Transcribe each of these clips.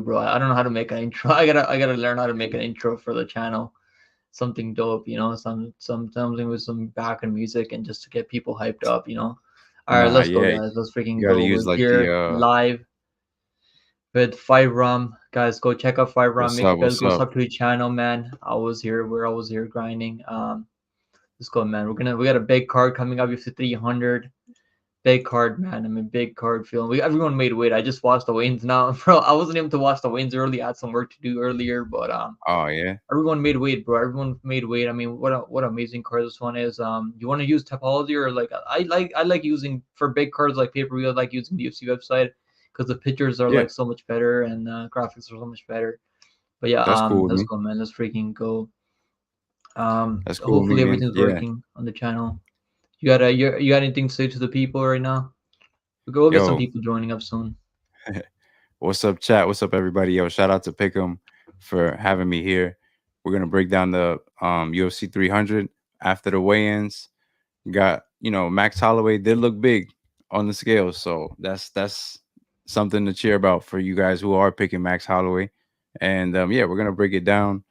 bro. I don't know how to make an intro. I gotta learn how to make an intro for the channel. Something dope, something with some background music and just to get people hyped up. All right, Nah, let's go, yeah, guys. Let's freaking you got to go. use We're like the here live with Five Rum. Guys, go check out Five Rum. what's Make sure up, you guys what's go up? sub to the channel, man. We're always here grinding. Let's go, man. We got a big card coming up. You see 300. Big card, man. I mean, big card feeling. Everyone made weight. I just watched the wins now, bro. I wasn't able to watch the wins early. I had some work to do earlier, but Oh yeah, everyone made weight, bro. Everyone made weight. I mean, what amazing card this one is. You want to use topology or like I like using for big cards like pay per view. I like using the UFC website because the pictures are yeah, like so much better and graphics are so much better. But yeah, that's cool with let's me. go, man. Let's freaking go. That's cool with me, Hopefully man. everything's Yeah. working on the channel. You got anything to say to the people right now? We'll get some Yo, people joining up soon. what's up, chat? What's up, everybody? Yo, shout out to Pick'em for having me here. We're gonna break down the UFC 300 after the weigh-ins. Got Max Holloway did look big on the scale, so that's something to cheer about for you guys who are picking Max Holloway. And yeah, we're gonna break it down.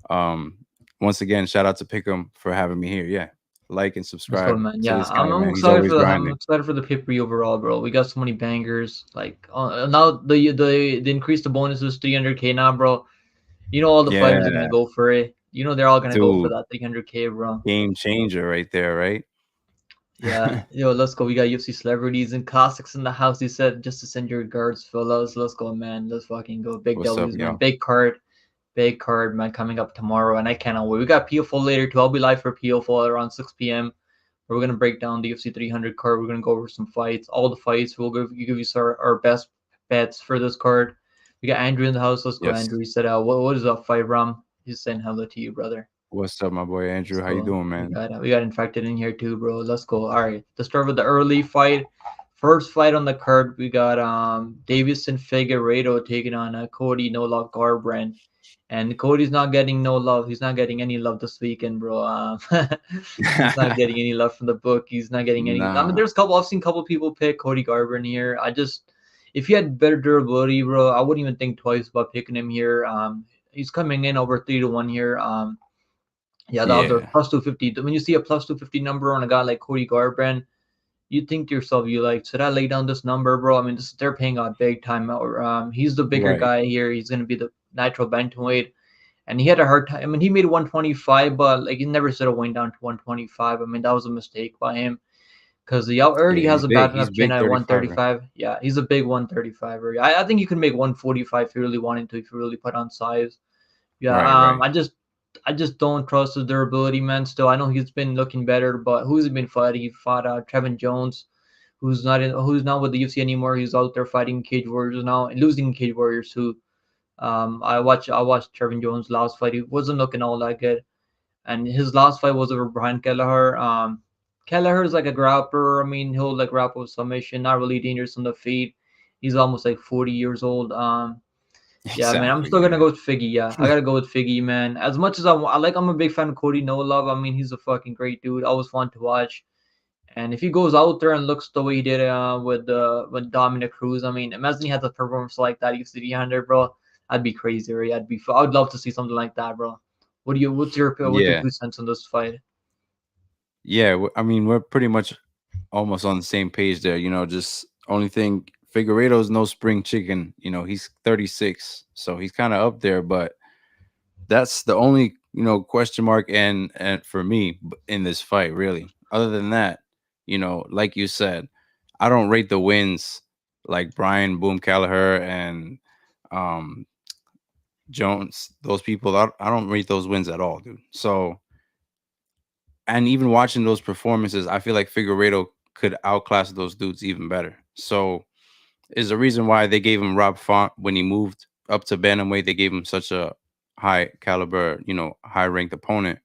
Um, Once again, shout out to Pick'em for having me here. Yeah, like and Let's go, subscribe man. to Yeah, this guy, I'm man. He's excited for always the I'm grinding. excited for the pay-per-view overall, bro. We got so many bangers. Like now the increase the bonuses 300K now, bro. All the fighters are Yeah, gonna go for it. They're all gonna go for dude, that 300K, bro. game changer right there, right? Yeah, let's go. We got UFC celebrities and classics in the house. He said just to send your guards, fellas. Let's go, man. Let's fucking go. Big What's up, W's, man. y'all? Big card, man. Coming up tomorrow, and I cannot wait. We got PFO later too. I'll be live for PFO around 6 p.m. We're gonna break down the UFC 300 card. We're gonna go over some fights, all the fights. We'll give you our best bets for this card. We got Andrew in the house. Let's go, Yes. Andrew. He said, what is up, fight Ram? He's saying hello to you, brother. What's up, my boy Let's Andrew? How you go. doing, We man? got we got infected in here too, bro. Let's go. All right. Let's start with the early fight. First fight on the card, we got Deiveson Figueiredo taking on Cody No Love Garbrandt. And Cody's not getting no love. He's not getting any love this weekend, bro. He's not getting any love from the book. He's not getting any. I mean, Nah. I've seen a couple people pick Cody Garbrandt here. If he had better durability, bro, I wouldn't even think twice about picking him here. He's coming in over 3-1 here. Yeah, the other Yeah. plus 250. When you see a plus 250 number on a guy like Cody Garbrandt, you think to yourself, you like, should I lay down this number, bro? I mean, they're paying out big time. He's the bigger Right. guy here. He's gonna be the natural bantamweight, and he had a hard time. I mean, he made 125, but like he never should have went down to 125. I mean, that was a mistake by him because he Yeah, already has he's a big. bad He's enough chin big at 35er. 135. Yeah, he's a big 135. I think you can make 145 if you really wanted to, if you really put on size. Yeah, Right, right. I just don't trust his durability, man. Still, I know he's been looking better, but who's he been fighting? He fought Trevin Jones, who's not with the UFC anymore. He's out there fighting Cage Warriors now and losing Cage Warriors. Who I watched Trevin Jones' last fight. He wasn't looking all that good, and his last fight was over Brian Kelleher. Kelleher is like a grappler. I mean, he'll like grapple with submission, not really dangerous on the feet. He's almost like 40 years old. Yeah, man, I'm Exactly, still gonna man. go with Figgy. Yeah, I gotta go with Figgy, man. As much as I'm a big fan of Cody No Love. I mean, he's a fucking great dude. Always fun to watch. And if he goes out there and looks the way he did with Dominic Cruz, I mean, imagine he had a performance like that, UFC 300, bro. I'd be crazy. Right? I'd love to see something like that, bro. What's your Yeah. 2 cents on this fight? Yeah. I mean, we're pretty much almost on the same page there. Just only thing, Figueredo's no spring chicken. He's 36, so he's kind of up there, but that's the only question mark and for me in this fight, really. Other than that, like you said, I don't rate the wins like Brian Boom Callagher and um Jones, those people. I don't rate those wins at all, dude. So, and even watching those performances, I feel like Figueredo could outclass those dudes even better. So is the reason why they gave him Rob Font when he moved up to bantamweight. They gave him such a high caliber, high ranked opponent.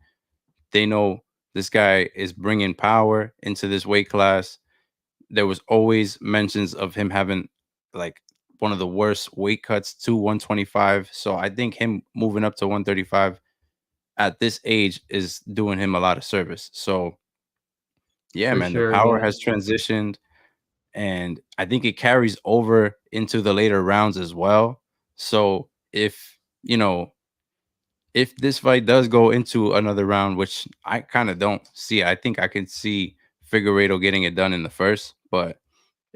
They know this guy is bringing power into this weight class. There was always mentions of him having like one of the worst weight cuts to 125. So I think him moving up to 135 at this age is doing him a lot of service. So yeah, For man, the sure, power yeah. has transitioned, and I think it carries over into the later rounds as well. So if if this fight does go into another round, which I kind of don't see, I think I can see Figueiredo getting it done in the first. But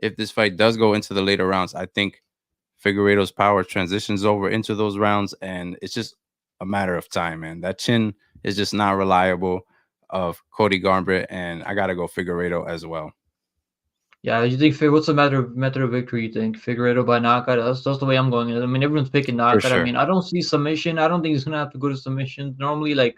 if this fight does go into the later rounds, I think Figueiredo's power transitions over into those rounds, and it's just a matter of time, man. That chin is just not reliable of Cody Garbrandt, and I gotta go Figueiredo as well. Yeah, you think what's the matter of victory? You think Figueredo by knockout? That's the way I'm going. I mean, everyone's picking For knockout. I sure. mean, I don't see submission. I don't think he's gonna have to go to submission. Normally, like,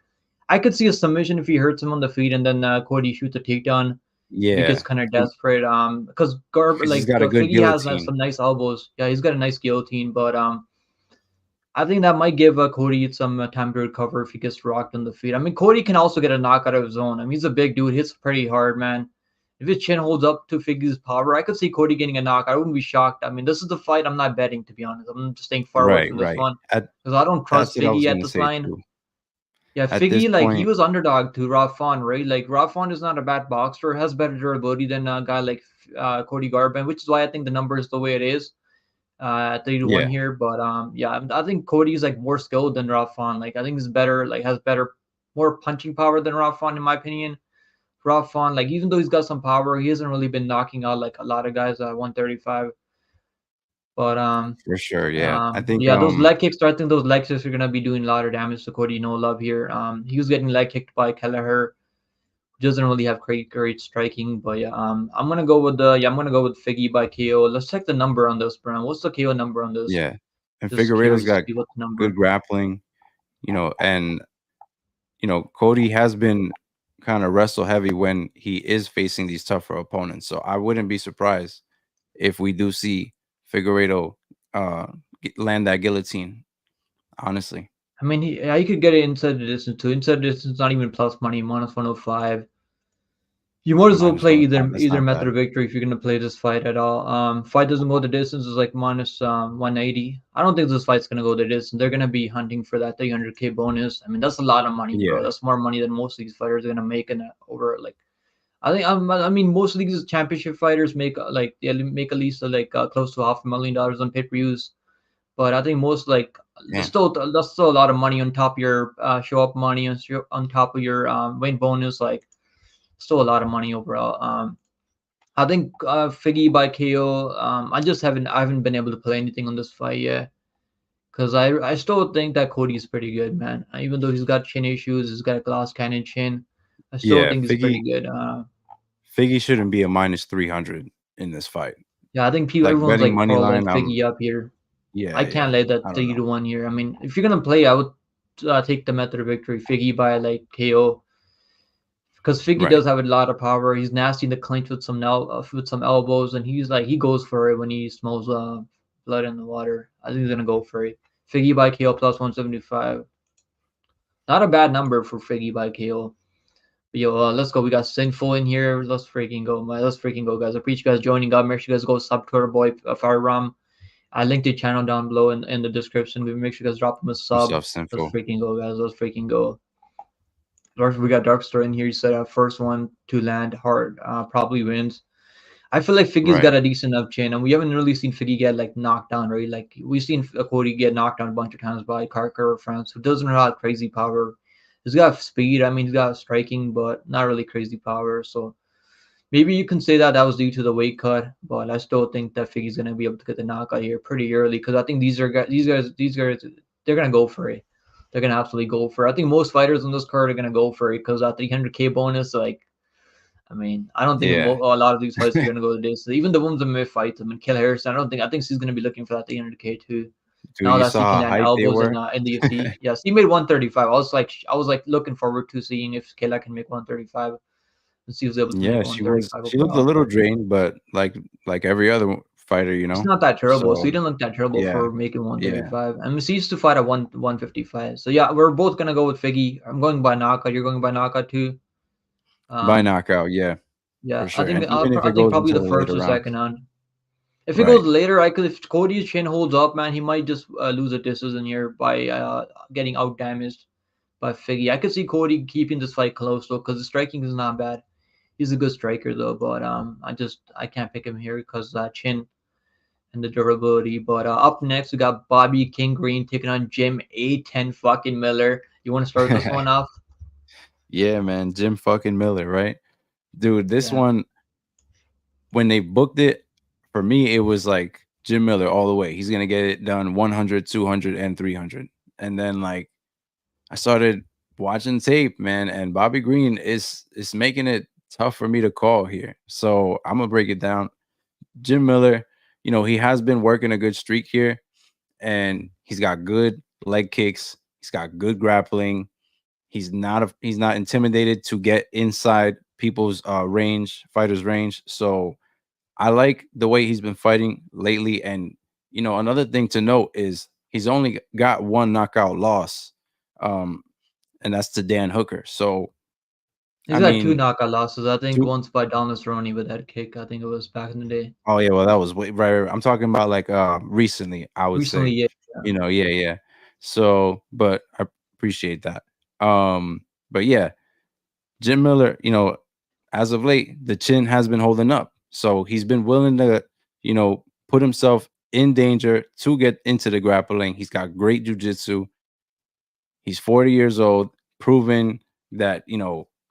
I could see a submission if he hurts him on the feet and then Cody shoots a takedown if he gets Yeah, kind of desperate. Because because he's got a good Figgy has guillotine. some nice elbows. Yeah, he's got a nice guillotine, but I think that might give Cody some time to recover if he gets rocked on the feet. I mean, Cody can also get a knockout of his own. I mean, he's a big dude, hits pretty hard, man. If his chin holds up to Figgy's power, I could see Cody getting a knockout. I wouldn't be shocked. I mean, this is the fight I'm not betting, to be honest. I'm just staying far away Right, from this right. one because I don't That's trust what I was Figgy at gonna this say line. too. Yeah, At this Figgy, like, he point, was underdog to Raffon, right? Like, Raffon is not a bad boxer, has better durability than a guy like Cody Garbrandt, which is why I think the number is the way it is. 3-1 yeah, here. But yeah, I think Cody's like more skilled than Raffon. Like I think he's better, like has better, more punching power than Raffon in my opinion. Raffon, like even though he's got some power, he hasn't really been knocking out like a lot of guys at 135. But for sure. Yeah, I think yeah, those leg kicks. I think those leg kicks are gonna be doing a lot of damage to Cody. No love here. He was getting leg kicked by Kelleher. Doesn't really have great striking, but yeah, I'm gonna go with Figgy by KO. Let's check the number on this, Brown. What's the KO number on this? yeah. And Just Figueredo's curious to got see what the good number. grappling, and Cody has been kind of wrestle heavy when he is facing these tougher opponents. So I wouldn't be surprised if we do see Figueredo uh land that guillotine, honestly. I mean, yeah, you could get it inside the distance too. Inside the distance, not even plus money, minus 105. You might as well Minus play 105. That's either not method bad. of victory if you're gonna play this fight at all. Fight doesn't go the distance is like minus 180. I don't think this fight's gonna go the distance. They're gonna be hunting for that 300K bonus. I mean, that's a lot of money, bro. Yeah. That's more money than most of these fighters are gonna make in over like. I mean most of these championship fighters make they make at least close to $500,000 on pay-per-views. But I think most like Damn. that's still a lot of money on top of your show up money and on top of your win bonus. Like still a lot of money overall. I think Figgy by KO. I haven't been able to play anything on this fight yet because I still think that Cody is pretty good, man. Even though he's got chin issues, he's got a glass cannon chin. I still Yeah, think he's pretty good. Figgy shouldn't be a minus 300 in this fight. Yeah, I think people Like everyone's betting like money pro like line, Figgy up here. I yeah, can't yeah. lay that I don't know. 3-1 here. I mean, if you're gonna play, I would take the method of victory, Figgy by like KO, because Figgy Right. does have a lot of power. He's nasty in the clinch with with some elbows, and he goes for it when he smells blood in the water. I think he's gonna go for it. Figgy by KO plus 175. Not a bad number for Figgy by KO. But yo, let's go. We got Sinful in here. Let's freaking go, man. Let's freaking go, guys. I appreciate you guys joining. God, make sure you guys go sub to our boy Firearm. I linked the channel down below in the description. We make sure you guys drop him a What's sub. up, Let's Sinful? freaking go, guys. Let's freaking go. We got Darkstar in here. He said first one to land hard probably wins. I feel like Figgy's got Right. a decent enough chin, and we haven't really seen Figgy get like knocked down, right? Like we've seen Cody get knocked down a bunch of times by Carker or France, who doesn't have crazy power. He's got speed. I mean, he's got striking, but not really crazy power. So maybe you can say that that was due to the weight cut, but I still think that Figgy's gonna be able to get the knockout here pretty early because I think these guys, they're gonna go for it. They're gonna absolutely go for it. I think most fighters on this card are gonna go for it because that 300K bonus, like, I mean, I don't think Yeah. a lot of these fights are gonna go to this. Even the ones that may fight them and kill Harrison, I think she's gonna be looking for that 300K too. Dude, Now you that she saw can how land hyped they elbows were? in the UFC, yes, he made 135. I was like looking forward to seeing if Kayla can make 135 and she was able to Yeah, make 135 she looked a overall. little drained, but like every other fighter, It's not that terrible. So So he didn't look that terrible yeah, for making yeah. 135. I mean, he used to fight at 155. So yeah, we're both gonna go with Figgy. I'm going by knockout. You're going by knockout too. By Um, knockout, yeah, yeah, for sure. And even if I it think goes probably into the the first later or rounds. second round. If it goes Right. later, I could. If Cody's chin holds up, man, he might just lose a decision here by getting out damaged by Figgy. I could see Cody keeping this fight close though, because the striking is not bad. He's a good striker though, but I can't pick him here because chin. and the durability. But up next, we got Bobby King Green taking on Jim A10 fucking Miller. You want to start this one off? Yeah, man, Jim fucking Miller, right? Dude, this Yeah. one, when they booked it, for me, it was like Jim Miller all the way. He's gonna get it done 100, 200, and 300. And then like I started watching tape, man, and Bobby Green is making it tough for me to call here. So I'm gonna break it down. Jim Miller, he has been working a good streak here, and he's got good leg kicks. He's got good grappling. He's not intimidated to get inside people's fighters' range. So I like the way he's been fighting lately. And another thing to note is he's only got one knockout loss, um, and that's to Dan Hooker. So He's I got two mean, knockout losses. I think two. once by Donald Cerrone with that kick. I think it was back in the day. Oh yeah, well that was right. I'm talking about like recently. I would Recently, say, yeah. yeah, yeah. So, but I appreciate that. But yeah, Jim Miller, as of late, the chin has been holding up. So he's been willing to, put himself in danger to get into the grappling. He's got great jujitsu. He's 40 years old, proving that,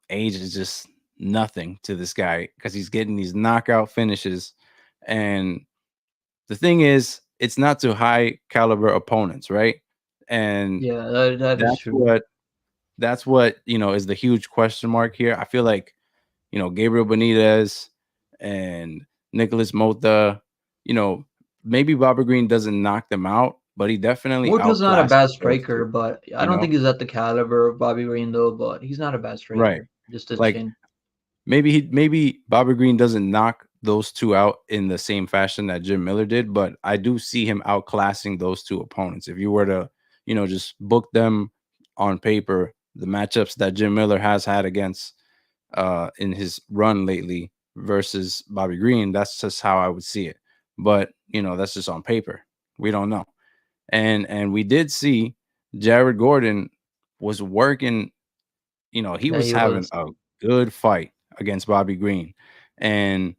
age is just nothing to this guy because he's getting these knockout finishes. And the thing is, it's not to high caliber opponents, right? And Yeah, that is that's true. what is the huge question mark here. I feel like Gabriel Benitez and Nicholas Mota, you know, maybe Bobby Green doesn't knock them out, but he definitely Mota's not a outclasses bad those striker, two, but I you don't know? think he's at the caliber of Bobby Green though. But he's not a bad Right. striker. Just his Like chin. maybe Bobby Green doesn't knock those two out in the same fashion that Jim Miller did, but I do see him outclassing those two opponents. If you were to, just book them on paper, the matchups that Jim Miller has had against in his run lately versus Bobby Green, that's just how I would see it. But that's just on paper. We don't know. And we did see Jared Gordon was working. He Yeah, was he having was. a good fight against Bobby Green, and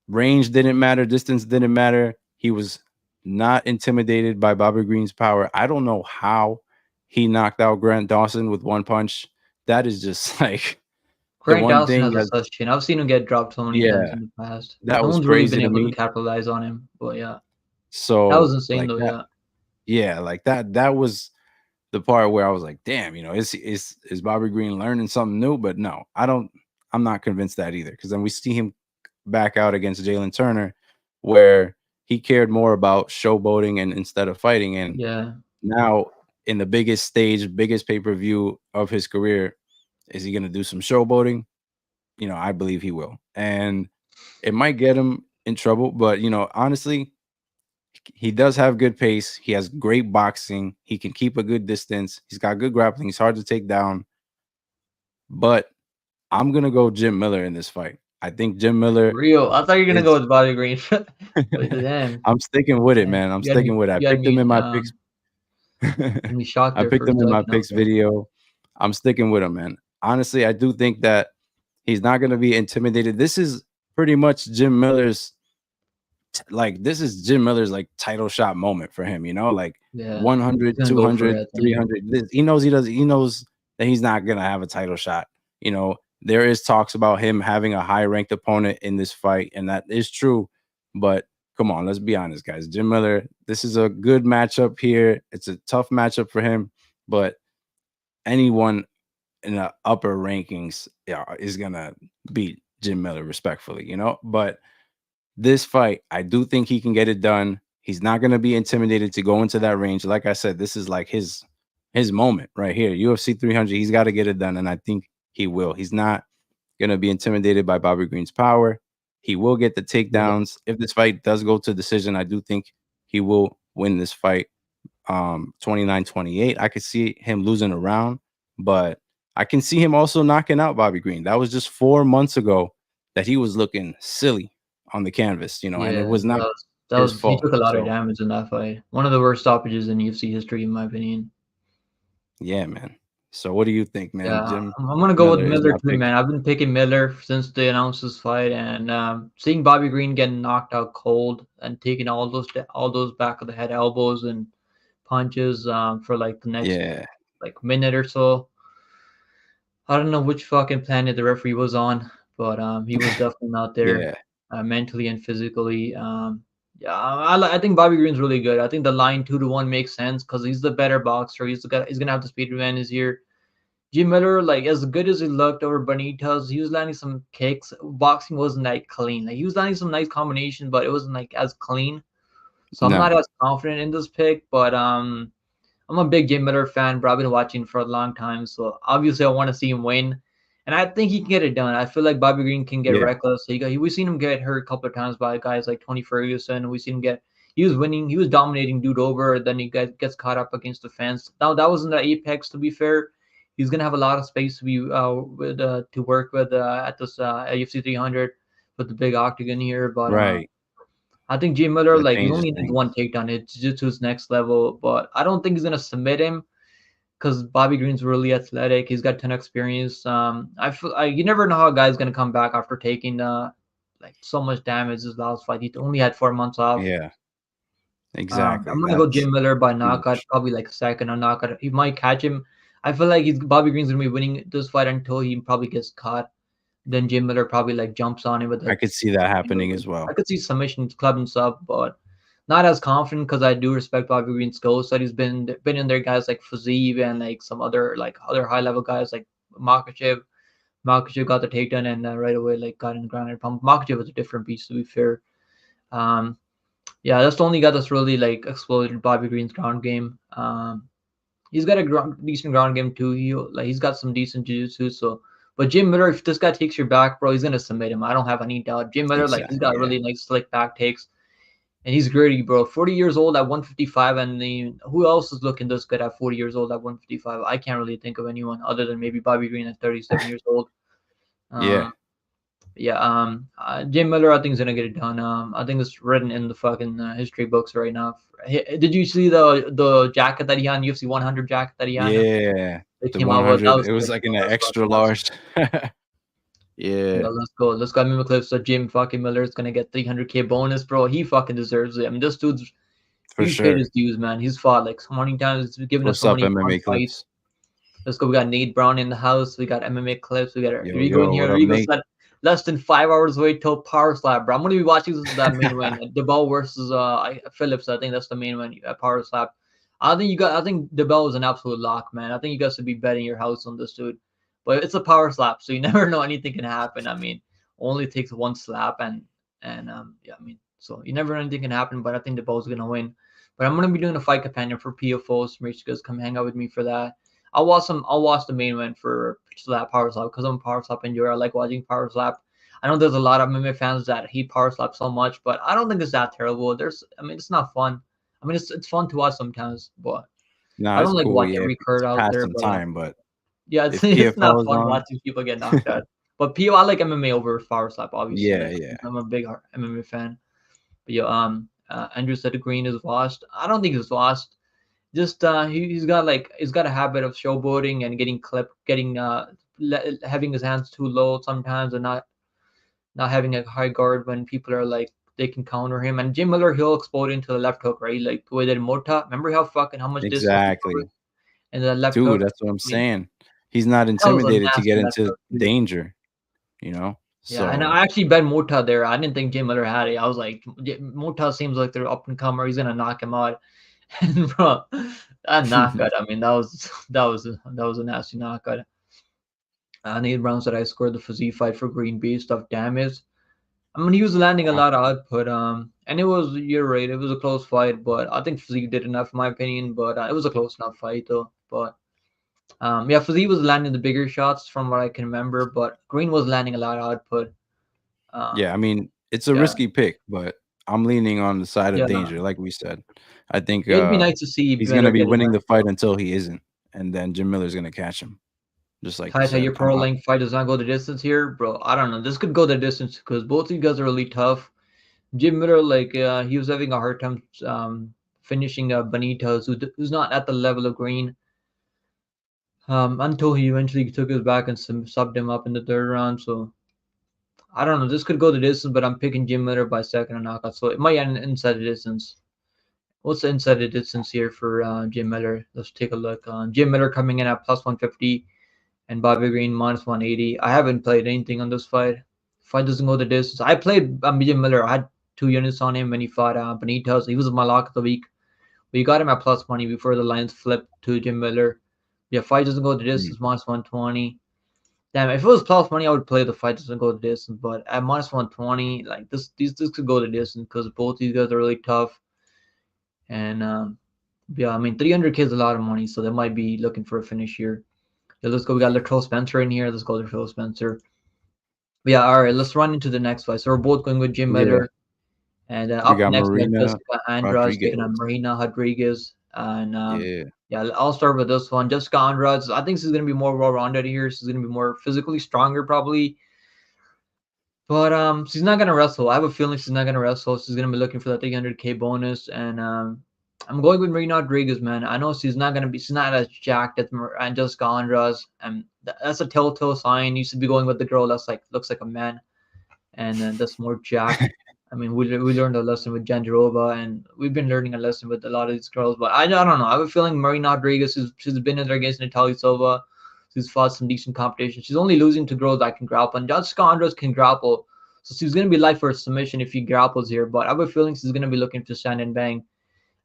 range didn't matter, distance didn't matter. He was not intimidated by Bobby Green's power. I don't know how he knocked out Grant Dawson with one punch. That is just like the Grant one Dawson thing has a that, sus chin. I've seen him get dropped so many times yeah, in the past. that No was one's really been crazy to able to me. capitalize on him. But yeah, that was So insane like though. that, Yeah, yeah, like that was the part where I was like, damn, is Bobby Green learning something new? But no, I'm not convinced that either. Because then we see him back out against Jalen Turner, where he cared more about showboating and instead of fighting. And yeah. now in the biggest stage, biggest pay-per-view of his career, is he gonna do some showboating? I believe he will. And it might get him in trouble, but honestly, he does have good pace. He has great boxing. He can keep a good distance. He's got good grappling. He's hard to take down. But I'm gonna go Jim Miller in this fight. I think Jim Miller Real. I thought you were gonna go is. with Bobby Green. But damn, I'm sticking with it, damn. man. I'm sticking with it. I You had picked him me in my picks. had me shocked I there for picked a him in my second. picks Okay. video. I'm sticking with him, man. Honestly, I do think that he's not gonna be intimidated. This is pretty much Jim Miller's this is Jim Miller's like title shot moment for him, like Yeah, he's 100, gonna go for 200, it. I think. 300. He knows that he's not going to have a title shot. There is talks about him having a high ranked opponent in this fight, and that is true. But come on, let's be honest, guys. Jim Miller, this is a good matchup here. It's a tough matchup for him, but anyone in the upper rankings, yeah, is going to beat Jim Miller respectfully. But this fight, I do think he can get it done. He's not going to be intimidated to go into that range. Like I said, this is like his moment right here. UFC 300, he's got to get it done, and I think he will. He's not going to be intimidated by Bobby Green's power. He will get the Yeah, takedowns. If this fight does go to decision, I do think he will win this fight 29-28. I could see him losing a round, but I can see him also knocking out Bobby Green. That was just 4 months ago that he was looking silly on the canvas, and it yeah. was not That his was. He fault. took a lot of So damage in that fight. One of the worst stoppages in UFC history, in my opinion. yeah, man. So what do you think, man? Yeah, Jim I'm gonna go with Miller is Miller my too, pick. man. I've been picking Miller since they announced this fight, and seeing Bobby Green getting knocked out cold and taking all those back of the head elbows and punches for like the next Yeah, like minute or so. I don't know which fucking planet the referee was on, but he was definitely not there yeah, mentally and physically. Yeah, I think Bobby Green's really good. I think the line 2-1 makes sense because he's the better boxer. He's gonna have the speed advantage here. Jim Miller, like as good as he looked over Benitez, he was landing some kicks. Boxing wasn't that clean. Like he was landing some nice combinations, but it wasn't like as clean. So I'm not no, as confident in this pick, but I'm a big Jim Miller fan, bro. I've been watching for a long time, so obviously I want to see him win, and I think he can get it done. I feel like Bobby Green can get yeah, reckless. We've seen him get hurt a couple of times by guys like Tony Ferguson. We've seen him get. He was winning. He was dominating dude over. Then gets caught up against the fence. Now that was in the apex. To be fair, he's gonna have a lot of space to be with to work with at this UFC 300 with the big octagon here. But right. I think Jim Miller, That like he changes only needs things. one takedown. It's just to his next level, but I don't think he's gonna submit him because Bobby Green's really athletic. He's got a ton of experience. You never know how a guy's gonna come back after taking like so much damage his last fight. He only had 4 months off. Yeah, exactly. I'm gonna go That's Jim Miller by knockout, huge. probably like second or knockout. He might catch him. I feel like he's Bobby Green's gonna be winning this fight until he probably gets caught. Then Jim Miller probably like jumps on him with I a could see that happening as I well. could see submissions club and sub, but not as confident because I do respect Bobby Green's skill set. He's been in there guys like Faziev and like some other high level guys like Makachev. Makachev got the takedown and right away like got in the ground and pumped. Makachev was a different beast to be fair. Um, yeah, that's the only guy that's really like exploded Bobby Green's ground game. He's got a decent ground game too. He's got some decent jiu-jitsu. So, but Jim Miller, if this guy takes your back, bro, he's gonna submit him. I don't have any doubt. Jim Miller, like he's Exactly. got Yeah. really nice slick back takes, and he's gritty, bro. 40 years old at 155, and who else is looking this good at 40 years old at 155? I can't really think of anyone other than maybe Bobby Green at 37 years old. Yeah. Um, yeah, Jim Miller, I think is gonna get it done. I think it's written in the fucking history books right now. Did you see the jacket that he had, UFC 100 jacket that he had? Yeah. They The came out with that 100. was It was sick, like bro. in an That's extra fucking awesome. large. Yeah, Yeah, let's go. Let's go. Mimic clips. So Jim fucking Miller is gonna get 300K bonus, bro. He fucking deserves it. I mean, this dude's for he's paid sure. his dues, man. He's fought like so many times. He's given us What's so up, many fun MMA fights. clips? Let's go. We got Nate Brown in the house. We got MMA clips. We got Yo, Rigo in yo, what here. up, Rigo Nate? said less than 5 hours away till Power Slap, bro. I'm gonna be watching that main event. DeBell versus Phillips. I think that's the main one. Power Slap. I think DeBell is an absolute lock, man. I think you guys should be betting your house on this dude. But it's a power slap, so you never know anything can happen. I mean, only takes one slap and yeah, I mean, so you never know anything can happen. But I think DeBell's gonna win. But I'm gonna be doing a fight companion for PFOs. Make sure you guys come hang out with me for that. I'll watch the main event for slap power slap because I'm a power slap enjoyer. I like watching power slap. I know there's a lot of MMA fans that hate power slap so much, but I don't think it's that terrible. I mean, it's not fun. I mean, it's fun to watch sometimes, but Nah, I it's don't like cool. watching Yeah, every card to out pass there. some But time, but yeah, it's if it's not PFL is fun on, watching people get knocked out. But PO, I like MMA over power slap. Obviously, yeah, like yeah. I'm a big MMA fan. But yeah, Andrew said the green is lost. I don't think he's lost. Just he's got a habit of showboating and getting clipped, having his hands too low sometimes, and not having a high guard when people are like they can counter him. And Jim Miller, he'll explode into the left hook, right? Like the way that Mota. Remember how much distance he covered Exactly. in the left Dude, hook? that's what I'm I mean, saying. He's not that was a intimidated to get nasty left into hook too. danger, you know? Yeah, and So, I actually bet Mota there. I didn't think Jim Miller had it. I was like, Mota seems like they're up and comer. He's gonna knock him out. And bro, that knockout. I mean, that was a nasty knockout. Nate Brown said I scored the physique fight for Green based off damage. I mean, he was landing a wow. lot of output. And you're right. It was a close fight, but I think physique did enough, in my opinion. But it was a close enough fight, though. But yeah, physique was landing the bigger shots from what I can remember, but Green was landing a lot of output. Yeah, I Um, mean, it's a yeah, risky pick, but I'm leaning on the side of yeah. danger, like we said. I think It'd be nice to see he's Miller gonna be get it winning done. the fight until he isn't, and then Jim Miller's gonna catch him, just like you Kaita, said. your pro length fight does not go the distance here, bro. I don't know. This could go the distance because both of you guys are really tough. Jim Miller, like, he was having a hard time finishing Benitez, who's not at the level of Green. until he eventually took his back and subbed him up in the third round. So I don't know. This could go the distance, but I'm picking Jim Miller by second and knockout. So it might end inside the distance. What's the inside the distance here for Jim Miller? Let's take a look. Jim Miller coming in at plus 150 and Bobby Green minus 180. I haven't played anything on this fight. Fight doesn't go the distance. I played Jim Miller. I had 2 units on him when he fought Benitez. He was my lock of the week. We got him at plus money before the lines flipped to Jim Miller. Yeah, fight doesn't go the distance, minus 120. Damn, if it was plus money, I would play the fight doesn't go the distance. But at minus 120, like this could go the distance because both these guys are really tough. And yeah, I mean 300K is a lot of money, so they might be looking for a finish here. Yeah, let's go. We got Latrell Spencer in here. Let's go Latrell Spencer. But yeah, all right. Let's run into the next fight. So we're both going with Jim Yeah. Miller. And We up got next, we have Marina Jessica Andrade taking on Rodriguez. Marina Rodriguez. And Yeah. yeah, I'll start with this one. Jessica Andrade, I think she's going to be more well-rounded here. She's going to be more physically stronger, probably. But she's not going to wrestle. I have a feeling she's not going to wrestle. She's going to be looking for that 300K bonus. And I'm going with Marina Rodriguez, man. I know she's not as jacked as Jessica Andrade. And that's a telltale sign. You should be going with the girl that's like looks like a man and that's more jacked. I mean, we learned a lesson with Jandirova, and we've been learning a lesson with a lot of these girls. But I don't know. I have a feeling Marina Rodriguez, she's been in there against Natalia Silva. She's fought some decent competition. She's only losing to girls that can grapple, and Jessica Andrade can grapple. So she's going to be live for a submission if he grapples here. But I have a feeling she's going to be looking to stand and bang.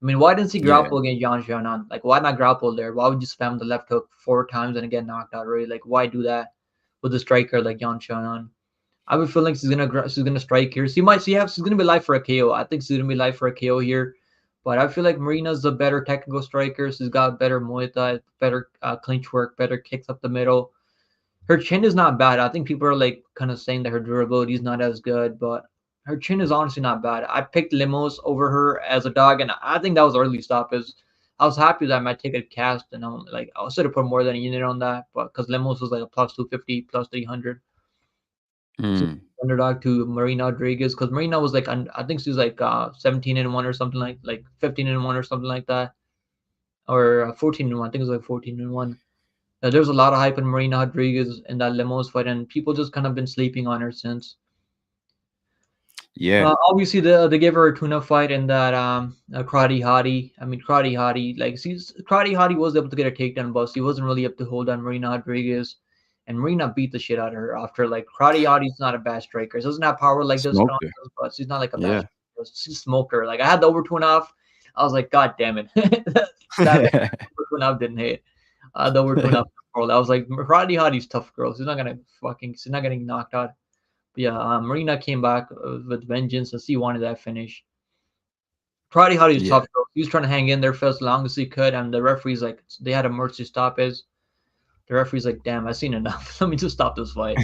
I mean, why didn't he Yeah. grapple against Xionan? Like, why not grapple there? Why would you spam the left hook 4 times and get knocked out? Really, like, why do that with a striker like Xionan? I have a feeling she's gonna strike here. She's gonna be live for a KO. I think she's gonna be live for a KO here, but I feel like Marina's the better technical striker. She's got better Muay Thai, better clinch work, better kicks up the middle. Her chin is not bad. I think people are like kind of saying that her durability is not as good, but her chin is honestly not bad. I picked Limos over her as a dog, and I think that was early stoppage. I was happy that my ticket cast, and I'm like I should have put more than a unit on that, but because Limos was like a plus 250, plus 300. Mm. Underdog to Marina Rodriguez because Marina was like I think she was like 17-1 or something like 15-1 or something like that, or 14-1. I think it was like 14-1. There's a lot of hype in Marina Rodriguez in that Limos fight, and people just kind of been sleeping on her since. Yeah. Obviously, they gave her a tuna fight in that Karate Hottie. I mean, Karate Hottie, like Karate Hottie was able to get a takedown, but she wasn't really able to hold on Marina Rodriguez. And Marina beat the shit out of her after like Karate Hottie's not a bad striker. She doesn't have power like this, Smoked her. but she's not like a bad Yeah. striker. She smoked her. Like I had the over 2.5. I was like, God damn it. that over 2.5 didn't hit. The over 2.5 girl. I was like, Karate Hottie's tough girl. She's not getting knocked out. But yeah, Marina came back with vengeance and she wanted that finish. Karate Hottie's Yeah. tough girl. He was trying to hang in there for as long as he could, and the referee's like, they had a mercy stoppage. The referee's like, damn, I've seen enough. Let me just stop this fight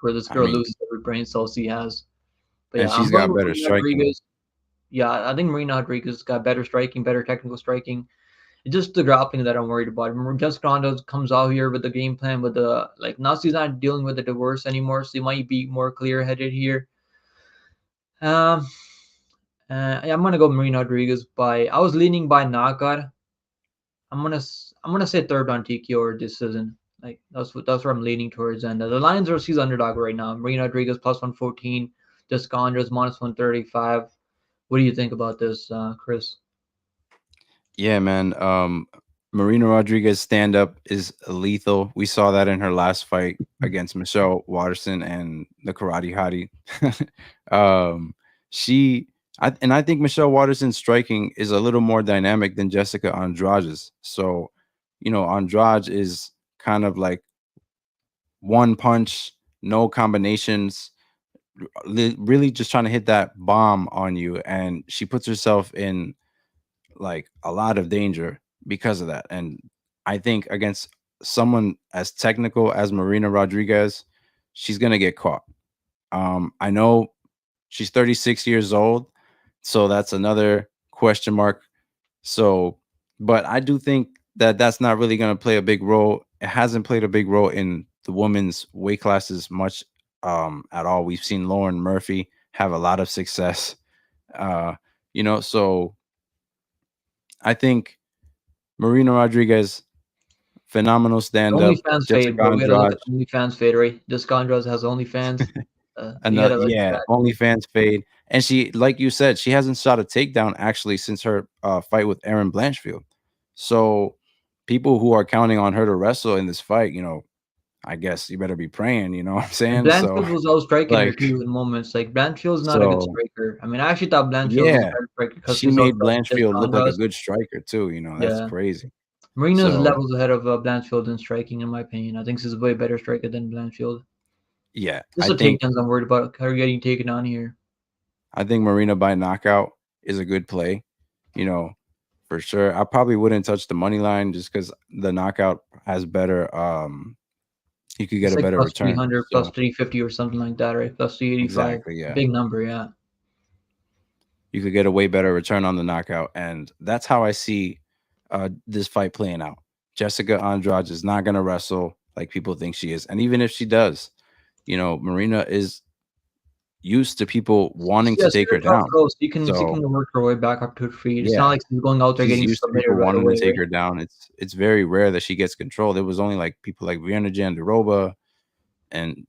where this I girl mean, loses every brain cell she has. But and yeah, I'm she's going got with better Marina striking. Rodriguez. Yeah, I think Marina Rodriguez got better striking, better technical striking. It's just the grappling that I'm worried about. Jessica Ronda comes out here with the game plan, with the like now she's not dealing with the divorce anymore, so she might be more clear headed here. Um, yeah, I'm gonna go Marina Rodriguez by. I was leaning by knockout. I'm gonna say third on TKO or decision. Like that's where I'm leaning towards. And the Lions are she's underdog right now. Marina Rodriguez plus 114, Jessica Andres minus 135. What do you think about this, Chris? Yeah, man. Marina Rodriguez stand up is lethal. We saw that in her last fight against Michelle Watterson and the Karate Hottie. um, I think Michelle Watterson's striking is a little more dynamic than Jessica Andrade's. So, Andrade is kind of like one punch, no combinations, really just trying to hit that bomb on you, and she puts herself in like a lot of danger because of that. And I think against someone as technical as Marina Rodriguez, she's gonna get caught. I know she's 36 years old, so that's another question mark. So, but I do think that that's not really gonna play a big role. It hasn't played a big role in the women's weight classes much at all. We've seen Lauren Murphy have a lot of success. Uh, so I think Marina Rodriguez phenomenal stand-up. OnlyFans fade, Jessica bro. We gotta look Andrade, at OnlyFans fade, right? This Andrade has OnlyFans. We and gotta look at yeah, that too. OnlyFans fade. And she, like you said, she hasn't shot a takedown actually since her fight with Aaron Blanchfield. So people who are counting on her to wrestle in this fight, I guess you better be praying. You know what I'm And saying? So Blanchfield was out striking her like, too in moments. Like Blanchfield's not a good so striker. I mean, I actually thought Blanchfield was a yeah, better striker because she she's out made striking Blanchfield Jessica look like a Andrade. good striker too. That's Yeah. crazy. Marina's So levels ahead of Blanchfield in striking, in my opinion. I think she's a way better striker than Blanchfield. yeah, Just the takedowns I'm worried about her getting taken on here. I think Marina by knockout is a good play. You know, for sure. I probably wouldn't touch the money line just because the knockout has better. You could get It's a like better plus return. 300, plus So 350 or something like that, right? Plus 385. exactly, yeah, Big number, yeah. you could get a way better return on the knockout, and that's how I see this fight playing out. Jessica Andrade is not going to wrestle like people think she is, and even if she does, Marina is used to people wanting Yeah, to she's take her a tough down. girl. She So can work her way back up to her feet. It's not yeah, like she's going out there she's getting used to submitted people right wanting to away, take right? her down. It's very rare that she gets controlled. It was only like people like Vienna Jandiroba and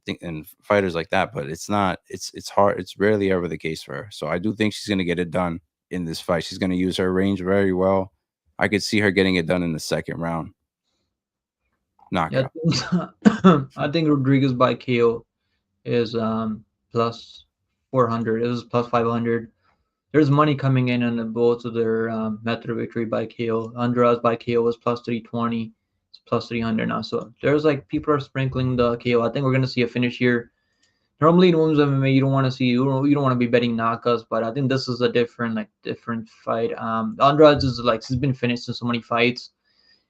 fighters like that, but it's not. It's hard. It's rarely ever the case for her. So I do think she's gonna get it done in this fight. She's gonna use her range very well. I could see her getting it done in the second round Yeah, knockout. I think Rodriguez by KO is plus 400. It was plus 500. There's money coming in on the both of their method of victory by KO. Andrade by KO was plus 320. It's plus 300 now. So there's like people are sprinkling the KO. I think we're gonna see a finish here. Normally in women's MMA, you don't want to see you don't want to be betting knockouts, but I think this is a different fight. Andrade is like she's been finished in so many fights,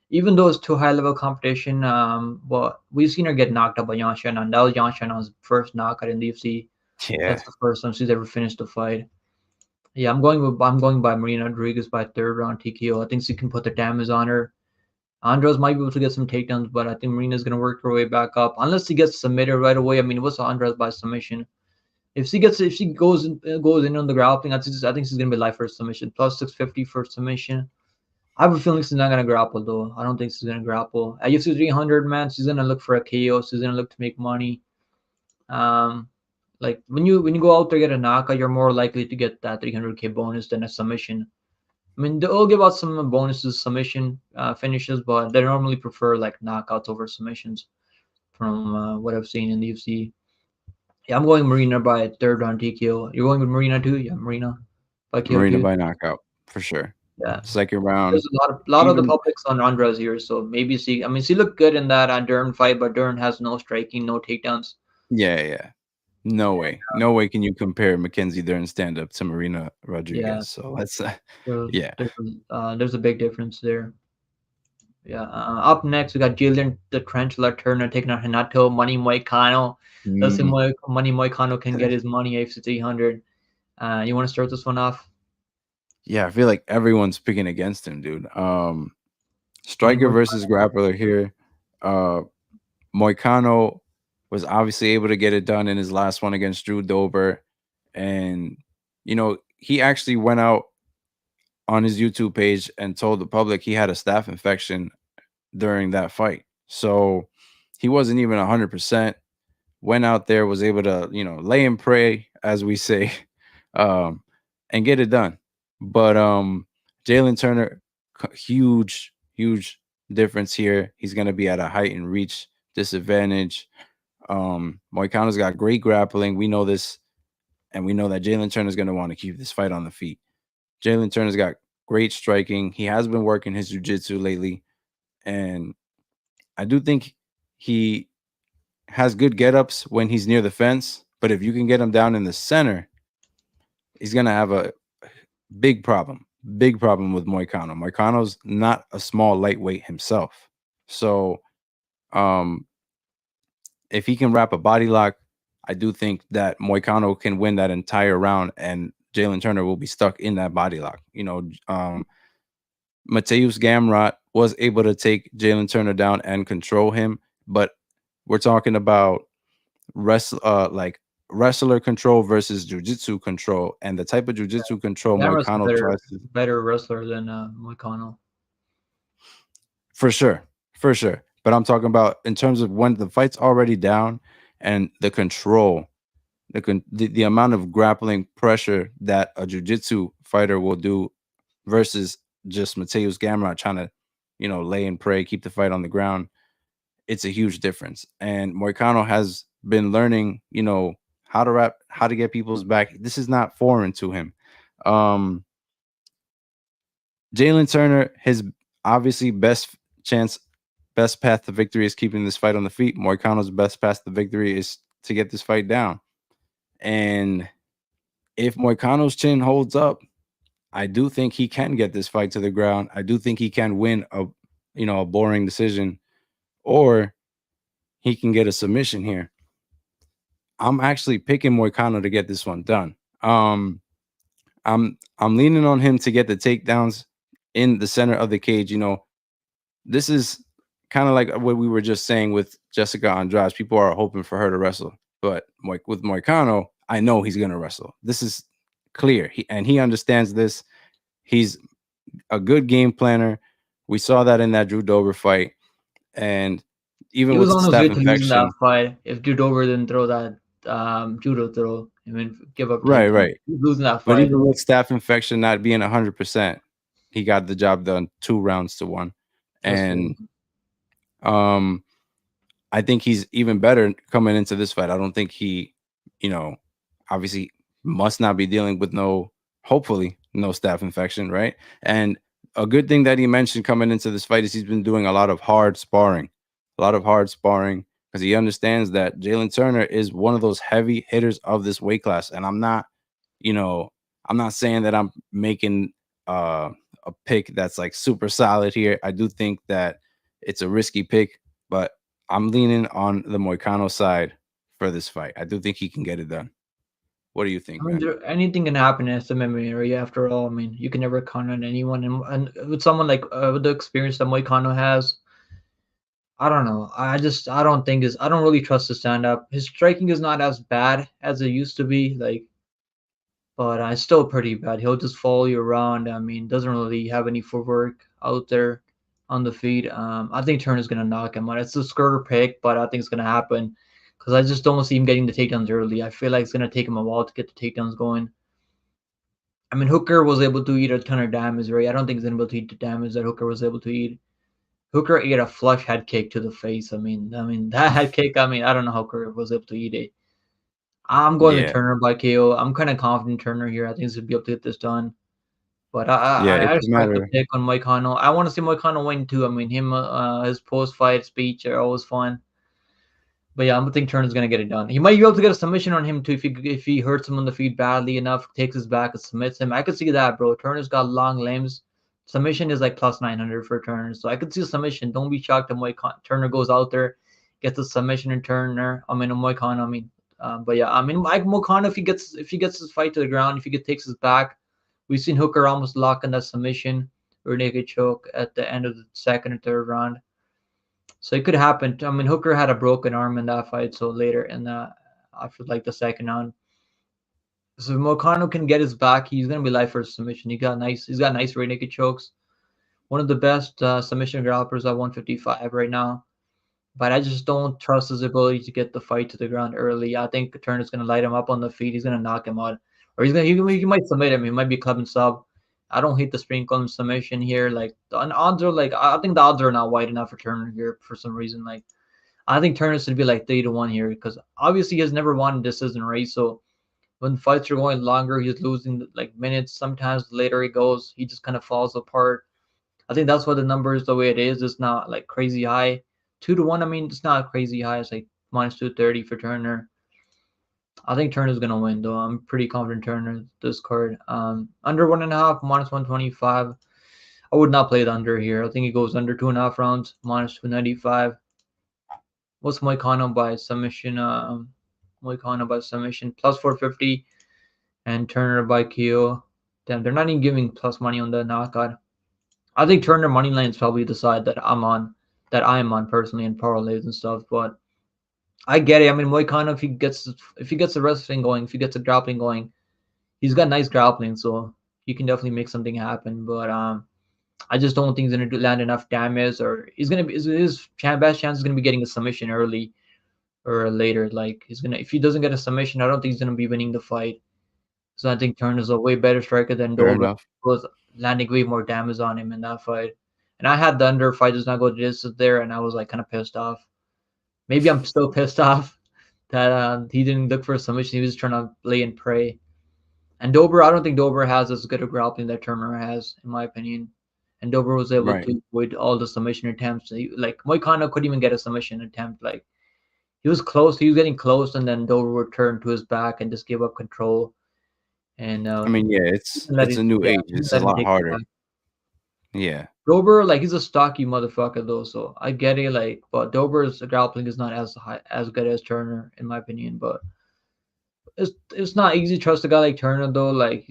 even though it's too high level competition. But we've seen her get knocked out by Xionan. That was Xionan's first knockout in the UFC. Yeah, That's the first time she's ever finished a fight. Yeah, I'm going by Marina Rodriguez by third round TKO. I think she can put the damage on her. Andros might be able to get some takedowns, but I think Marina's gonna work her way back up unless he gets submitted right away. I mean, what's Andros by submission? If she goes in on the grappling, I think she's gonna be live for submission. Plus 650 for submission. I have a feeling she's not gonna grapple though. I don't think she's gonna grapple. At UFC 300, man, she's gonna look for a KO. She's gonna look to make money. Um, like when you go out there get a knockout, you're more likely to get that 300K bonus than a submission. I mean, they'll give out some bonuses, submission finishes, but they normally prefer like knockouts over submissions from what I've seen in the UFC. Yeah, I'm going Marina by third round TKO. You're going with Marina too? Yeah, Marina by KO Marina too. by knockout for sure. Yeah. Second round, There's a lot of the even public's on Andres here, so maybe she. I mean, she looked good in that Dern fight, but Dern has no striking, no takedowns. yeah, yeah. No way can you compare Mackenzie Dern stand up to Marina Yeah, Rodriguez. So that's there's yeah. there's a big difference there. Yeah. Up next, we got Jaylin the Tarantula Turner taking on Renato Money Moicano. Let's see Mm. Money Moicano can get his money AFC 300. You want to start this one off? Yeah, I feel like everyone's picking against him, dude. Money Striker versus Moicano. grappler here. Uh Moicano was obviously able to get it done in his last one against Drew Dober. And he actually went out on his YouTube page and told the public he had a staph infection during that fight. So he wasn't even 100%. Went out there, was able to, lay and pray, as we say, um, and get it done. But Jaylin Turner, huge difference here. He's going to be at a height and reach disadvantage. Moicano's got great grappling. We know this, and we know that Jaylin Turner's going to want to keep this fight on the feet. Jaylin Turner's got great striking. He has been working his jiu-jitsu lately, and I do think he has good get-ups when he's near the fence, but if you can get him down in the center, he's going to have a big problem. Big problem with Moicano. Moicano's not a small lightweight himself. So, if he can wrap a body lock, I do think that Moicano can win that entire round, and Jaylin Turner will be stuck in that body lock. Mateusz Gamrot was able to take Jaylin Turner down and control him, but we're talking about like wrestler control versus jiu-jitsu control, and the type of jiu-jitsu control Gamera's Moicano tries to, better wrestler than Moicano. for sure, for sure. But I'm talking about in terms of when the fight's already down and the control, the amount of grappling pressure that a jiu-jitsu fighter will do versus just Mateus Gamrot trying to, lay and pray, keep the fight on the ground. It's a huge difference. And Moicano has been learning, how to rap, how to get people's back. This is not foreign to him. Um, Jaylin Turner, his obviously chance, best path to victory is keeping this fight on the feet. Moicano's best path to victory is to get this fight down. And if Moicano's chin holds up, I do think he can get this fight to the ground. I do think he can win a boring decision, or he can get a submission here. I'm actually picking Moicano to get this one done. I'm leaning on him to get the takedowns in the center of the cage. This is kind of like what we were just saying with Jessica Andrade. People are hoping for her to wrestle, but with Moicano, I know he's gonna wrestle. This is clear, he understands this. He's a good game planner. We saw that in that Drew Dober fight, and He even was with on his way staph to losing that infection. fight if Drew Dober didn't throw that judo throw. I mean, give up Right, takedown. right. He was losing that But fight. even with staph infection not being 100%, he got the job done 2 rounds to 1. That's true. And um, I think he's even better coming into this fight. I don't think he, obviously must not be dealing with hopefully no staph infection, right? And a good thing that he mentioned coming into this fight is he's been doing a lot of hard sparring, because he understands that Jaylin Turner is one of those heavy hitters of this weight class. And you know, I'm not saying that I'm making a pick that's like super solid here. I do think that it's a risky pick, but I'm leaning on the Moicano side for this fight. I do think he can get it done. What do you think, I mean, man? anything can happen in MMA area. After all, I mean, you can never count on anyone. And with someone like with the experience that Moicano has, I don't know. I don't really trust his stand up. His striking is not as bad as it used to be. Like, but it's still pretty bad. He'll just follow you around. I mean, doesn't really have any footwork out there on the feet. I think Turner's gonna knock him out. It's a skirter pick, but I think it's gonna happen because I just don't see him getting the takedowns early. I feel like it's gonna take him a while to get the takedowns going. I mean, Hooker was able to eat a ton of damage, right? I don't think he's gonna be able to eat the damage that Hooker was able to eat. Hooker ate a flush head kick to the face. I mean that head kick. I mean, I don't know how Hooker was able to eat it. I'm going with Yeah, Turner by KO. I'm kind of confident Turner here. I think he's gonna be able to get this done. But I yeah, I, I it's a respect the matter. pick on Moicano. I want to see Moicano win too. I mean, his post fight speech are always fun. But yeah, I think Turner's gonna get it done. He might be able to get a submission on him too if he hurts him on the feet badly enough, takes his back and submits him. I could see that, bro. Turner's got long limbs. Submission is like plus 900 for Turner, so I could see a submission. Don't be shocked if Turner goes out there, gets a submission in Turner. I mean, Moicano. But yeah, I mean, Mike Moicano if he gets his fight to the ground, if takes his back, we've seen Hooker almost lock in that submission or naked choke at the end of the second or third round. So it could happen. I mean, Hooker had a broken arm in that fight, so later in the after like the second round. So if Moicano can get his back, he's gonna be live for a submission. He's got nice rear naked chokes. One of the best submission grapplers at 155 right now. But I just don't trust his ability to get the fight to the ground early. I think Turner's gonna light him up on the feet. He's gonna knock him out, or he might submit him. He might be club and sub. I don't hate the sprinkle and submission here. Like the odds are like I think the odds are not wide enough for Turner here for some reason. Like I think Turner's should be like 3-1 here because obviously he has never won a decision race. So when fights are going longer, he's losing like minutes. Sometimes the later he goes, he just kind of falls apart. I think that's why the number is the way it is. It's not like crazy high. 2-1, I mean, it's not crazy high. It's like minus 230 for Turner. I think Turner's gonna win though. I'm pretty confident Turner this card. Under 1.5, minus 125. I would not play the under here. I think he goes under 2.5 rounds, minus 295. What's Moicano by submission? Moicano by submission plus 450 and Turner by KO. Damn, they're not even giving plus money on the knockout. I think Turner money line is probably the side that I am on personally in parlays and stuff. But I get it. I mean, Moicano if he gets the wrestling going, if he gets the grappling going, he's got nice grappling, so he can definitely make something happen. But I just don't think he's gonna land enough damage, or he's gonna be best chance is gonna be getting a submission early or later. Like he's gonna if he doesn't get a submission, I don't think he's gonna be winning the fight. So I think Turner's a way better striker than Fair Dober. enough. Was landing way more damage on him in that fight. And I had the under fight does not go to distance there, and I was like kind of pissed off. Maybe I'm still pissed off that he didn't look for a submission. He was trying to lay and pray. And Dober, I don't think Dober has as good a grappling that Turner has, in my opinion. And Dober was able Right. to avoid all the submission attempts. Like Moicano couldn't even get a submission attempt. Like he was close, he was getting close, and then Dober would turn to his back and just give up control. And I mean, yeah, let it's it, a new yeah, age. he It's a let him lot take it harder. back. Yeah. Dober, like he's a stocky motherfucker though, so I get it. Like, but Dober's grappling is not as good as Turner, in my opinion. But it's not easy to trust a guy like Turner though. Like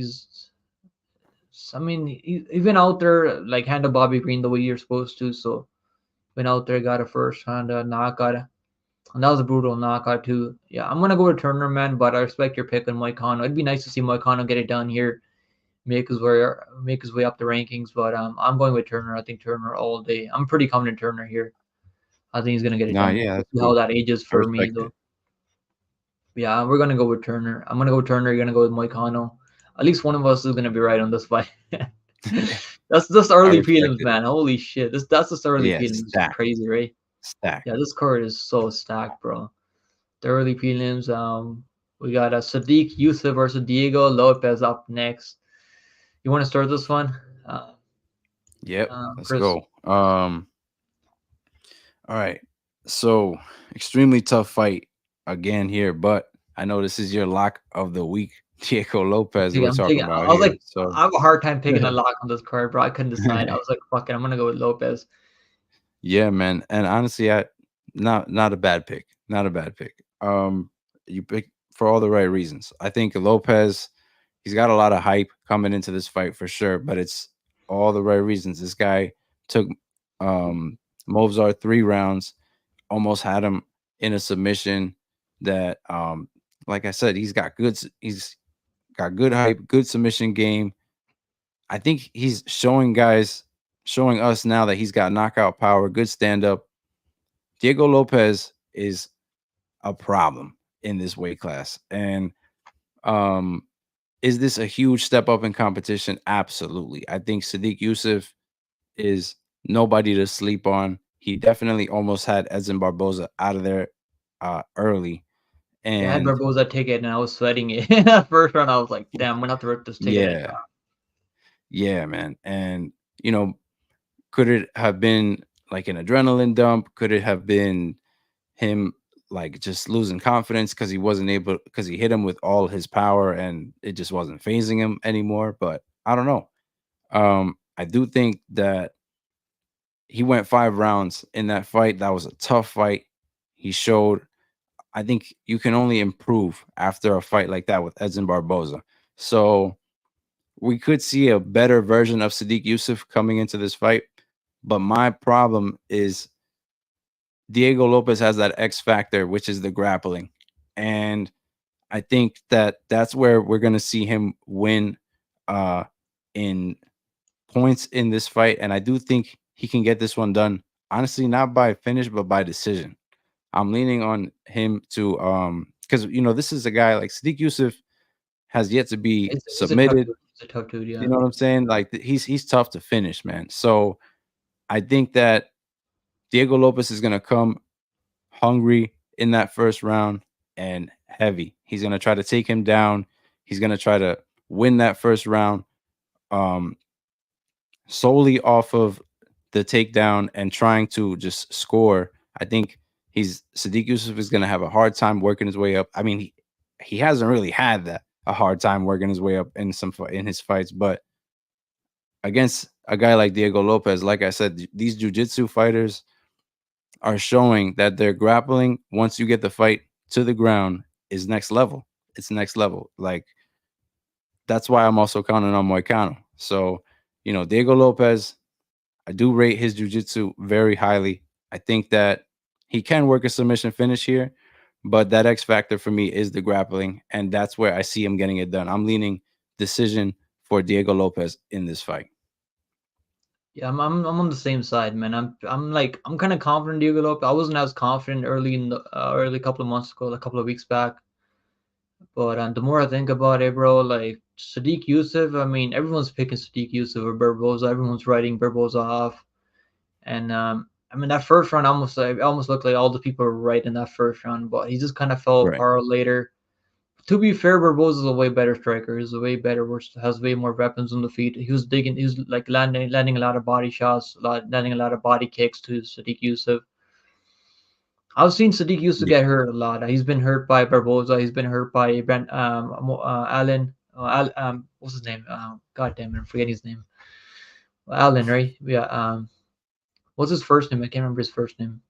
I mean, he been out there like handle Bobby Green the way you're supposed to. So went out there, got a first round knockout, and that was a brutal knockout too. Yeah, I'm gonna go with Turner, man. But I respect your pick on Moicano. It'd be nice to see Moicano get it done here, make his way up the rankings. But I'm going with Turner. I think Turner all day. I'm pretty confident Turner here. I think he's gonna get it Nah, done. yeah, We'll that's see how cool. that ages I for me respect though. it. Yeah, we're gonna go with Turner. I'm gonna go with Turner. You're gonna go with Moicano. At least one of us is gonna be right on this fight. That's just I early respect prelims, it. man. Holy shit. That's just early Yeah, prelims. stacked, Crazy, right? stacked. Yeah, this card is so stacked, bro. The early prelims. We got Sodiq Yusuff versus Diego Lopes up next. You want to start this one, uh, Yep. Let's Chris? go. All right. So extremely tough fight again here, but I know this is your lock of the week, Diego Lopez. We're I'm talking taking. about I was here. like, So I have a hard time picking a lock on this card, bro. I couldn't decide. I was like, fuck it, I'm gonna go with Lopez. yeah, man. And honestly, I not a bad pick. Not a bad pick. You pick for all the right reasons. I think Lopez, he's got a lot of hype coming into this fight for sure, but it's all the right reasons. This guy took Movzar 3 rounds, almost had him in a submission that like I said, he's got good hype, good submission game. I think he's showing us now that he's got knockout power, good stand up. Diego Lopez is a problem in this weight class. And um, is this a huge step up in competition? Absolutely. I think Sodiq Yusuff is nobody to sleep on. He definitely almost had Edson Barboza out of there early. Yeah, I had And Barboza take it, and I was sweating it. That first round, I was like, damn, I'm gonna have to rip this ticket. yeah, yeah, man. And, you know, could it have been like an adrenaline dump? Could it have been him like just losing confidence because he wasn't able because he hit him with all his power and it just wasn't phasing him anymore? But I don't know. I do think that he went 5 rounds in that fight. That was a tough fight. He showed. I think you can only improve after a fight like that with Edson Barboza. So we could see a better version of Sodiq Yusuff coming into this fight. But my problem is Diego Lopez has that X factor, which is the grappling. And I think that that's where we're going to see him win uh, in points in this fight. And I do think he can get this one done, honestly, not by finish, but by decision. I'm leaning on him to, because, you know, this is a guy like Sadiq Yusuff has yet to be He's a tough submitted. dude. He's a tough dude, You yeah. know what I'm saying? Like he's tough to finish, man. So I think that Diego Lopez is going to come hungry in that first round and heavy. He's going to try to take him down. He's going to try to win that first round um, solely off of the takedown and trying to just score. I think Sadiq Yusuff is going to have a hard time working his way up. I mean, he hasn't really had that a hard time working his way up in his fights, but against a guy like Diego Lopez, like I said, these jiu-jitsu fighters are showing that their grappling, once you get the fight to the ground, is next level. It's next level. Like that's why I'm also counting on Moicano. So, you know, Diego Lopez, I do rate his jiu-jitsu very highly. I think that he can work a submission finish here, but that X factor for me is the grappling, and that's where I see him getting it done. I'm leaning decision for Diego Lopez in this fight. Yeah, I'm on the same side, man. I'm kind of confident Diego Lopez. I wasn't as confident early in the early couple of months ago, a couple of weeks back. But the more I think about it, bro, like Sodiq Yusuff, I mean, everyone's picking Sodiq Yusuff or Barboza. Everyone's writing Barboza off. And I mean, that first round almost looked like all the people were right in that first round, but he just kind of fell Right. apart later. To be fair, Barboza's a way better striker. He's a way better, has way more weapons on the feet. He was digging, he was like landing a lot of body shots, landing a lot of body kicks to Sadiq Yusuff. I've seen Sadiq Yusuff Yeah. get hurt a lot. He's been hurt by Barboza. He's been hurt by Allen. What's his name? God damn it, I'm forgetting his name. Allen, right? Yeah. What's his first name? I can't remember his first name.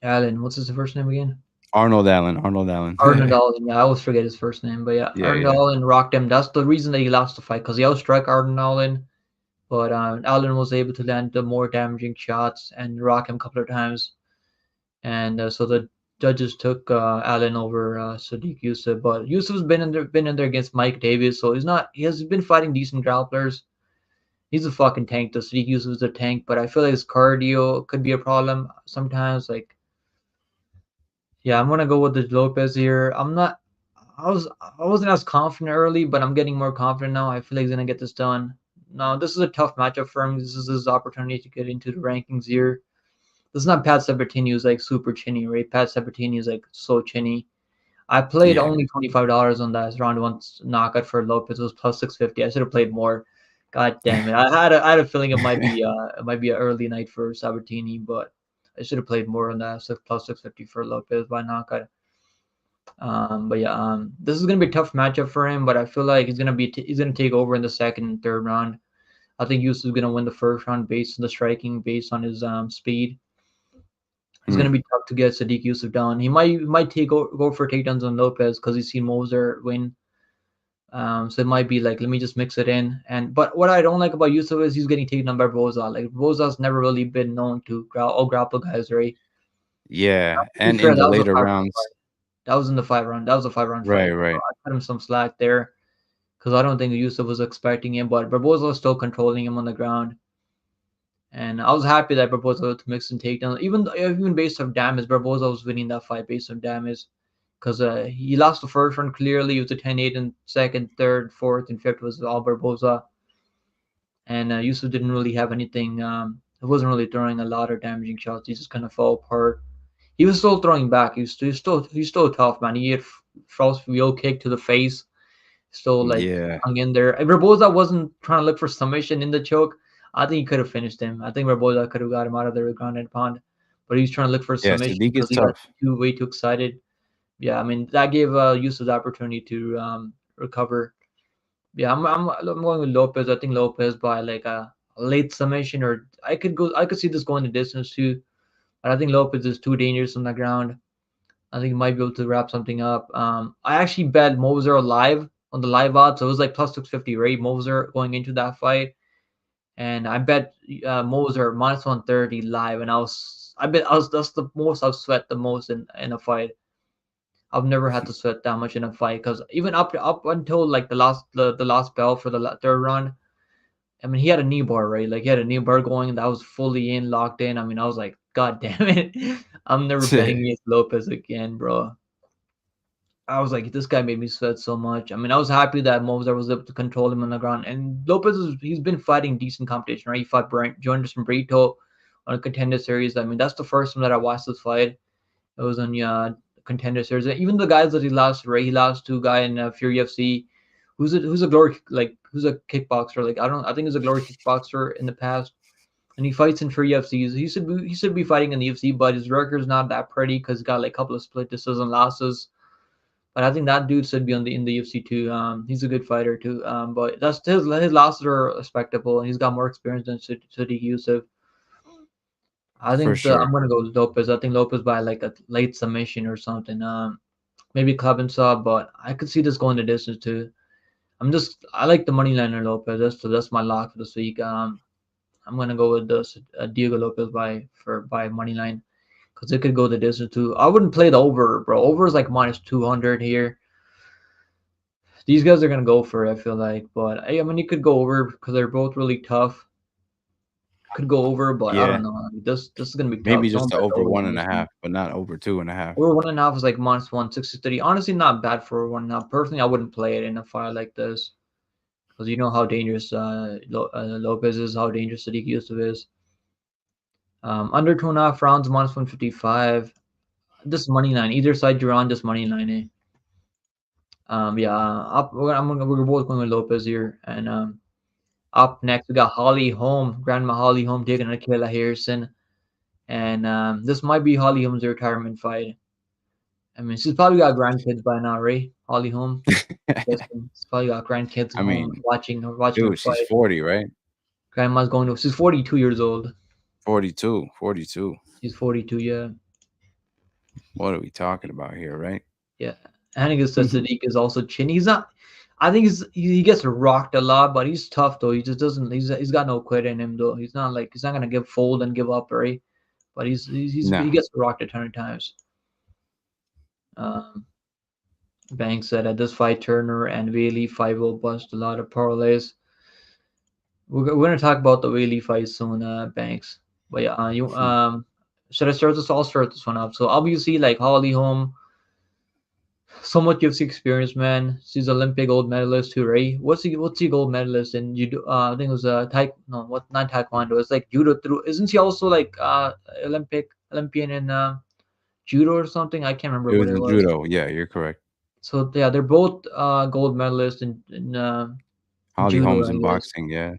Allen. What's his first name again? Arnold Allen. Arnold Allen. Arnold Allen. Yeah, I always forget his first name, but yeah, Yeah. Arnold Yeah. Allen rocked him. That's the reason that he lost the fight because he outstruck Arnold Allen, but Allen was able to land the more damaging shots and rock him a couple of times, and so the judges took Allen over Sodiq Yusuff. But Yusuf's been in there against Mike Davis, so he has been fighting decent grapplers. He's a fucking tank. The Sadiq Yusuf is a tank, but I feel like his cardio could be a problem sometimes. Like, yeah, I'm gonna go with the Lopez here. I'm not. I wasn't as confident early, but I'm getting more confident now. I feel like he's gonna get this done. Now, this is a tough matchup for him. This is his opportunity to get into the rankings here. This is not Pat Sabatini, who's like super chinny, right? Pat Sabatini is like so chinny. I played Yeah. only $25 on that round one knockout for Lopez. It was plus 650. I should have played more. God damn it! I had a feeling it might be an early night for Sabatini, but I should have played more on that. So plus 650 for Lopez by knockout. But yeah, this is gonna be a tough matchup for him. But I feel like he's gonna take over in the second and third round. I think Yusuf is gonna win the first round based on the striking, based on his speed. It's gonna Mm. be tough to get Sadiq Yusuf down. He might go for takedowns on Lopez because he's seen Moser win. So it might be like, let me just mix it in. But what I don't like about Yusuf is he's getting taken on by Boza. Like Boza's never really been known to grapple guys, right? Yeah. To be And fair, in that the was a later 5 round rounds. fight. That was in the 5 round. That was a 5 round Right. fight. So Right. I cut him some slack there because I don't think Yusuf was expecting him, but Barboza was still controlling him on the ground. And I was happy that Barboza to mix and takedown. Even based on damage, Barboza was winning that fight based on damage. Because he lost the first round clearly. It was a 10-8, and second, third, fourth, and fifth was all Barboza. And Yusuf didn't really have anything. He wasn't really throwing a lot of damaging shots. He just kind of fell apart. He was still throwing back. He's still tough, man. He had false wheel kick to the face. Still like Yeah. hung in there. If Barboza wasn't trying to look for submission in the choke, I think he could have finished him. I think Barboza could have got him out of the ground and pound, but he was trying to look for Yeah. submission Sadiq because is he got tough. way too excited. Yeah, I mean that gave Yusuf the opportunity to recover. Yeah, I'm going with Lopez. I think Lopez by like a late submission, or I could see this going the distance too. But I think Lopez is too dangerous on the ground. I think he might be able to wrap something up. I actually bet Moser live on the live odds, so it was like plus 650, right? Moser going into that fight, and I bet Moser minus 130 live, and I bet that's the most I've sweat the most in a fight. I've never had to sweat that much in a fight because even up until like the last bell for the third round, I mean he had a knee bar, right? Like he had a knee bar going that was fully in, locked in. I mean I was like, God damn it, I'm never betting against Lopez again, bro. I was like, this guy made me sweat so much. I mean, I was happy that Moser was able to control him on the ground. And he's been fighting decent competition, right? He fought Jonathan Brito on a contender series. I mean, that's the first time that I watched this fight. It was on contender series. Even the guys that he lost, right? He lost to a guy in Fury FC, who's a glory who's a kickboxer. Like I think he's a glory kickboxer in the past, and he fights in Fury FC. He should be fighting in the UFC, but his record's not that pretty because he got like a couple of split decision losses. But I think that dude should be in the UFC too. He's a good fighter too. But that's his losses are respectable, and he's got more experience than Sodiq Yusuff. I For think sure. I'm gonna go with Lopez. I think Lopez by like a late submission or something. Maybe club and sub, but I could see this going the distance too. I like the money liner Lopez. That's my lock for this week. I'm gonna go with the Diego Lopez by money line because it could go the distance too. I wouldn't play the over, bro. Over is like minus 200 here. These guys are gonna go for it, I feel like, but I mean, you could go over because they're both really tough. Could go over, but I don't Yeah, know. This is gonna be maybe tough. just Don't the bet the over over one on and a this one. half, but not over 2.5. Over 1.5 is like -163. Honestly, not bad for 1.5. Personally, I wouldn't play it in a fight like this because you know how dangerous Lopez is, how dangerous Sodiq Yusuff is. Under 2.5 rounds, -155. This money line, either side you're on, just money line. Yeah. We're both going with Lopez here, and up next we got Grandma Holly Holm taking on Kayla Harrison, and this might be Holly Holm's retirement fight. I mean, she's probably got grandkids by now, right? Holly Holm. Yes, she's probably got grandkids I home mean, watching her dude, she's fight. 40, right? Grandma's going to. She's 42 years old. 42, 42. She's 42. Yeah, What are we talking about here, right? yeah. I think it's that Sadiq is also chin. He's not. I think he gets rocked a lot, but he's tough though. He just doesn't. He's got no quit in him though. He's not gonna give fold and give up, right? But he Nah, gets rocked a ton of times. Um, Banks said at this fight, Turner and Weili fight will bust a lot of parlays. We're gonna talk about the Weili fight soon, Banks. But yeah, you should I start this? I'll start this one up. So obviously, like Holly Holm, somewhat UFC experience, man. She's Olympic gold medalist too, right? What's he gold medalist in judo? I think it was no, what not taekwondo. It's like judo through. Isn't she also like Olympian in judo or something? I can't remember it what was it the was. judo. Yeah, you're correct. So yeah, they're both gold medalists in Holly judo, Holmes I in guess. boxing. Yeah,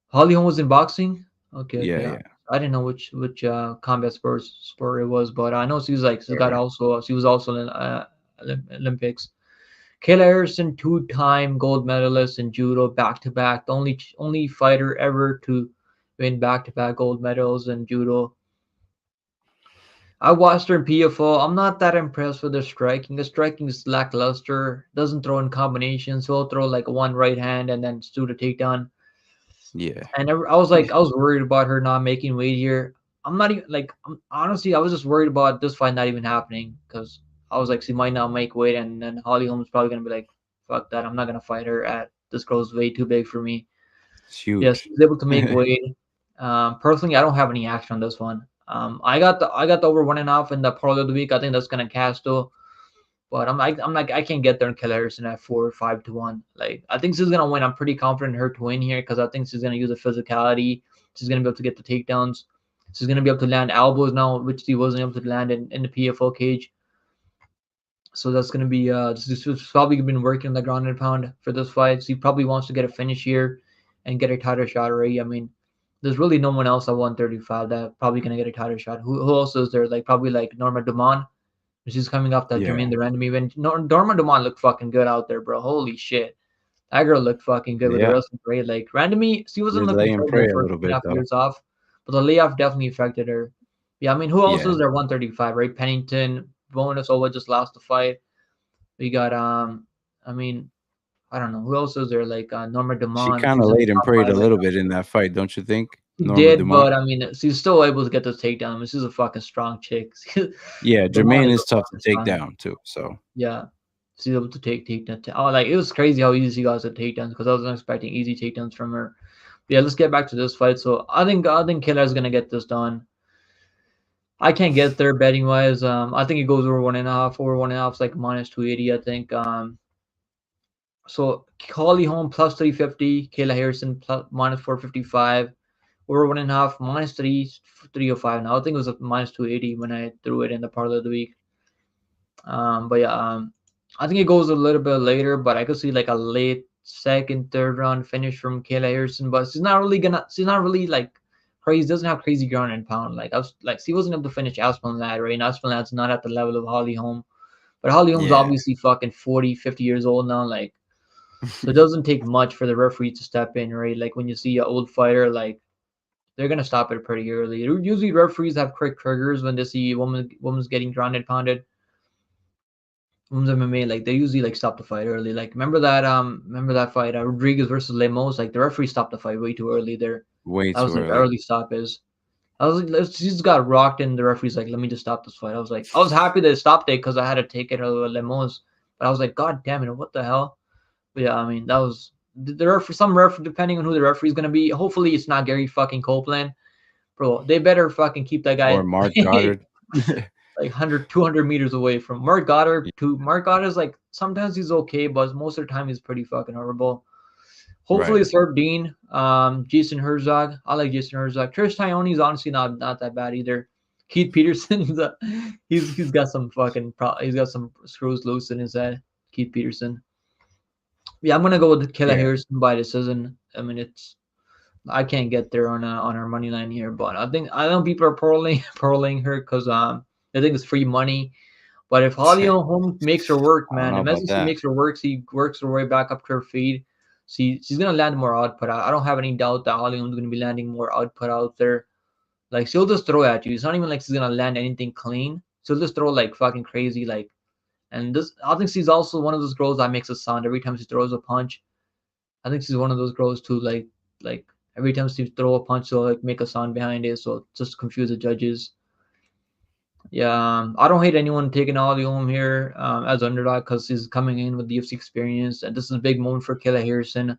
Holly Holm was in boxing. Okay, yeah, okay. yeah. I didn't know which combat sport it was, but I know Right, right. she was also in Olympics. Kayla Harrison, two-time gold medalist in judo, back to back. The only fighter ever to win back to back gold medals in judo. I watched her in PFO. I'm not that impressed with her striking. The striking is lackluster. Doesn't throw in combinations. He'll throw like one right hand and then do the takedown. Yeah, And I was worried about her not making weight here. I'm not even like, honestly, I was just worried about this fight not even happening because I was like, she might not make weight, and then Holly Holm's probably gonna be like, fuck that, I'm not gonna fight her at this girl's way too big for me. it's Yes, huge. she's able to make weight. Personally, I don't have any action on this one. I got the over 1.5 in the parlay of the week. I think that's gonna cash though. But I'm like I can't get there and kill Harrison at 4 or 5 to 1. Like I think she's gonna win. I'm pretty confident in her to win here because I think she's gonna use the physicality. She's gonna be able to get the takedowns. She's gonna be able to land elbows now, which she wasn't able to land in the PFO cage. So that's gonna be she's probably been working on the ground and pound for this fight. She probably wants to get a finish here and get a title shot already. I mean, there's really no one else at 135 that probably gonna get a title shot. Who else is there? Like probably like Norma Dumont. She's coming off that Yeah, Jermaine the Random event. Norma Dumont looked fucking good out there, bro. Holy shit. That girl looked fucking good with the yeah. wrestling great. Like randomly, she wasn't Did looking lay and crazy the pray a first little two and a bit half though. years off, but the layoff definitely affected her. Yeah, I mean, who else Yeah, is there? 135, right? Pennington, Bonus, Owa just lost the fight. We got I mean, I don't know who else is there. Like Norma she Dumont, kind of who's in the laid and top prayed five a right little now. bit in that fight, don't you think, She Norma did, Dumont? but I mean, she's still able to get those takedowns. She's a fucking strong chick. Yeah, Dumont Jermaine is is a tough to fucking take strong. down too. So Yeah. She's able to take down. Oh, like it was crazy how easy she got to takedowns because I wasn't expecting easy takedowns from her. But yeah, let's get back to this fight. So I think Killer's gonna get this done. I can't get there betting wise. I think it goes over 1.5. Over 1.5 is like -280. I think. So Holly Holm plus 350. Kayla Harrison plus -455. Over 1.5 -305. Now I think it was a -280 when I threw it in the parlay of the week. But yeah, I think it goes a little bit later, but I could see like a late second, third round finish from Kayla Harrison. But she's not really like crazy. Doesn't have crazy ground and pound. Like I was like, she wasn't able to finish Aspinall, right? And Aspinall's not at the level of Holly Holm. But Holly Holm's yeah. obviously fucking 40, 50 years old now. Like, so it doesn't take much for the referee to step in, right? Like when you see an old fighter, like they're gonna stop it pretty early. Usually referees have quick triggers when they see woman's getting grounded, pounded. Women's MMA, like they usually like stop the fight early. Like remember that fight Rodriguez versus Lemos? Like the referee stopped the fight way too early there. Way That was too like early. early stop is. I was like, she just got rocked, and the referee's like, "Let me just stop this fight." I was happy they stopped it because I had to take it over Lemos, but I was like, "God damn it, what the hell?" But yeah, I mean, there are for some depending on who the referee is gonna be. Hopefully, it's not Gary fucking Copeland, bro. They better fucking keep that or guy Mark Goddard. like 100, 200 meters away from Mark Goddard. To Mark Goddard's like sometimes he's okay, but most of the time he's pretty fucking horrible. Hopefully Right. it's Herb Dean, Jason Herzog. I like Jason Herzog. Trish Tyone's honestly not that bad either. Keith Peterson's he's got some fucking he's got some screws loose in his head. Keith Peterson. Yeah, I'm gonna go with Kayla Yeah. Harrison by decision. I mean, it's I can't get there on our money line here, but I know people are paroling her because I think it's free money. But if Holly Holm makes her work, I don't man, know about imagine she that. makes her work. She works her way back up to her feet. She's gonna land more output. I don't have any doubt that Holly Holm's gonna be landing more output out there. Like she'll just throw at you. It's not even like she's gonna land anything clean. She'll just throw like fucking crazy. Like and this, I think she's also one of those girls that makes a sound every time she throws a punch. I think she's one of those girls too. Like every time she throw a punch, she'll like make a sound behind it, so just to confuse the judges. Yeah, I don't hate anyone taking Ollie home here as underdog because he's coming in with the UFC experience, and this is a big moment for Kayla Harrison.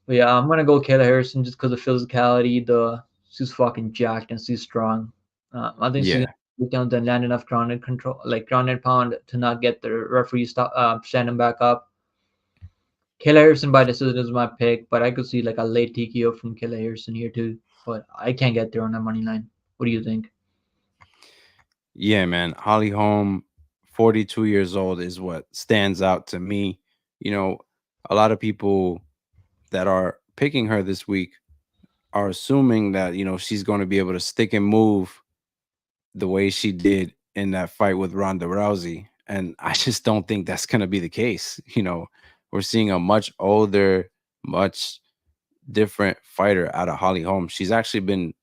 But yeah, I'm gonna go Kayla Harrison just because of physicality. She's fucking jacked and she's strong. I think she's Yeah. gonna get down and land enough grounded control, like grounded pound, to not get the referee stop stand him back up. Kayla Harrison by decision is my pick, but I could see like a late TKO from Kayla Harrison here too. But I can't get there on that money line. What do you think? Yeah, man. Holly Holm, 42 years old, is what stands out to me. You know, a lot of people that are picking her this week are assuming that, she's going to be able to stick and move the way she did in that fight with Ronda Rousey. And I just don't think that's going to be the case. We're seeing a much older, much different fighter out of Holly Holm. She's actually been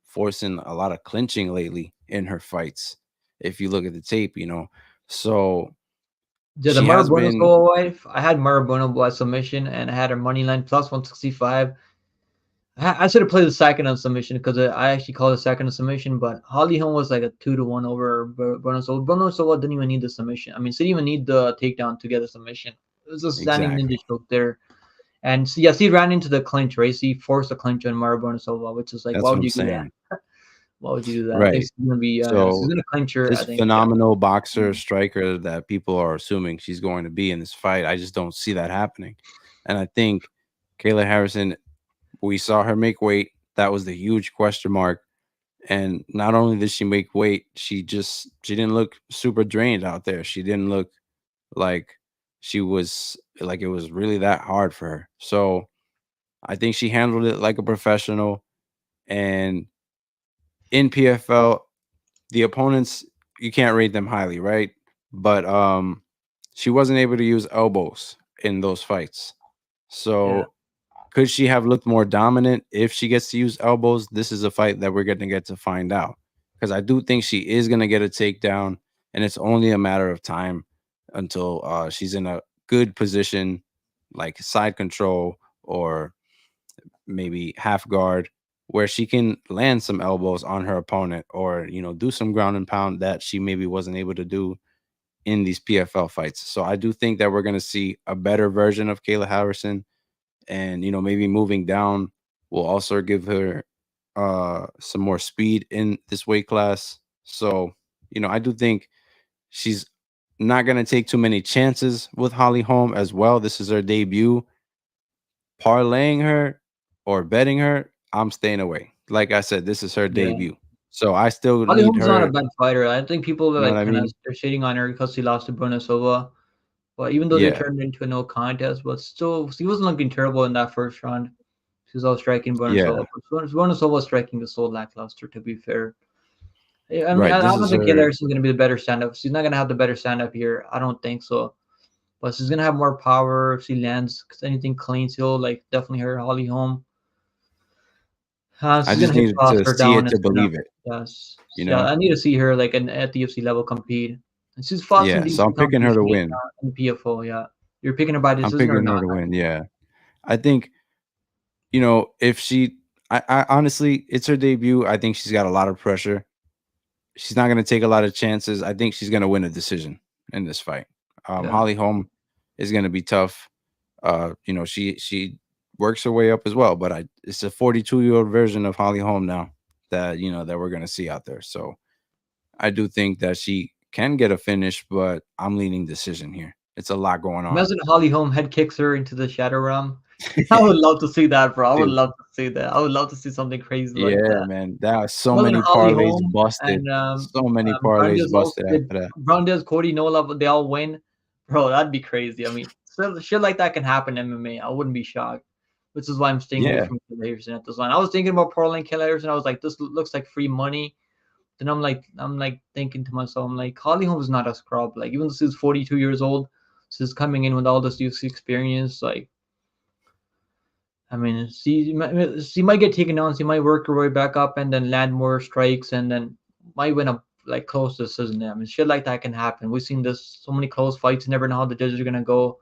forcing a lot of clinching lately in her fights. If you look at the tape. So Yeah, the she has Marabono been, solo wife. I had Marabono by submission, and I had her money line plus 165. I should have played the second on submission because I actually called the second on submission, but Holly Holm was like a 2-1 over Bruno Silva. Bruno Silva didn't even need the submission. I mean, she didn't even need the takedown to get a submission. It was just standing ninja exactly. choke there. And so, yeah, she ran into the clinch, right? She forced a clinch on Marabono Silva, which is like, why That's what would I'm you do that? saying. Why would you do that? I think Right. she's gonna be, she's So gonna clinch her. I this think, yeah. phenomenal boxer striker that people are assuming she's going to be in this fight, I just don't see that happening. And I think Kayla Harrison, we saw her make weight. That was the huge question mark. And not only did she make weight, she didn't look super drained out there. She didn't look like she was like it was really that hard for her. So I think she handled it like a professional. And in PFL, the opponents, you can't rate them highly, right? But she wasn't able to use elbows in those fights. Yeah. So could she have looked more dominant if she gets to use elbows? This is a fight that we're going to get to find out. Because I do think she is going to get a takedown, and it's only a matter of time until she's in a good position, like side control or maybe half guard, where she can land some elbows on her opponent or, do some ground and pound that she maybe wasn't able to do in these PFL fights. So I do think that we're going to see a better version of Kayla Harrison, and maybe moving down will also give her some more speed in this weight class. So I do think she's not going to take too many chances with Holly Holm as well. This is her debut. Parlaying her or betting her, I'm staying away. Like I said, this is her Yeah. debut, so I still Holly need Holm's not a her. bad fighter. I think people are You know what like I kind of mean? they're shading on her because she lost to Bruno Silva. But even though they Yeah, turned it into a no contest, but still, she wasn't looking terrible in that first round. She was all striking Bruno yeah, Silva. But Bruno Silva striking was so lackluster, to be fair. I mean, right. I This don't is think Kayla her. Harrison's going to be the better stand up. She's not going to have the better stand up here. I don't think so. But she's going to have more power if she lands anything clean. She'll like definitely hurt Holly Holm. I She's going just to hit needed toss to her see down it and to spin up. believe it. Yes. You Yeah, know? I need to see her like at the UFC level compete. And she's fought some Yeah. So I'm decent picking her to competition win. in PFO. Yeah, you're picking her by I'm decision or picking not? her to win. Yeah. I think if she, I honestly, it's her debut. I think she's got a lot of pressure. She's not going to take a lot of chances. I think she's going to win a decision in this fight. Yeah, Holly Holm is going to be tough. She works her way up as well, but it's a 42-year-old version of Holly Holm now that that we're gonna see out there. So I do think that she can get a finish, but I'm leaning decision here. It's a lot going on. Imagine Holly Holm head kicks her into the Shadow Realm. I would love to see that, bro. I would Dude, love to see that. I would love to see something crazy like yeah, that. man. That was so Imagine many Holly parlays Holm busted. and So many parlays Brundage also busted did after that. Brundage, Cody, Nola, they all win. Bro, that'd be crazy. I mean, shit like that can happen in MMA. I wouldn't be shocked. Which is why I'm staying away Yeah, from Kayla at this line. I was thinking about parlay Kayla. I was like, this looks like free money. Then I'm like thinking to myself, I'm like, Holly Holm is not a scrub. Like, even though she's 42 years old, she's coming in with all this UFC experience. Like, I mean, she might get taken down. She might work her way back up and then land more strikes and then might win a like close decision. I mean, shit like that can happen. We've seen this so many close fights. You never know how the judges are gonna go.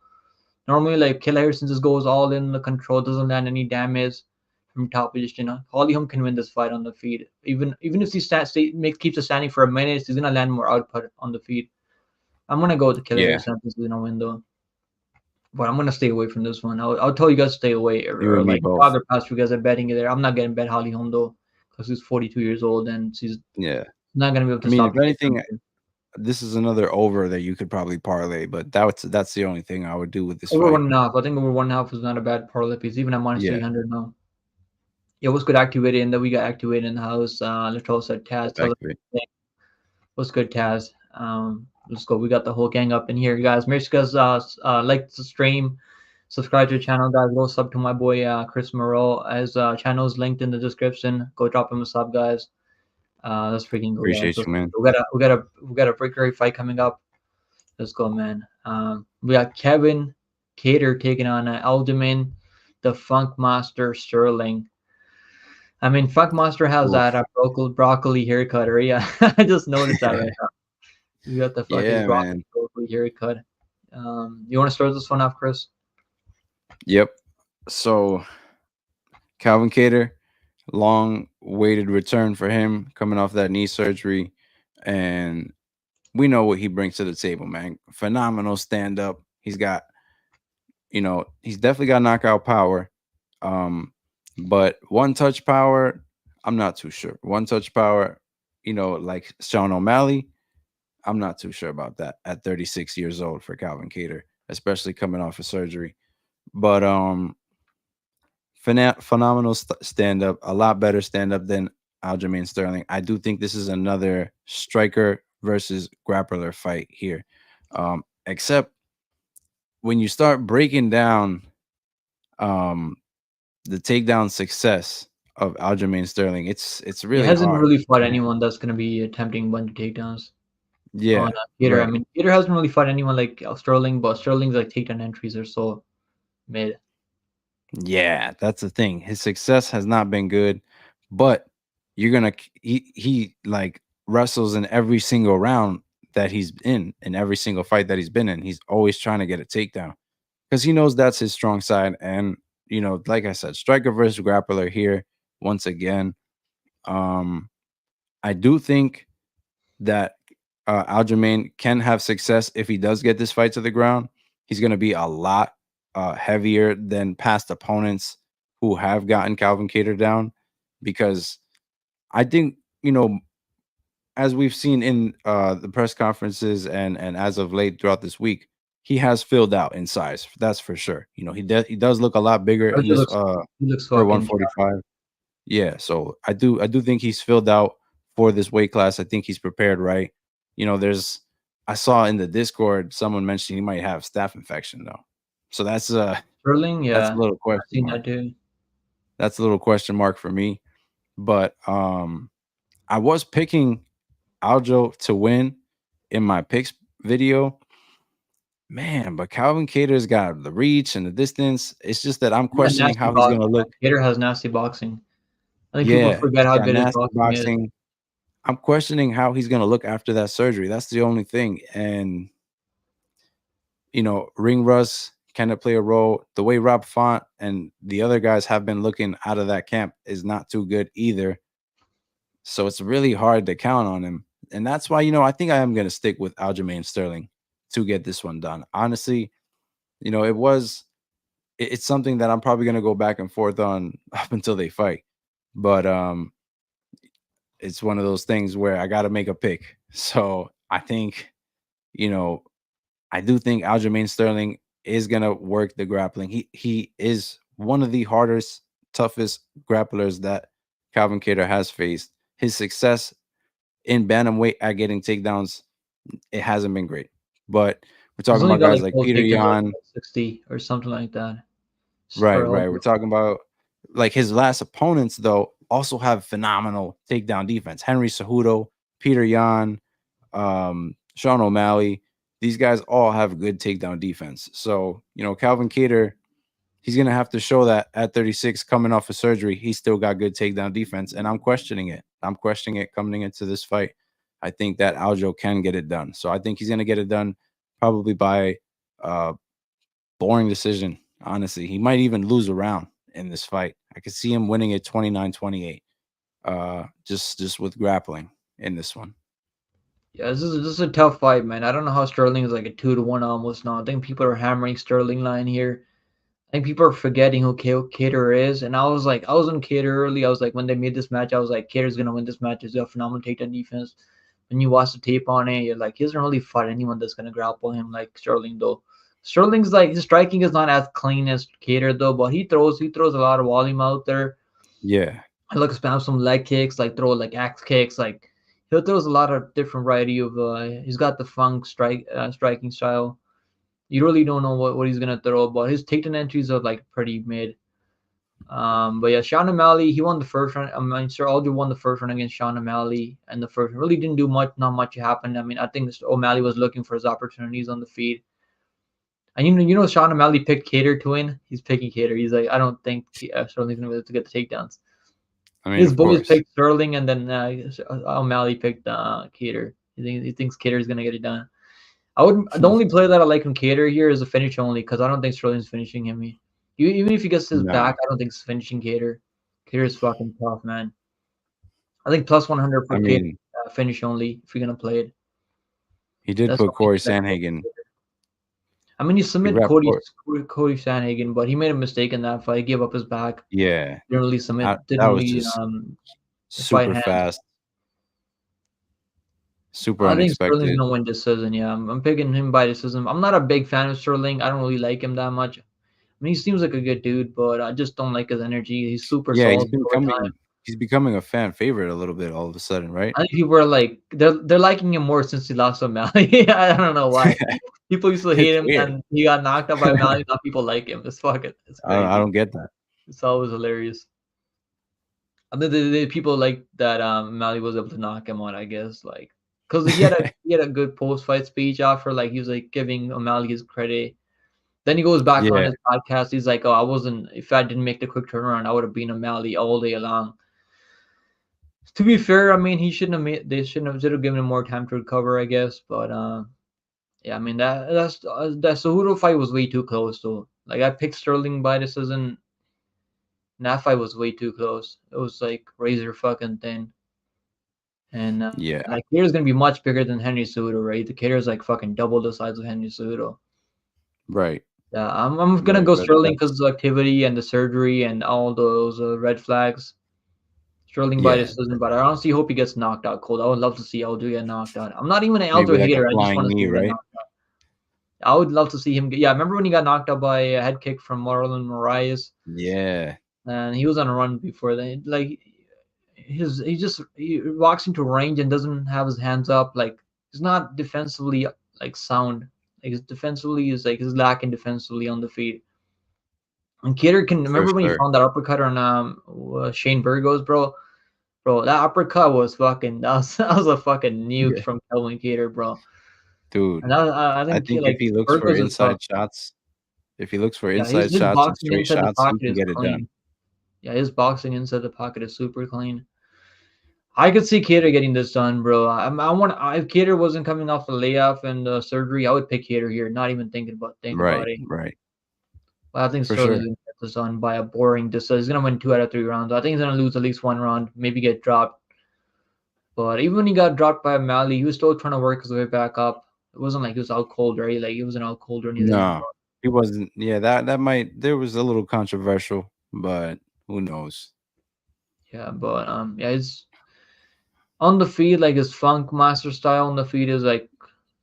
Normally, like Kayla Harrison just goes all in the control, doesn't land any damage from top position. Holly Holm can win this fight on the feet. Even if she keeps her standing for a minute, she's gonna land more output on the feet. I'm gonna go with the Kayla yeah. Harrison. She's gonna win though. But I'm gonna stay away from this one. I'll tell you guys to stay away, You or and me like both. rather pass you guys are betting there. I'm not getting bet Holly Holm though, because she's 42 years old and she's Yeah. not gonna be able I to mean, stop if the anything, takedown. this is another over that you could probably parlay, but that's the only thing I would do with this Over fight. 1.5. I think over 1.5 is not a bad parlay piece, even at minus Yeah, 300 now. Yeah, what's good activated? And then we got activated in the house. Let's also Taz. Tell us effectively. what's good, Taz. Let's go. We got the whole gang up in here, guys. Make sure you guys like the stream, subscribe to the channel, guys. Go sub to my boy Chris Moreau. His channel is linked in the description. Go drop him a sub, guys. Let's freaking go, guys. Appreciate you, man. We got a great fight coming up. Let's go, man. We got Kevin Kattar taking on Aljamain, the Funk Master Sterling. I mean, Funk Master has Oof. that broccoli haircut, right? Yeah, I just noticed that right now. You got the fucking Yeah, man. broccoli haircut. You want to start this one off, Chris? Yep. So Calvin Kattar, long waited return for him coming off that knee surgery, and we know what he brings to the table, man. Phenomenal stand up. He's got, he's definitely got knockout power. But one touch power, I'm not too sure. One touch power, like Sean O'Malley, I'm not too sure about that at 36 years old for Calvin Kattar, especially coming off of surgery. But phenomenal stand up, a lot better stand up than Aljamain Sterling. I do think this is another striker versus grappler fight here. Except when you start breaking down um, the takedown success of Aljamain Sterling, it's He really hasn't hard. really fought anyone that's going to be attempting bunch of takedowns on Yeah, Gator. I right. mean, Gator hasn't really fought anyone like Sterling, but Sterling's like takedown entries are so mid. Yeah, that's the thing. His success has not been good, but you're gonna he like wrestles in every single round that he's in every single fight that he's been in. He's always trying to get a takedown because he knows that's his strong side. And like I said, striker versus grappler here once again. Um, I do think that Aljamain can have success if he does get this fight to the ground. He's going to be a lot heavier than past opponents who have gotten Calvin Kattar down, because I think as we've seen in the press conferences and as of late throughout this week, he has filled out in size. That's for sure. He does look a lot bigger in He this looks he looks for fucking 145. Yeah, so I do think he's filled out for this weight class. I think he's prepared right. There's I saw in the Discord someone mentioned he might have staph infection though. So Sterling. that's a Yeah, little I've question seen mark. that too. That's a little question mark for me. But I was picking Aljo to win in my picks video. Man, but Calvin Cater's got the reach and the distance. It's just that I'm Yeah, questioning nasty how he's boxing. gonna Man. look. Gator has nasty boxing. I think people Yeah, forget he's how got good his nasty boxing is. boxing. I'm questioning how he's gonna look after that surgery. That's the only thing. And ring rust can play a role. The way Rob Font and the other guys have been looking out of that camp is not too good either. So it's really hard to count on him. And that's why, I think I am gonna stick with Aljamain Sterling to get this one done. Honestly, it was it's something that I'm probably gonna go back and forth on up until they fight. But it's one of those things where I got to make a pick. So I think, you know, I do think Aljamain Sterling is gonna work the grappling. He is one of the hardest, toughest grapplers that Calvin Kattar has faced. His success in bantamweight at getting takedowns, it hasn't been great. But we're He's talking only about got guys like like 12 Peter takedowns, Yan. like 60 or something like that. Right, For right. We're talking about like his last opponents though also have phenomenal takedown defense. Henry Cejudo, Peter Yan, Sean O'Malley. These guys all have good takedown defense. So, Calvin Kattar, he's gonna have to show that at 36, coming off of surgery, he still got good takedown defense. And I'm questioning it. I'm questioning it coming into this fight. I think that Aljo can get it done. So I think he's gonna get it done probably by boring decision. Honestly, he might even lose a round in this fight. I could see him winning it 29-28. Just with grappling in this one. Yeah, this is a tough fight, man. I don't know how Sterling is like a 2-1 almost now. I think people are hammering Sterling line here. I think people are forgetting who Kattar is. And I was on Kattar early. I was like, when they made this match, I was like, Kattar's gonna win this match. He's got phenomenal takedown defense. When you watch the tape on it, you're like, he doesn't really fight anyone that's gonna grapple him like Sterling though. Sterling's like his striking is not as clean as Kattar though, but he throws a lot of volume out there. Yeah, I like spam some leg kicks, like throw like axe kicks, like he throws a lot of different variety of. He's got the funk striking style. You really don't know what he's gonna throw, but his takedown entries are like pretty mid. But yeah, Sean O'Malley, he won the first round. I mean, Sir Aldo won the first round against Sean O'Malley, and the first really didn't do much. Not much happened. I mean, I think O'Malley was looking for his opportunities on the feet. And Sean O'Malley picked Kattar to win. He's picking Kattar. He's like, I don't think Sterling's gonna be able to get the takedowns. I mean, His of boys course. picked Sterling, and then O'Malley picked Kattar. He thinks Kattar's gonna get it done. The only player that I like in Kattar here is a finish only because I don't think Sterling's finishing him. Even if he gets his No, back, I don't think he's finishing Kattar. Kattar is fucking tough, man. I think plus 100 I for Kattar mean, finish only if you're gonna play it. he did That's put how we Corey bet. Sandhagen. I mean, you He submit wrapped Corey. Cody Sanhagen, but he made a mistake in that fight. He gave up his back. Yeah, Didn't really submit. that Didn't was really just fight super hands. fast, super I think Sterling's unexpected. gonna win decision. Yeah, I'm picking him by decision. I'm not a big fan of Sterling. I don't really like him that much. I mean, he seems like a good dude, but I just don't like his energy. He's super Yeah, salty over time. he's becoming a fan favorite a little bit all of a sudden, right? I think people are like they're liking him more since he lost to O'Malley. I don't know why. People used to hate It's him, weird. and he got knocked out by O'Malley. Now people like him. It's I crazy. don't get that. It's always hilarious. I think the people like that O'Malley was able to knock him out. I guess like because he had a good post fight speech after like he was like giving O'Malley his credit. Then he goes back on Yeah, his podcast. He's like, "Oh, I wasn't. If I didn't make the quick turnaround, I would have been O'Malley all day long." To be fair, I mean, he shouldn't have made. They shouldn't have. Should have given him more time to recover, I guess. But yeah, I mean that Cejudo fight was way too close. Though, like I picked Sterling by decision. And that fight was way too close. It was like razor fucking thin. And yeah, like Kattar's gonna be much bigger than Henry Cejudo, right? The Kattar's like fucking double the size of Henry Cejudo. right, Yeah, I'm gonna right. go But Sterling because that's of the activity and the surgery and all those red flags. Sterling by yeah, decision, but I honestly hope he gets knocked out cold. I would love to see Aldo get knocked out. I'm not even an Aldo maybe like a hater. I just flying want to see knee, him get right? knocked out. I would love to see him get. Yeah, remember when he got knocked out by a head kick from Marlon Moraes, Yeah, and he was on a run before that. Like he walks into range and doesn't have his hands up. Like he's not defensively like sound. Like his defensively is like he's lacking defensively on the feet. And Kattar can for remember when he sure, found that uppercut on Shane Burgos, bro. Bro, that uppercut was fucking that was a fucking nuke yeah, from Kelvin Kattar, bro. dude. And I I think think if like he looks for Burgos is tough. inside shots, if he looks for Yeah, his inside his shots and boxing straight inside the shots, he pocket can is get it done. clean. Yeah, his boxing inside the pocket is super clean. I could see Kattar getting this done, bro. If Kattar wasn't coming off the layoff and surgery, I would pick Kattar here, not even think about Right, it. right, But I think for Sterling's sure. gonna get this done by a boring decision. He's gonna win 2 out of 3 rounds. I think he's gonna lose at least one round, maybe get dropped. But even when he got dropped by Malley, he was still trying to work his way back up. It wasn't like he was out cold, right? Like he wasn't out cold or anything. No, He wasn't. Yeah, that might. There was a little controversial, but who knows? Yeah, but yeah, it's on the feed like his funk master style on the feed is like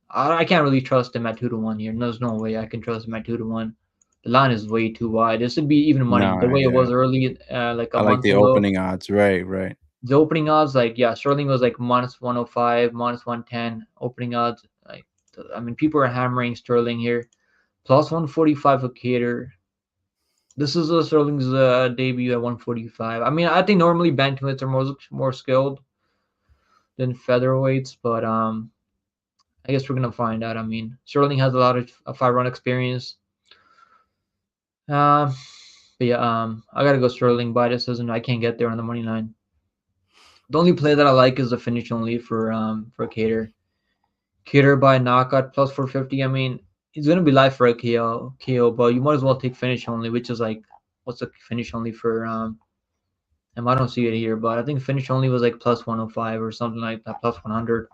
I can't really trust him at 2-1 here. There's no way I can trust him at 2-1. The line is way too wide. This would be even money the Nah, way it yeah. was early, like a I like month the ago. opening odds. Right, right. The opening odds, like yeah, Sterling was like -105, -110 opening odds. Like I mean, people are hammering Sterling here. +145 for Kattar. This is Sterling's debut at 145. I mean, I think normally bantamweights are more skilled than featherweights, but I guess we're gonna find out. I mean, Sterling has a lot of 5 round experience. Um, but yeah, I gotta go Sterling by decision. I can't get there on the money line. The only play that I like is the finish only for Kattar. Kattar by knockout +450. I mean, he's gonna be live for a KO, but you might as well take finish only, which is like what's the finish only for I don't see it here, but I think finish only was like +105 or something like that, +100.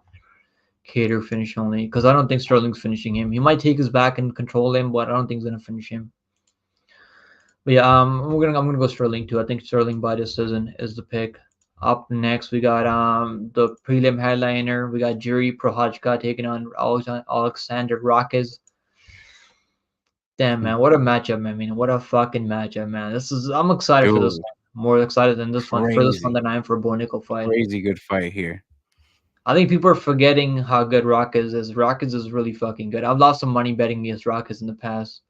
Kattar finish only because I don't think Sterling's finishing him. He might take his back and control him, but I don't think he's gonna finish him. But yeah, I'm gonna go Sterling too. I think Sterling by decision is the pick. Up next, we got the prelim headliner. We got Jiri Prochazka taking on Alexander Rakic. Damn man, what a matchup! Man. I mean, what a fucking matchup, man. I'm excited for this Dude, one. More excited than this one for this one crazy, than I am for Bo Nickel fight. crazy good fight here. I think people are forgetting how good Rakic is. Rakic is really fucking good. I've lost some money betting against Rakic in the past.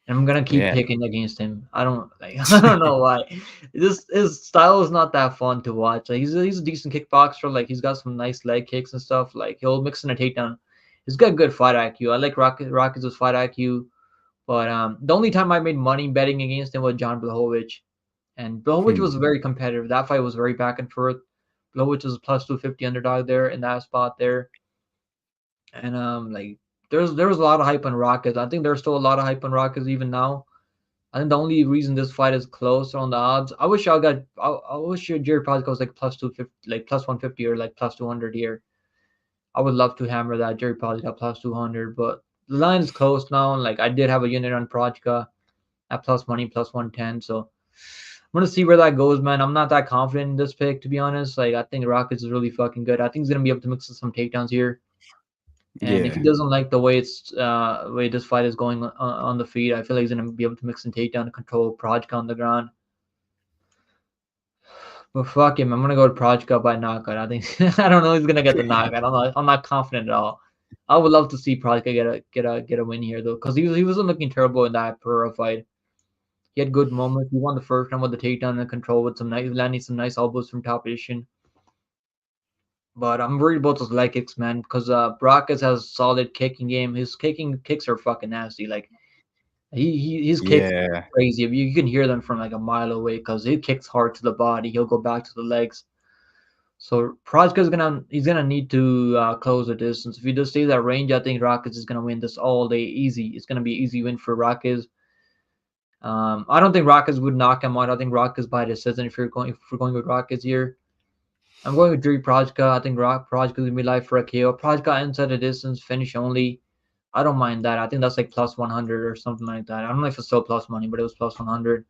And I'm gonna keep Yeah, picking against him. I don't like I don't know why. This his style is not that fun to watch. Like he's a decent kickboxer. Like he's got some nice leg kicks and stuff. Like he'll mix in a takedown. He's got good fight IQ. I like Rockett's fight IQ. But the only time I made money betting against him was John Blachowicz. And Blachowicz Hmm. was very competitive. That fight was very back and forth. Blachowicz was +250 underdog there in that spot there. And like there was a lot of hype on Rockets. I think there's still a lot of hype on Rockets even now. I think the only reason this fight is close on the odds. I wish your Jerry Prochazka was like +250, like +150 or like +200 here. I would love to hammer that Jerry Prochazka +200, but the line is close now. And like I did have a unit on Prochazka at plus money +110, so I'm gonna see where that goes, man. I'm not that confident in this pick to be honest. Like I think Rockets is really fucking good. I think he's gonna be able to mix some takedowns here. And if he Yeah, doesn't like the way way this fight is going on the feet, I feel like he's gonna be able to mix and take down and control Projka on the ground. But fuck him, I'm gonna go to Projka by knockout. I think I don't know he's gonna get the knockout. I'm not confident at all. I would love to see Projka get a win here though, because he wasn't looking terrible in that Pereira fight. He had good moments. He won the first round with the takedown and control with some nice landing some nice elbows from top position. But I'm worried about those leg kicks, man, because Brockus has a solid kicking game. His kicks are fucking nasty. Like his kicks are yeah, crazy. You can hear them from like a mile away because he kicks hard to the body. He'll go back to the legs. So Prajka's gonna need to close the distance. If he does stay that range, I think Rockets is gonna win this all day easy. It's gonna be an easy win for Rockets. I don't think Rockets would knock him out. I think Rockets by decision if we're going with Rockets here. I'm going with Drew Prajka. I think Prajka will be live for a KO. Prajka inside the distance, finish only. I don't mind that. I think that's like plus 100 or something like that. I don't know if it's still plus money, but it was plus 100.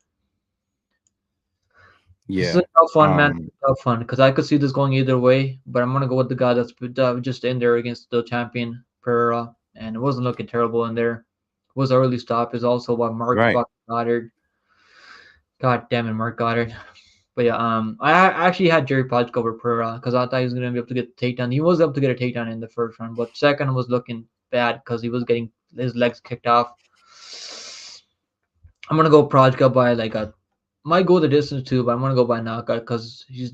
This is a yeah. tough one, man. Tough one because I could see this going either way, but I'm gonna go with the guy that's just in there against the champion Pereira, and it wasn't looking terrible in there. It was an early stop. Is also by Mark Right. fucking Goddard. God damn it, Mark Goddard. But yeah, I actually had Jerry Podge over Pereira because I thought he was gonna be able to get a takedown. He was able to get a takedown in the first round, but second was looking bad because he was getting his legs kicked off. I'm gonna go Prajka by like a might go the distance too, but I'm gonna go by knockout because he's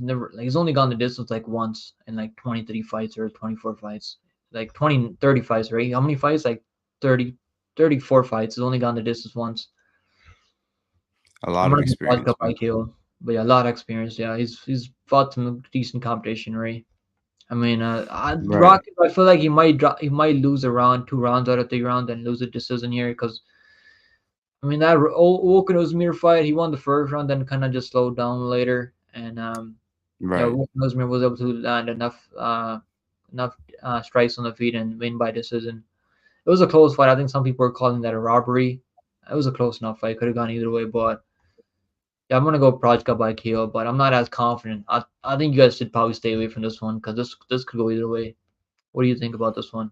only gone the distance like once in like 23 fights or 24 fights, like 20 30 fights, right? How many fights? Like 30 34 fights. He's only gone the distance once. A I'm lot of gonna go Prajka experience, by man. KO. But yeah, a lot of experience. Yeah, he's fought some decent competition, right? I mean, Right. Rocket. I feel like he might lose a round, 2 rounds out of 3 rounds, and lose a decision here because I mean that Volkan fight, he won the first round, then kind of just slowed down later, and yeah, Right. Volkan was able to land enough strikes on the feet and win by decision. It was a close fight. I think some people are calling that a robbery. It was a close enough fight. Could have gone either way, but yeah, I'm gonna go Prochazka by KO, but I'm not as confident. I think you guys should probably stay away from this one because this could go either way. What do you think about this one,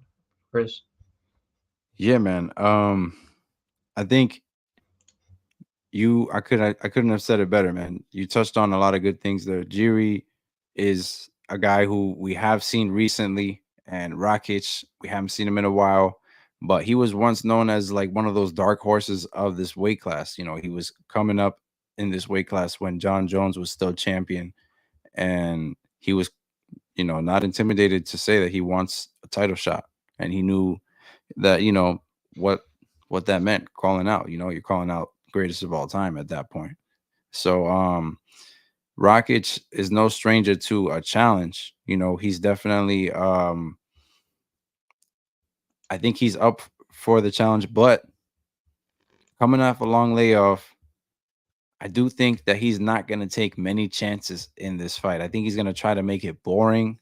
Chris? Yeah, man. I think I couldn't have said it better, man. You touched on a lot of good things there. Jiri is a guy who we have seen recently, and Rakic, we haven't seen him in a while, but he was once known as like one of those dark horses of this weight class. You know, he was coming up in this weight class when John Jones was still champion, and he was, not intimidated to say that he wants a title shot, and he knew that, what that meant, calling out. You're calling out greatest of all time at that point. So Rakic is no stranger to a challenge. He's definitely I think he's up for the challenge, but coming off a long layoff, I do think that he's not going to take many chances in this fight. I think he's going to try to make it boring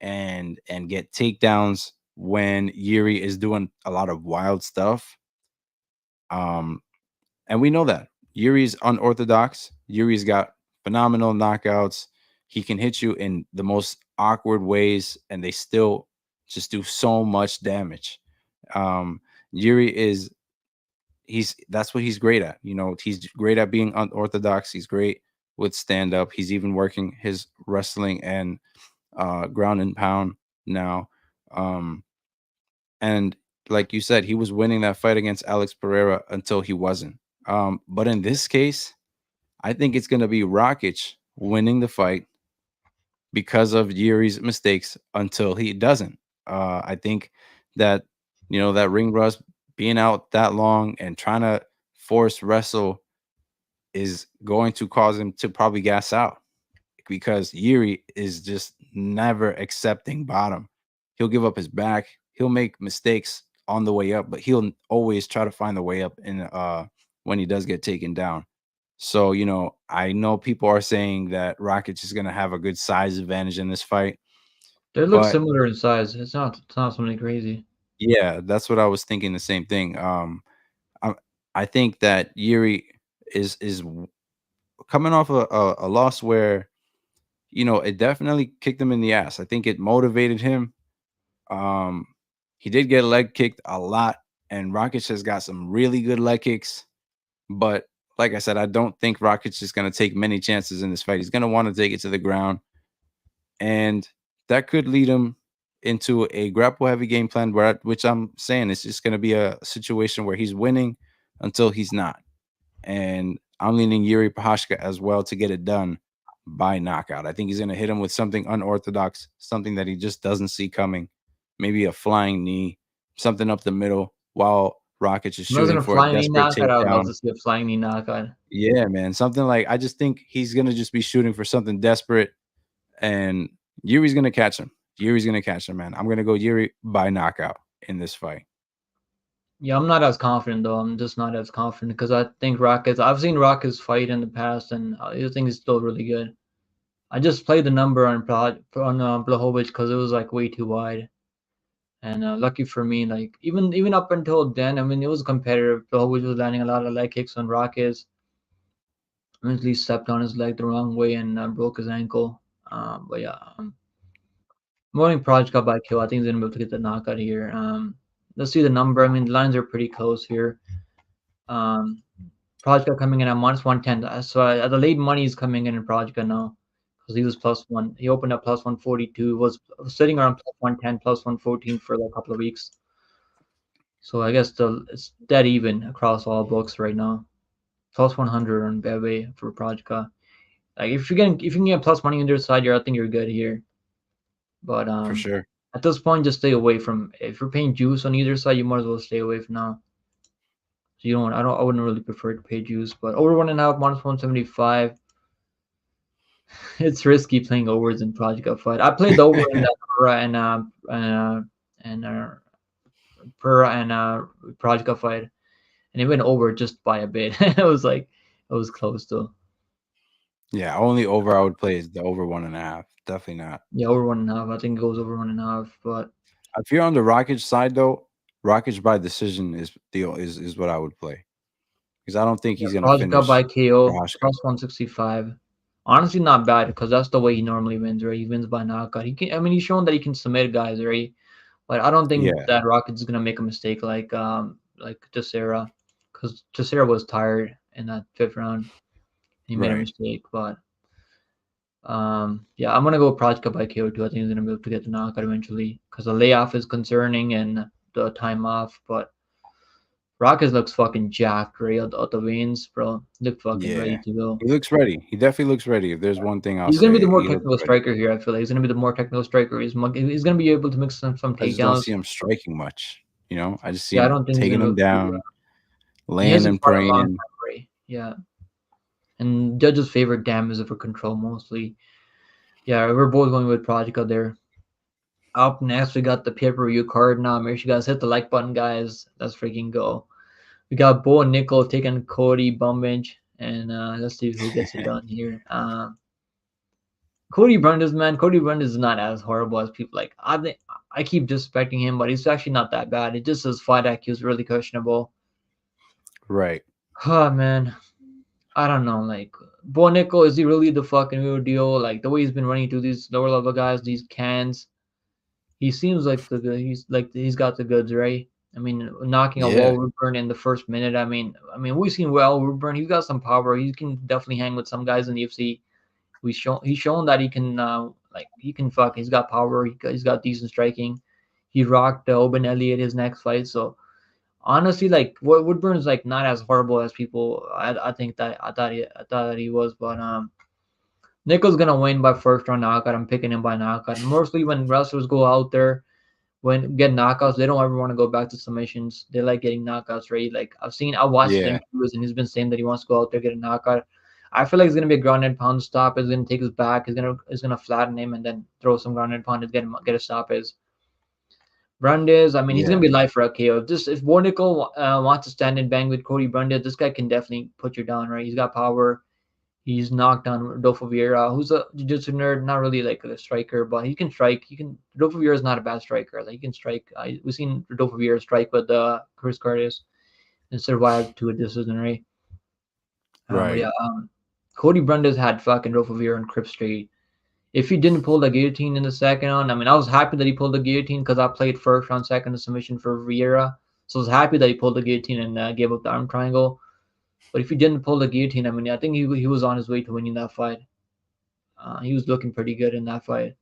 and get takedowns when Yuri is doing a lot of wild stuff. Um, and we know that Yuri's unorthodox. Yuri's got phenomenal knockouts. He can hit you in the most awkward ways, and they still just do so much damage. Um, Yuri is he's that's what he's great at. He's great at being unorthodox. He's great with stand up. He's even working his wrestling and ground and pound now. Um, and like you said, he was winning that fight against Alex Pereira until he wasn't. But in this case, I think it's going to be Rakic winning the fight because of Yuri's mistakes until he doesn't. I think that, that ring rust, being out that long and trying to force wrestle is going to cause him to probably gas out because Yuri is just never accepting bottom. He'll give up his back. He'll make mistakes on the way up, but he'll always try to find the way up in when he does get taken down. So, I know people are saying that Rakic is going to have a good size advantage in this fight, They look but similar in size. It's not something crazy. yeah, that's what I was thinking. The same thing. I, I think that Yuri is coming off a loss where it definitely kicked him in the ass. I think it motivated him. Um, he did get leg kicked a lot, and Rakic has got some really good leg kicks. But like I said, I don't think Rakic is going to take many chances in this fight. He's going to want to take it to the ground, and that could lead him into a grapple heavy game plan, which I'm saying is just going to be a situation where he's winning until he's not. And I'm leaning Yuri Prochazka as well to get it done by knockout. I think he's going to hit him with something unorthodox, something that he just doesn't see coming. Maybe a flying knee, something up the middle while Rakic is Imagine shooting a for a flying knee desperate knockout. I would love takedown. to see a flying knee knockout. Yeah, man. Something like I just think he's going to just be shooting for something desperate, and Yuri's going to catch him. Yuri's going to catch him, man. I'm going to go Yuri by knockout in this fight. Yeah, I'm not as confident though. I'm just not as confident because I think Rockets. I've seen Rockets fight in the past, and I think he's still really good. I just played the number on Blahovic because it was like way too wide, and lucky for me, like even up until then, I mean, it was competitive. Blahovic was landing a lot of leg kicks on Rockets. Eventually stepped on his leg the wrong way and broke his ankle. But yeah, Morning Project got by kill. I think he's gonna be able to get the knockout here. Let's see the number. I mean, the lines are pretty close here. Um, Project coming in at -110. So the late money is coming in Project now because he was +1. He opened up +142. Was sitting around +110, +114 for like a couple of weeks. So I guess it's dead even across all books right now. +100 on Bebe for Project. Like if you can get plus money on your side, I think you're good here. But For sure. at this point, just stay away from. If you're paying juice on either side, you might as well stay away from now. So you don't. I wouldn't really prefer to pay juice, but over 1.5 -175. It's risky playing overs in Project Cup fight. I played the over in that Pura and Pura and Project Cup fight, and it went over just by a bit. It was close though. Yeah, only over I would play is the over 1.5. Definitely not. Yeah, over 1.5. I think it goes over 1.5, but If you're on the Rockets side though, Rakic by decision is what I would play because I don't think Yeah, he's gonna Prochazka finish by KO Prochazka. plus 165. Honestly, not bad because that's the way he normally wins, right? He wins by knockout. He can. I mean, he's shown that he can submit guys, right? But I don't think Yeah, that Rockets is gonna make a mistake like Teixeira, because Teixeira was tired in that fifth round. He made a right. mistake, but yeah, I'm gonna go Prochazka by KO too. I think he's gonna be able to get the knockout eventually because the layoff is concerning and the time off, but. Rockets looks fucking jacked, right? Out the veins, bro. Look fucking ready Yeah, to go. he looks ready. He definitely looks ready. If there's one thing I'll He's gonna be the say, more he looks technical ready. striker here. I feel like he's gonna be the more technical striker. He's gonna be able to mix some I just don't takedowns. see him striking much. I just see Yeah, I him don't think he's taking gonna be him able to do down, that. He laying hasn't and fought in a long praying. time, right? Yeah, and judges' favorite damage over control mostly. Yeah, we're both going with Projika there. Up next, we got the pay-per-view card now. Make sure you guys hit the like button, guys. Let's freaking go. We got Bo and Nickal taking Cody Brundage, and let's see who gets it done here. Cody Brundage, man. Cody Brundage is not as horrible as people like. I think I keep disrespecting him, but he's actually not that bad. It just his fight IQ is really questionable. Right. Oh man, I don't know. Like Bo Nickal, is he really the fucking real deal? Like the way he's been running through these lower level guys, these cans, he seems like the good. He's like he's got the goods, right? I mean, knocking a Yeah. wall Woodburn in the first minute. I mean, we've seen well Woodburn. He's got some power. He can definitely hang with some guys in the UFC. He's shown that he can like he can fuck. He's got power. He's got decent striking. He rocked Oben Elliott his next fight. So honestly, like Woodburn's like not as horrible as people. I think that I thought that he was, but Nickal's gonna win by first round knockout. I'm picking him by knockout. Mostly when wrestlers go out there when get knockouts, they don't ever want to go back to submissions. They like getting knockouts, right? Like I watched his Yeah. interviews and he's been saying that he wants to go out there get a knockout. I feel like it's gonna be a ground and pound stop. It's gonna take his back. It's gonna flatten him and then throw some ground and pound and get a stoppage. Brundage, I mean, he's gonna Yeah. be live for a KO. If Warnickel wants to stand and bang with Cody Brundage, this guy can definitely put you down, right? He's got power. He's knocked down Rodolfo Vieira, who's a jiu-jitsu nerd, not really like a striker, but he can strike. Rodolfo Vieira is not a bad striker. Like he can strike. We've seen Rodolfo Vieira strike with Chris Curtis and survive to a decision, right? But Right. yeah, Cody Brundage had fucking Rodolfo Vieira and Crip straight. If he didn't pull the guillotine in the second round, I mean, I was happy that he pulled the guillotine because I played first round, second submission for Vieira. So I was happy that he pulled the guillotine and gave up the arm triangle. But if he didn't pull the guillotine, I mean, I think he was on his way to winning that fight. He was looking pretty good in that fight.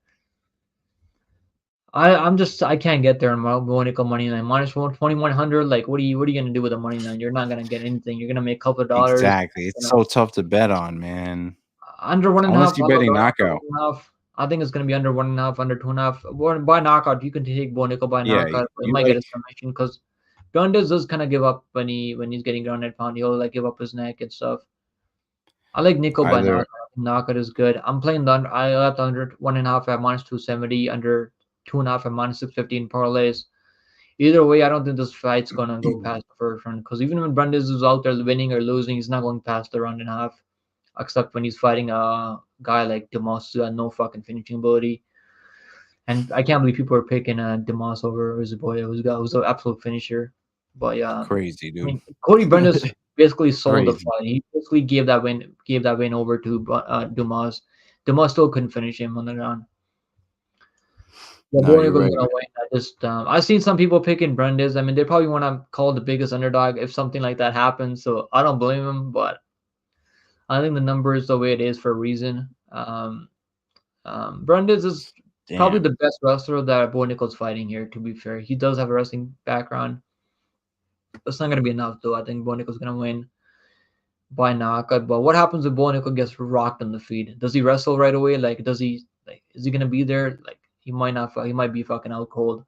I can't get there on Monaco money line minus 2100. Like what are you gonna do with the money line? You're not gonna get anything. You're gonna make a couple of dollars. Exactly. It's You know, so tough to bet on, man. under one and a half. Unless you're I'll go betting under knockout. 1.5. I think it's gonna be under 1.5, under 2.5. By knockout, you can take Monaco by Yeah. knockout. But he You might get like a submission because Dundas does kind of give up when he's getting grounded pound. He'll like give up his neck and stuff. I like Nico by either knockout. Knockout is good. I'm playing the under. I got the under 1.5 at minus 270, under 2.5 at minus 650 in parlays. Either way, I don't think this fight's gonna go past the first round because even when Brundage is out there winning or losing, he's not going past the round and a half. Except when he's fighting a guy like Demas who had no fucking finishing ability. And I can't believe people are picking Demas over Uzuboya, who's an absolute finisher. But yeah, crazy, I dude. mean, Cody Brundage basically sold the Crazy. fight. He basically gave that win over to Dumas. Dumas still couldn't finish him on the ground. Yeah, No, you're Bornick was right, gonna man. win. I've seen some people picking Brundage. I mean, they probably want to call the biggest underdog if something like that happens. So I don't blame him, but I think the number is the way it is for a reason. Brundage is probably Damn. the best wrestler that Bo Nickal's fighting here. To be fair, he does have a wrestling background. That's not gonna be enough, though. I think Bo Nickal's gonna win by knockout. But what happens if Bo Nickel gets rocked on the feet? Does he wrestle right away? Like, is he gonna be there? Like, he might not. He might be fucking out cold.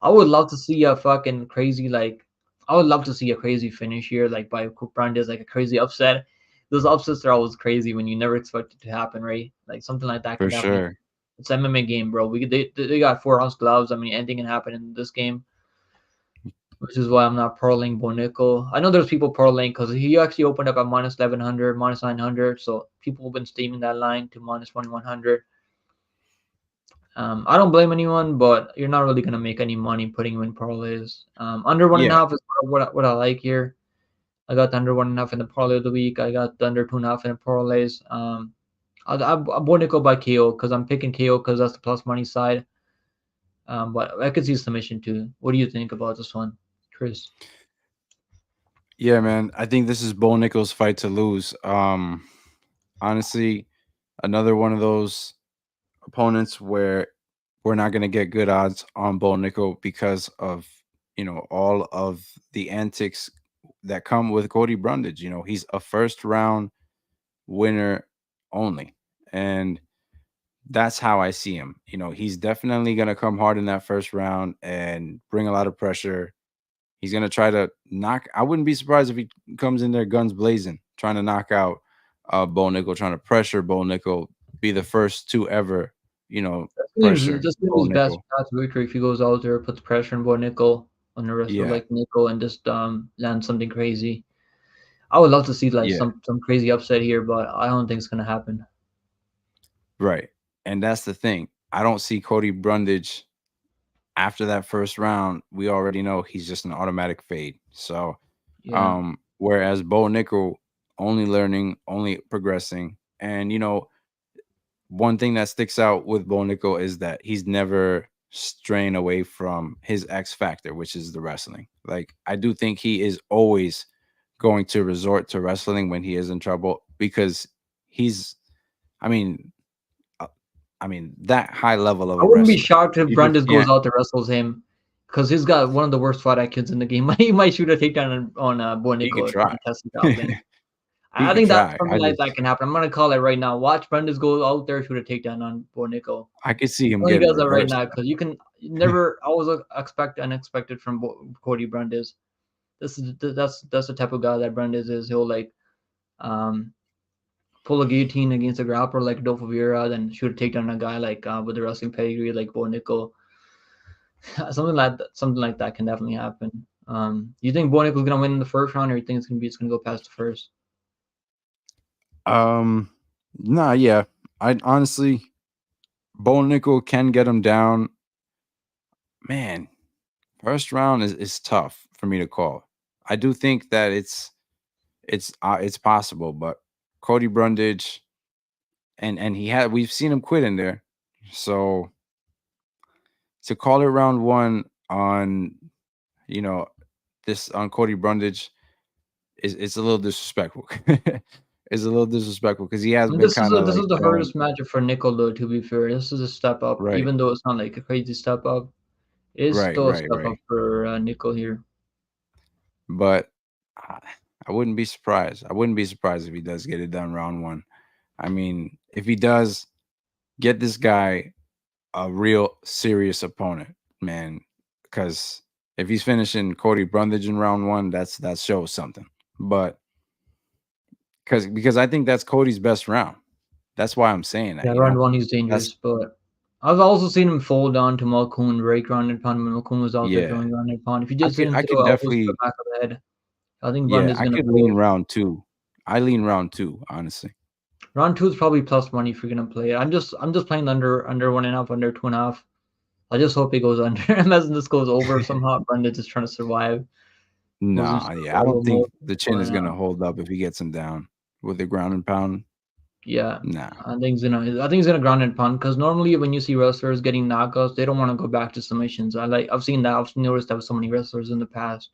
I would love to see a fucking crazy like. I would love to see a crazy finish here, like by Brundage, like a crazy upset. Those upsets are always crazy when you never expect it to happen, right? Like something like that For can definitely. sure. It's MMA game, bro. They got 4 ounce gloves. I mean, anything can happen in this game, which is why I'm not parlaying Bonico. I know there's people parlaying because he actually opened up at minus 1100, minus 900. So people have been steaming that line to minus 2100. I don't blame anyone, but you're not really gonna make any money putting him in parlays. Under one and a Yeah, half is what I like here. I got the under one and a half in the parlay of the week. I got the under two and a half in the parlays. I'm going to go by KO because I'm picking KO because that's the plus money side. But I could see submission too. What do you think about this one, Chris? yeah, man. I think this is Bo Nickal's fight to lose. Honestly, another one of those opponents where we're not going to get good odds on Bo Nickel because of all of the antics that come with Cody Brundage. He's a first round winner only, and that's how I see him. He's definitely going to come hard in that first round and bring a lot of pressure. He's going to try to knock. I wouldn't be surprised if he comes in there guns blazing, trying to knock out Bo Nickel, trying to pressure Bo Nickel, be the first to ever, pressure That's gonna be Bo his best Nickel. path to victory if he goes out there, puts pressure on Boy Nickel on the wrestler Yeah, like Nickel and just land something crazy. I would love to see like yeah, some crazy upset here, but I don't think it's gonna happen. right. And that's the thing. I don't see Cody Brundage after that first round. We already know he's just an automatic fade. So, Yeah. whereas Bo Nickel only learning, only progressing, and one thing that sticks out with Bo Nickel is that he's never straying away from his X factor, which is the wrestling. Like I do think he is always going to resort to wrestling when he is in trouble because he's, I mean, uh, that high level of I a wouldn't be wrestler. shocked if You just Brundage goes can't. out to wrestles him because he's got one of the worst fight IQs in the game. He might shoot a takedown on Boy He could Nickel if try. he tests it out then. He I could think that's try. something like that can happen. I'm gonna call it right now. Watch Brundage go out there shoot a takedown on Boy Nickel. I could see I'm him telling you getting guys that right reversed. now because you never always expect unexpected from Cody Brundage. That's the type of guy that Brundage is. He'll like um pull a guillotine against a grappler like Adolfo Vieira, then shoot a takedown on a guy like with the wrestling pedigree like Bo Nickel. Something like that can definitely happen. You think Bo Nickel's gonna win in the first round, or you think it's gonna go past the first? Um, nah, yeah. I honestly, Bo Nickel can get him down. Man, first round is tough for me to call. I do think that it's possible, but Cody Brundage and we've seen him quit in there. So to call it round one on you know this on Cody Brundage is it's a little disrespectful. It's a little disrespectful because he has And been kind of this like is the throwing hardest matchup for Nickel though. To be fair, this is a step up, right, even though it's not like a crazy step up. It is right, still a right, step up right. for Nickel here. But I, I wouldn't be surprised. I wouldn't be surprised if he does get it done round one. I mean, if he does, get this guy a real serious opponent, man. Because if he's finishing Cody Brundage in round one, that shows something. But because I think that's Cody's best round. That's why I'm saying Yeah, that. round one he's That's dangerous, but I've also seen him fold down to Malkoon very grounded pound when Malkoon was out there yeah. throwing grounded pound. If you just didn't I throw could elbows to the definitely back of the head, I think yeah. Brundage is I gonna could lean fold. round two. I lean round two, honestly. Round two is probably plus money if you're gonna play it. I'm just playing under one and a half, under two and a half. I just hope it goes under. Imagine this goes over somehow. Brundage is trying to survive. Goes into Nah, yeah. I don't survival think mode. the chin is But gonna hold up if he gets him down with the ground and pound. yeah, Nah. I think he's gonna ground and pound because normally when you see wrestlers getting knockouts, they don't want to go back to submissions. I've seen that. I've noticed that with so many wrestlers in the past.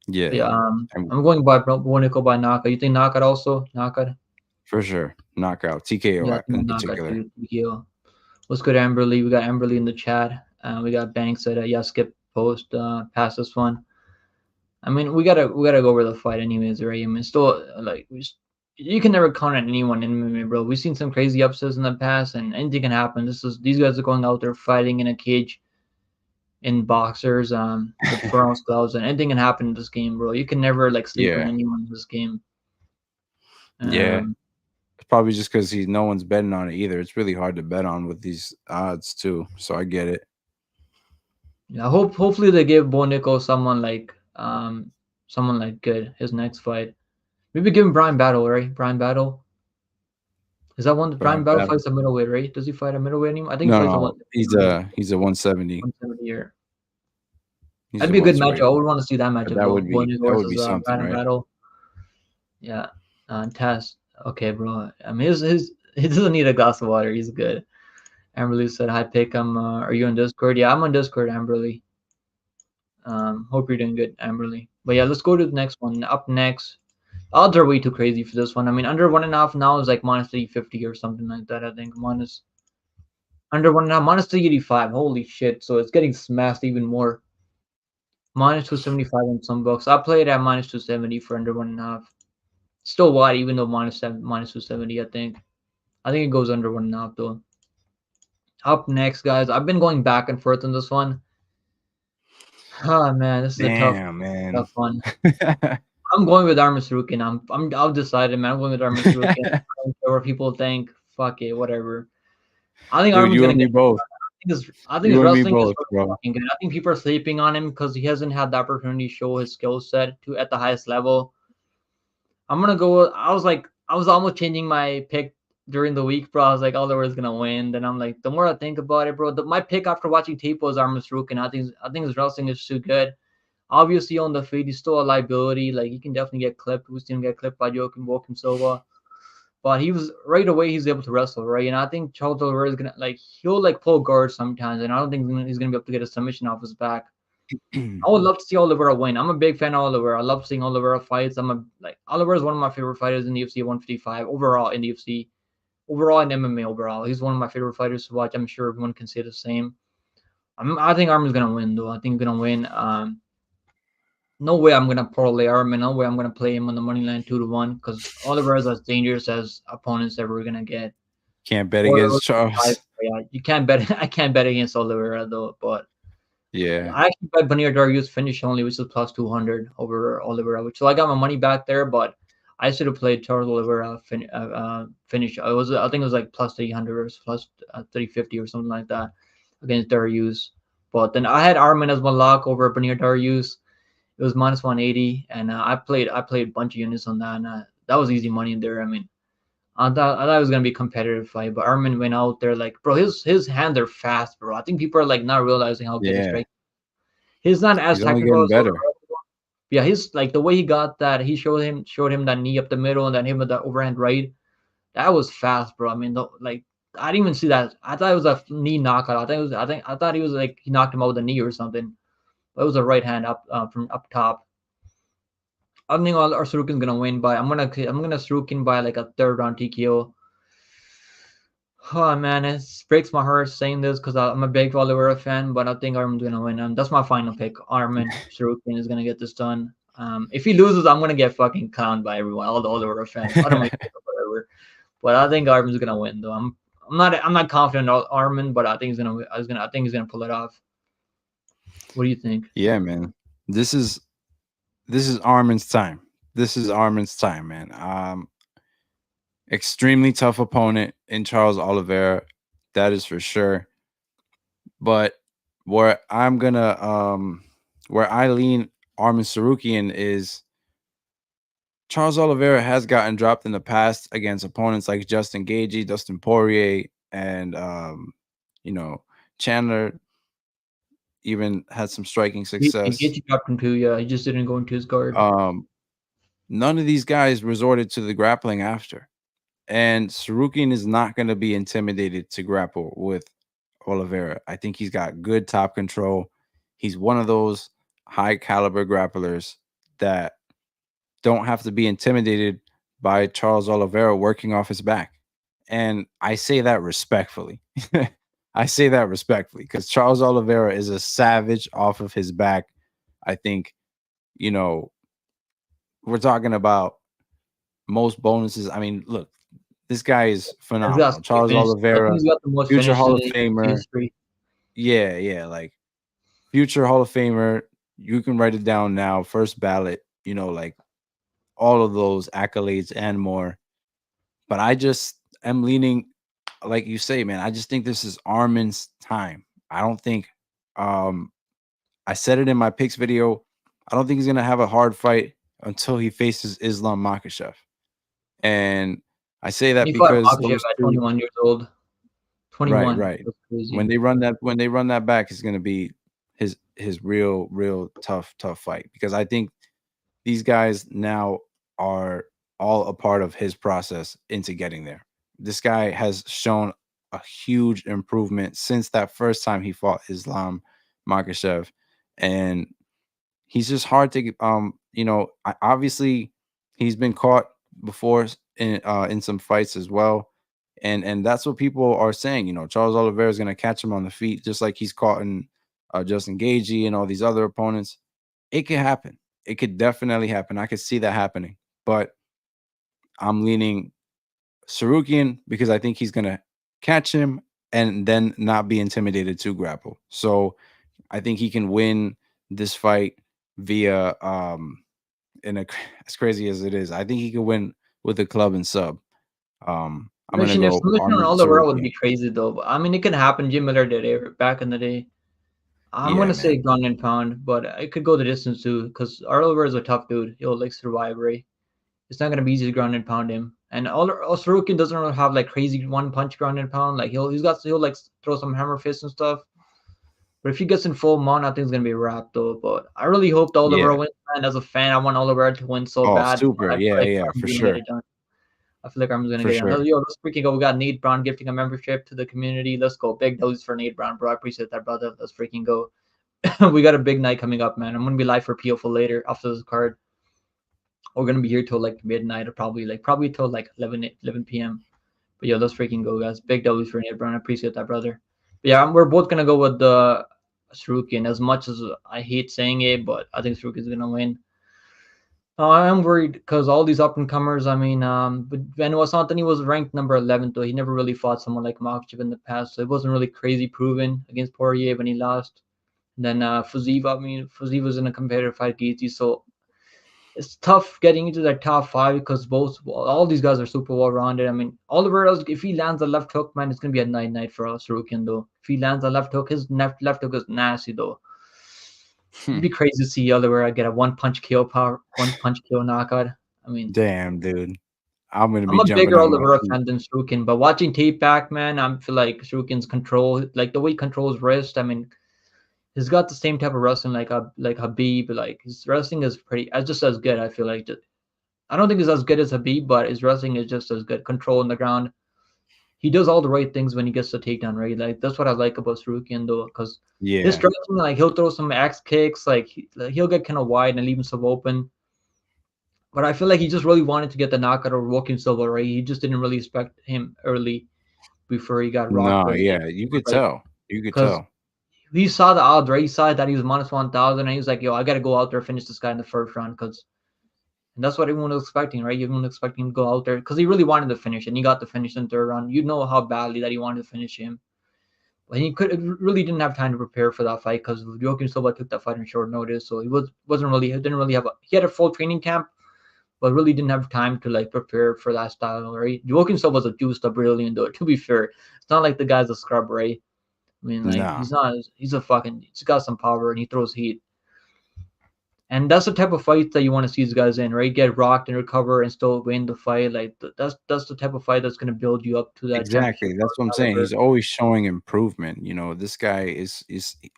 But yeah, Yeah. And I'm going by Bonico by knockout. You think knockout also knockout? for sure. Knockout. TKO Yeah, I think in knockout particular. too. Yeah. Let's go to Amberly. We got Amberly in the chat. We got Banks at yeah, skip post past this one. I mean, we gotta go over the fight anyways, right? I mean, still like you can never count on anyone in MMA, bro. We've seen some crazy upsets in the past, and anything can happen. These guys are going out there fighting in a cage in boxers, with bronze gloves, and anything can happen in this game, bro. You can never like sleep on Yeah. anyone in this game. Yeah. Um, It's probably just because he's no one's betting on it either. It's really hard to bet on with these odds too. So I get it. yeah, hopefully they give Bo Nickal someone like good his next fight. Maybe give him Brian Battle, right? Brian Battle. Is that one the Prime Battle battle. fights a middleweight, right? Does he fight a middleweight anymore? I think he No, fights a no, 170, right? he's a 170. 170 year. He's That'd a be a good matchup. welterweight. I would want to see that But matchup though. Bonus that would be versus something, Random right? Battle. Yeah. Test. Okay, bro. I mean, his he doesn't need a glass of water. He's good. Amberly said, "Hi, pick. Are you on Discord? Yeah, I'm on Discord, Amberly. Hope you're doing good, Amberly. But yeah, let's go to the next one. Up next, odds are way too crazy for this one. I mean, under 1.5 now is like minus 350 or something like that. I think minus under 1.5 minus 385. Holy shit! So it's getting smashed even more. Minus 275 in some books. I played at minus 270 for under 1.5. Still wide, even though minus 270. I think it goes under 1.5 though. Up next, guys. I've been going back and forth on this one. Oh man, this is a Damn, man. tough one. I'm going with Arman Tsarukyan. I've decided, man. I'm going with Arman Tsarukyan. I don't care what people think. Fuck it, whatever. I think Dude, Arman's you gonna and me get. both. I think his You and me wrestling is both, really bro. fucking good. I think people are sleeping on him because he hasn't had the opportunity to show his skill set to at the highest level. I'm gonna go. I was almost changing my pick during the week, bro. I was like, Oliveira's gonna win. Then I'm like, the more I think about it, bro, my pick after watching tape was Arman Tsarukyan. I think his wrestling is too good. Obviously, on the feet, he's still a liability. Like he can definitely get clipped. We've seen him get clipped by Joaquin Silva. But he was right away. He's able to wrestle, right? And I think Charles Oliveira is gonna he'll pull guard sometimes, and I don't think he's gonna be able to get a submission off his back. I would love to see Oliveira win. I'm a big fan of Oliveira. I love seeing Oliveira fights. Oliveira is one of my favorite fighters in the UFC 155 overall in the UFC, overall in MMA overall. He's one of my favorite fighters to watch. I'm sure everyone can say the same. I think Armin's gonna win though. I think he's gonna win. No way I'm gonna parlay Armin. No way I'm gonna play him on the money line 2-1 because Oliveira is as dangerous as opponents ever gonna get. Can't bet Or against five. Charles. Yeah, you can't bet. I can't bet against Oliveira though, but Yeah. I actually bet Benir Darius finish only, which is plus 200 over Oliveira, which so I got my money back there, but I should have played Charles Oliveira finish. I think it was like plus 300 or plus 350 or something like that against Darius. But then I had Armin as my lock over Benir Darius. It was minus 180, and I played a bunch of units on that, and that was easy money in there. I mean, I thought it was gonna be a competitive fight, but Armin went out there like, bro, his hands are fast, bro. I think people are like not realizing how good his Yeah. strike. He's not as He's only technical getting as better. yeah. He's like the way he got that. He showed him that knee up the middle and then him with that overhand right. That was fast, bro. I mean, I didn't even see that. I thought it was a knee knockout. I thought he was like he knocked him out with a knee or something. But it was a right hand up from up top. I think our Tsarukyan's gonna win by I'm gonna Tsarukyan by like a third round TKO. Oh man, it breaks my heart saying this because I'm a big Oliveira fan, but I think Armin's gonna win. That's my final pick. Armin Tsarukyan is gonna get this done. If he loses, I'm gonna get fucking clowned by everyone, all the Oliveira fans. I don't really care, whatever. But I think Armin's gonna win though. I'm not confident in Armin, but I think he's gonna I think he's gonna pull it off. What do you think? Yeah, man. This is Armin's time. This is Armin's time, man. Extremely tough opponent in Charles Oliveira, that is for sure. But where I'm gonna where I lean Armin Tsarukyan is Charles Oliveira has gotten dropped in the past against opponents like Justin Gaethje, Dustin Poirier, and you know, Chandler even had some striking success. Gaethje dropped him too. Yeah, he just didn't go into his guard. Um, None of these guys resorted to the grappling after. And Tsarukyan is not going to be intimidated to grapple with Oliveira. I think he's got good top control. He's one of those high caliber grapplers that don't have to be intimidated by Charles Oliveira working off his back. And I say that respectfully. I say that respectfully because Charles Oliveira is a savage off of his back. I think, you know, we're talking about most bonuses. I mean, look, this guy is He's got phenomenal. so many Charles finishes. I think Oliveira, he's got the most future finishes Hall in of the UFC Famer. history. Yeah, yeah, like future Hall of Famer. You can write it down now. First ballot, like all of those accolades and more. But I just am leaning, like you say, man. I just think this is Armin's time. I don't think, I said it in my picks video. I don't think he's gonna have a hard fight until he faces Islam Makhachev. And I say And that he fought because Makhachev those at two, 21 years old. right, 21. right. That's When crazy. they run that back, it's gonna be his real tough fight because I think these guys now are all a part of his process into getting there. This guy has shown a huge improvement since that first time he fought Islam Makhachev, and he's just hard to obviously he's been caught before in some fights as well, and that's what people are saying. Charles Oliveira is going to catch him on the feet just like he's caught in Justin Gaethje and all these other opponents. It could happen. It could definitely happen. I could see that happening, but I'm leaning Tsarukyan because I think he's going to catch him and then not be intimidated to grapple. So I think he can win this fight via in a as crazy as it is. I think he could win with a club and sub. I'm gonna Submission, if go submission on Arman all the world would Tsarukyan. be crazy though. But, I mean, it could happen. Jim Miller did it back in the day. I'm Yeah, gonna say man. ground and pound, but it could go the distance too. Because Oliver is a tough dude. He'll like survive, right? It's not gonna be easy to ground and pound him. And Sorokin doesn't really have like crazy one punch ground and pound. Like he'll like throw some hammer fists and stuff. But if he gets in full mount, I think it's gonna be a wrap though. But I really hope the Oliver Yeah. wins. And as a fan, I want Oliver to win so Oh, bad. But super. I feel Yeah, like yeah, Armin's for gonna get sure. it done. I feel like Armin's gonna For get it done. sure. Yo, let's freaking go. We got Nate Brown gifting a membership to the community. Let's go. Big dose for Nate Brown, bro. I appreciate that, brother. Let's freaking go. We got a big night coming up, man. I'm gonna be live for PO for later after this card. We're gonna be here till like midnight or probably till like 11 p.m. But yeah, let's freaking go, guys. Big W's for Nate Brown. I appreciate that, brother. But yeah, we're both gonna go with the Tsarukyan. As much as I hate saying it, but I think Tsarukyan's gonna win. I am worried because all these up and comers. I mean, but Benoit Anthony was ranked number 11, though he never really fought someone like Makhachev in the past, so it wasn't really crazy proven against Poirier when he lost. And then Fuziva, I mean, Fuziva's in a competitive fight against you, so it's tough getting into that top five because all these guys are super well rounded. I mean, Oliver, if he lands a left hook, man, it's gonna be a night for us, Sarukian though. If he lands a left hook, his left hook is nasty though. It'd be crazy to see Oliver get a one punch KO knockout. I mean, Damn, dude. I'm gonna I'm be a jumping bigger on my Oliver feet. fan than Sarukian, but watching tape back, man, I feel like Sarukian's control, like the way he controls wrist. I mean, he's got the same type of wrestling like Habib. Like his wrestling is just as good. I feel like I don't think he's as good as Habib, but his wrestling is just as good. Control on the ground. He does all the right things when he gets the takedown, right? Like that's what I like about Sarukian though, because his Yeah. striking, like he'll throw some axe kicks, like he'll get kind of wide and leave himself open. But I feel like he just really wanted to get the knockout over Joaquin Silva, right? He just didn't really expect him early before he got rocked, No, right? yeah, you could Like tell. You could because tell. he saw the odds, right? He saw that he was minus 1,000, and he was like, "Yo, I got to go out there and finish this guy in the first round," because and that's what everyone was expecting, right? Everyone was expecting him to go out there because he really wanted to finish, and he got to finish in the third round. You know how badly that he wanted to finish him, but he really didn't have time to prepare for that fight because Joaquin Silva took that fight on short notice, so he didn't really have he had a full training camp, but really didn't have time to like prepare for that style, right? Joaquin Silva was a juiced up brilliant though. To be fair, it's not like the guy's a scrub, right? I mean, like No. he's not. He's got some power and he throws heat. And that's the type of fight that you want to see these guys in, right? Get rocked and recover and still win the fight. Like that's the type of fight that's going to build you up to that championship Exactly. That's what I'm saying. caliber. He's always showing improvement. This guy is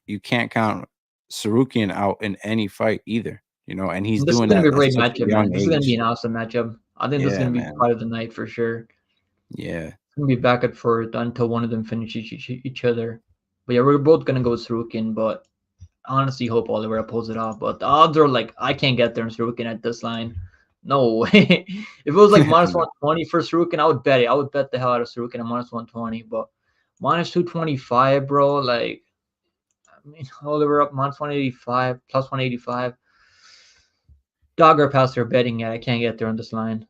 you can't count Sarukian out in any fight either. And he's And this is doing going to that be a at great such a matchup, man. young This is going to be age. an awesome matchup. I think this is Yeah, going to be man. part of the night for sure. Yeah. It's going to be back and forth until one of them finishes each other. But yeah, we're both going to go with Sarukin, but I honestly hope Oliveira pulls it off. But the odds are like, I can't get there in Sarukin at this line. No way. If it was like minus No. 120 for Sarukin, I would bet it. I would bet the hell out of Sarukin at minus 120. But minus 225, bro. Like, I mean, Oliver up minus 185, plus 185. Dogger past their betting yet. I can't get there on this line.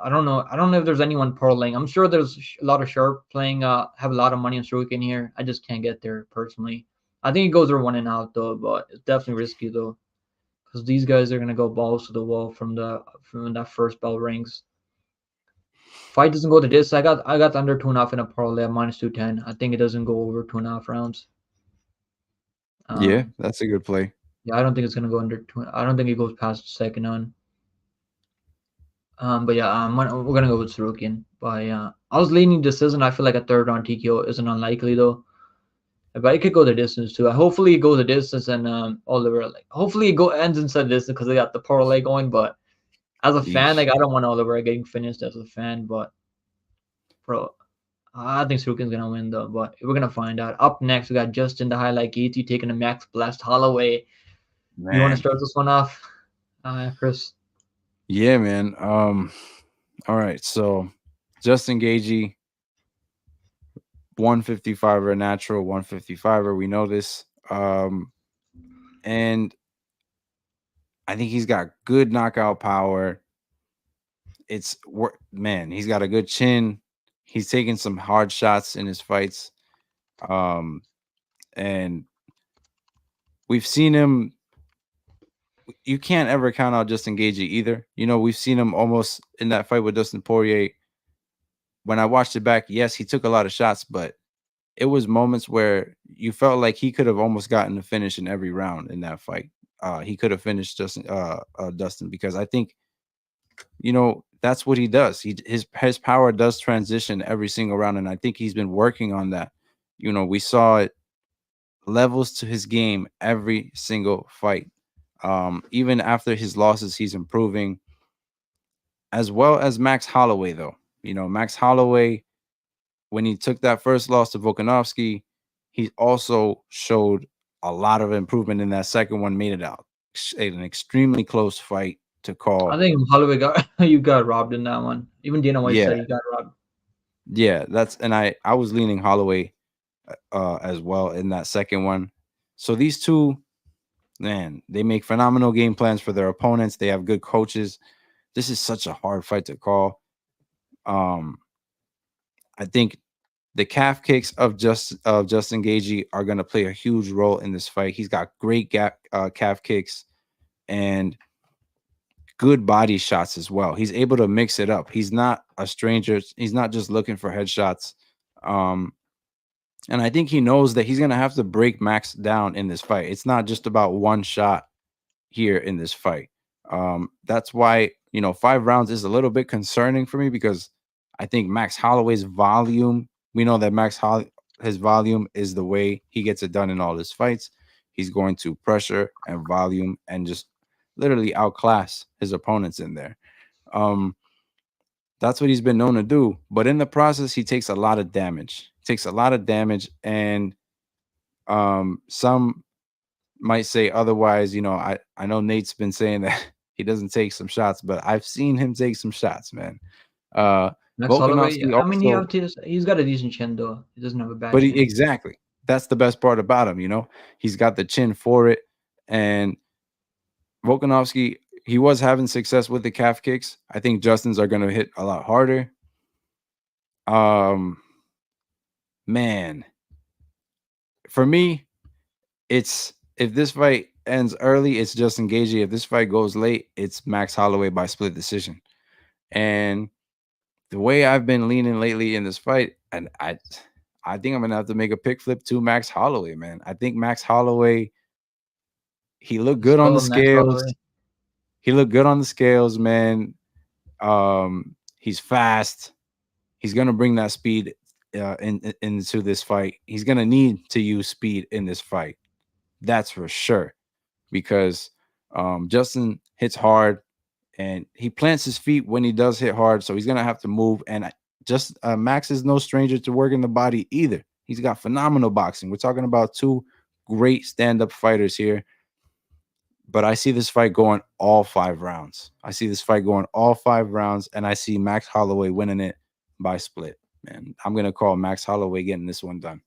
I don't know. I don't know if there's anyone parlaying. I'm sure there's a lot of sharp playing. Have a lot of money on Sarukin here. I just can't get there personally. I think it goes over one and out though, but it's definitely risky though because these guys are gonna go balls to the wall from that first bell rings. Fight doesn't go to this. I got under 2.5 in a parlay at minus 210. I think it doesn't go over 2.5 rounds. Yeah, Um, that's a good play. yeah, I don't think it's gonna go under two. I don't think it goes past the second on. But yeah, we're gonna go with Tsarukyan. But yeah, I was leaning decision. I feel like a third round TKO isn't unlikely though. But it could go the distance too. Hopefully it goes the distance and Oliver like hopefully it go ends inside distance because they got the parlay going. But as a fan, Yeesh. like I don't want Oliver getting finished as a fan. But bro, I think Tsarukyan's gonna win though. But we're gonna find out. Up next, we got Justin the highlight Gaethje taking a max blast Holloway. You want to Man. start this one off, Chris? Yeah, man. All right. So Justin Gaethje, 155er natural, 155er. We know this. And I think he's got good knockout power. Man, he's got a good chin. He's taking some hard shots in his fights. Um, and we've seen him. You can't ever count out Justin Gaethje either. You know, we've seen him almost in that fight with Dustin Poirier. When I watched it back, yes, he took a lot of shots, but it was moments where you felt like he could have almost gotten the finish in every round in that fight. He could have finished Dustin, because I think, you know, that's what he does. His power does transition every single round, and I think he's been working on that. You know, we saw it levels to his game every single fight. Even after his losses, he's improving, as well as Max Holloway, though. You know, Max Holloway, when he took that first loss to Volkanovski, he also showed a lot of improvement in that second one, made it out an extremely close fight to I call. think Holloway got you got robbed in that one. Even Dana White Yeah, said he got robbed. yeah, I was leaning Holloway as well in that second one. So these two, man, they make phenomenal game plans for their opponents. They have good coaches. This is such a hard fight to call. Um, I think the calf kicks of Justin Gaethje are going to play a huge role in this fight. He's got great calf kicks and good body shots as well. He's able to mix it up. He's not a stranger. He's not just looking for headshots. Um, and I think he knows that he's going to have to break Max down in this fight. It's not just about one shot here in this fight. That's why, you know, 5 rounds is a little bit concerning for me, because I think Max Holloway's volume, we know that his volume is the way he gets it done in all his fights. He's going to pressure and volume and just literally outclass his opponents in there. Um, that's what he's been known to do. But in the process, he takes a lot of damage. Takes a lot of damage, and some might say otherwise. You know, I know Nate's been saying that he doesn't take some shots, but I've seen him take some shots, man. Uh, Max Holloway, Volkanovski yeah. I mean, also, he's got a decent chin though. He doesn't have a bad but chin. exactly, that's the best part about him. You know, he's got the chin for it, and Volkanovski, he was having success with the calf kicks. I think Justin's are going to hit a lot harder. Um, man, for me, it's if this fight ends early, it's Justin Gaethje. If this fight goes late, it's Max Holloway by split decision. And the way I've been leaning lately in this fight, and I think I'm gonna have to make a pick flip to Max Holloway, man. I think Max Holloway, he looked Let's good on the go, Max scales. Holloway. He looked good on the scales, man. He's fast. He's gonna bring that speed into this fight. He's gonna need to use speed in this fight. That's for sure, because Justin hits hard and he plants his feet when he does hit hard. So he's going to have to move. And just Max is no stranger to working the body either. He's got phenomenal boxing. We're talking about two great stand-up fighters here. But I see this fight going all 5 rounds. I see this fight going all 5 rounds, and I see Max Holloway winning it by split. Man, I'm going to call Max Holloway getting this one done.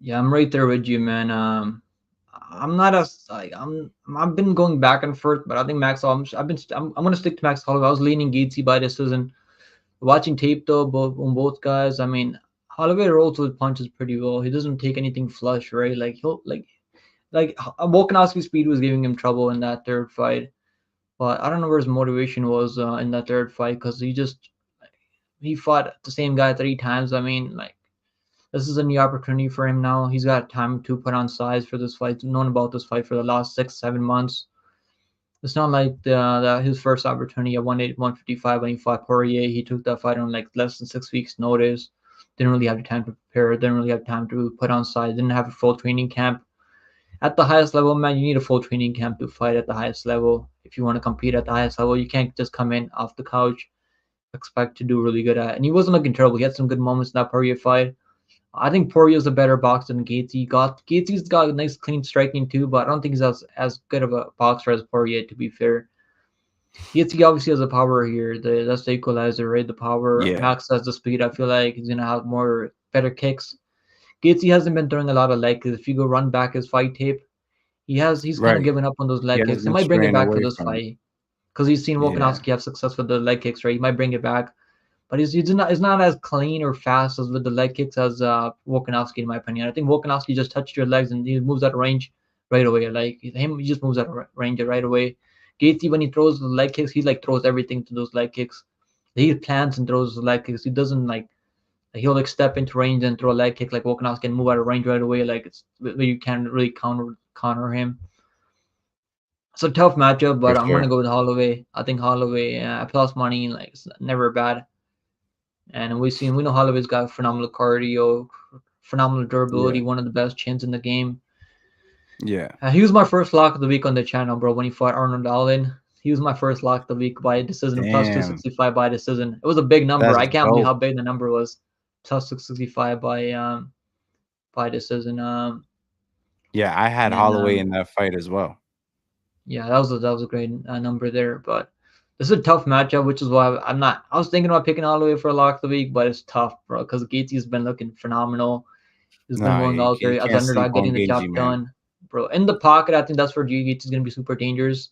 Yeah, I'm right there with you, man. I'm not as like I've been going back and forth, but I think I'm gonna stick to Max Holloway. I was leaning Gaethje by decision. Watching tape though, both guys. I mean, Holloway rolls with punches pretty well. He doesn't take anything flush, right? Like he'll like Volkanovski's speed was giving him trouble in that third fight, but I don't know where his motivation was in that third fight because he fought the same guy 3 times. I mean, like this is a new opportunity for him now. He's got time to put on size for this fight. Known about this fight for the last 6, 7 months. It's not like his first opportunity at 155 when he fought Poirier. He took that fight on like less than 6 weeks' notice. Didn't really have the time to prepare. Didn't really have time to put on size. Didn't have a full training camp. At the highest level, man, you need a full training camp to fight at the highest level. If you want to compete at the highest level, you can't just come in off the couch, expect to do really good at it. And he wasn't looking terrible. He had some good moments in that Poirier fight. I think Poirier's a better boxer than Gaethje. Gaethje's got a nice clean striking too, but I don't think he's as good of a boxer as Poirier, to be fair. Gaethje obviously has the power here. That's the equalizer, right? The power. Yeah, Max has the speed. I feel like he's gonna have better kicks. Gaethje hasn't been throwing a lot of leg kicks. If you go run back his fight tape, he's kind of right. given up on those He leg has kicks. He been might bring it straying back for away this from it. fight because he's seen Yeah, Volkanovski have success with the leg kicks, right? He might bring it back, but it's not as clean or fast as with the leg kicks as Volkanovski, in my opinion. I think Volkanovski just touched your legs and he moves out of range right away. Like him, he just moves out of range right away. Gaethje, when he throws the leg kicks, he like throws everything to those leg kicks. He plants and throws the leg kicks. He doesn't like he'll like step into range and throw a leg kick like Volkanovski and move out of range right away. Like it's you can't really counter him. It's a tough matchup, for but I'm sure. gonna go with Holloway. I think Holloway plus money like it's never bad. And we know Holloway's got phenomenal cardio, phenomenal Yeah, durability, one of the best chins in the game. yeah. He was my first lock of the week on the channel, bro. When he fought Arnold Allen, he was my first lock of the week by decision, plus Damn, 265 by decision. It was a big number. that's I can't believe dope. how big the number was. Plus 665 by decision. Yeah, I had And Holloway in that fight as well. Yeah, that was a great number there. But this is a tough matchup, which is why I'm not. I was thinking about picking Holloway for a lock of the week, but it's tough, bro, because Gaethje's been looking phenomenal. He's been Nah, going out you there as can't sleep underdog, on getting the Gaethje, job man. done, bro. In the pocket, I think that's where Gaethje is going to be super dangerous.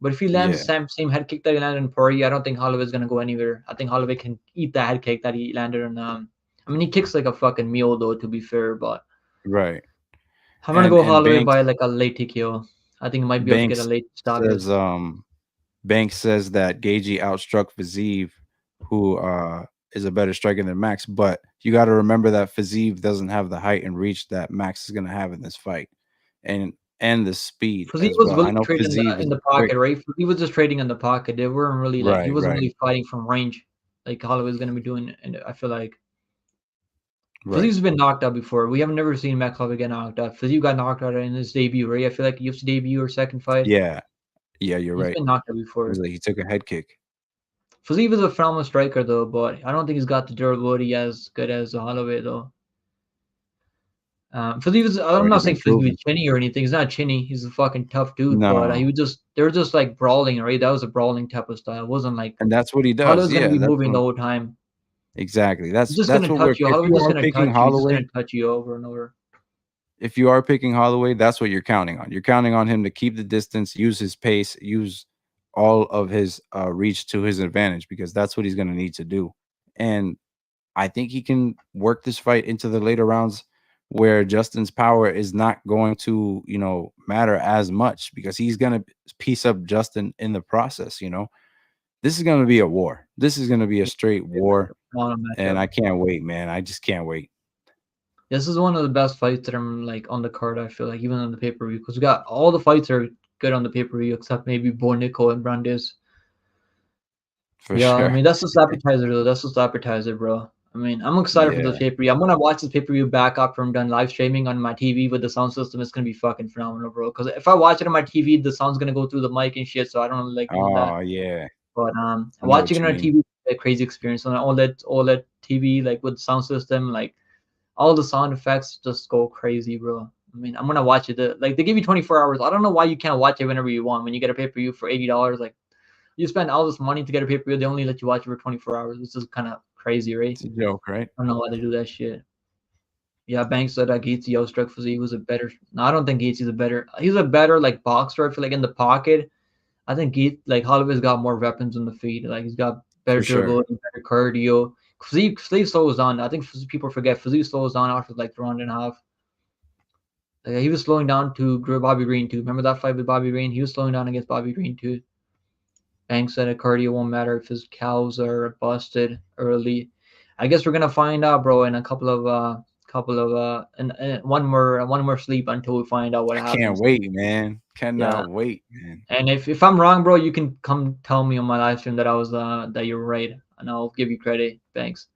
But if he lands the Yeah, same head kick that he landed in Poirier, I don't think Holloway is going to go anywhere. I think Holloway can eat that head kick that he landed in. I mean, he kicks like a fucking mule, though, to be fair. But right. I'm gonna go And Holloway by like a late TKO. I think he might be able to get a Banks late stoppage. says Banks says that Gaethje outstruck Fiziev, who is a better striker than Max. But you got to remember that Fiziev doesn't have the height and reach that Max is going to have in this fight, and the speed Because he as was well. I willing to know trade Fiziev in is the quick. pocket, right? He was just trading in the pocket. They weren't really like he Right, wasn't right, really fighting from range, like Holloway's gonna be doing. And I feel like right. Fizie's been knocked out before. We have never seen Matt Holloway get knocked out. Fiziev got knocked out in his debut, right? I feel like UFC debut or second fight. Yeah, yeah, you're He's right. been knocked out It was before. like he took a head kick. Fiziev is a phenomenal striker though, but I don't think he's got the durability as good as Holloway though. Fiziev is, I'm Already not saying been Fiziev is proven. chinny or anything. He's not chinny. He's a fucking tough dude, but he No, was just they were just like brawling, right? That was a brawling type of style. It wasn't like and that's what he does. Holloway's gonna Yeah, be that's moving the what whole time. exactly. He's just That's gonna what we're. touch you. Holloway's just gonna touch you. He's just gonna touch you over and over. If you are picking Holloway, that's what you're counting on. You're counting on him to keep the distance, use his pace, use all of his reach to his advantage because that's what he's going to need to do. And I think he can work this fight into the later rounds where Justin's power is not going to, matter as much because he's going to piece up Justin in the process. This is going to be a war. This is going to be a straight war. On a And matchup. I can't wait, man. I just can't wait. This is one of the best fights that I'm like on the card. I feel like even on the pay per view because we got all the fights are good on the pay per view except maybe Bo Nickal and Brundage. For Yeah, I sure. mean that's just appetizer though. That's just appetizer, bro. I mean, I'm excited for this Yeah, pay per view. I'm gonna watch this pay per view back after I'm done live streaming on my TV with the sound system. It's gonna be fucking phenomenal, bro. Because if I watch it on my TV, the sound's gonna go through the mic and shit. So I don't really like doing that. oh yeah, But I know watching what it you on mean. TV is a crazy experience. On an OLED TV, like with sound system, like all the sound effects just go crazy, bro. I mean, I'm gonna watch it. Like they give you 24 hours. I don't know why you can't watch it whenever you want. When you get a pay per view for $80, like you spend all this money to get a pay per view, they only let you watch it for 24 hours. This is kind of crazy, right? It's a joke, right? I don't know why they do that shit. Yeah, Banks said that Gaethje outstruck Fiziev was a better. No, I don't think Gaethje's a better. He's a better like boxer. I feel like in the pocket. I think like Holloway's got more weapons on the feet. Like he's got better For sure. durability, better cardio. Fiziev slows down. I think people forget Fiziev slows down after like the round and a half. He was slowing down to Bobby Green too. Remember that fight with Bobby Green? He was slowing down against Bobby Green too. Banks said a cardio won't matter if his cows are busted early. I guess we're gonna find out, bro, in a couple of and one more sleep until we find out what I can't happens. wait, man. Yeah. Cannot wait, man. And if I'm wrong, bro, you can come tell me on my live stream that I was that you're right, and I'll give you credit. Thanks.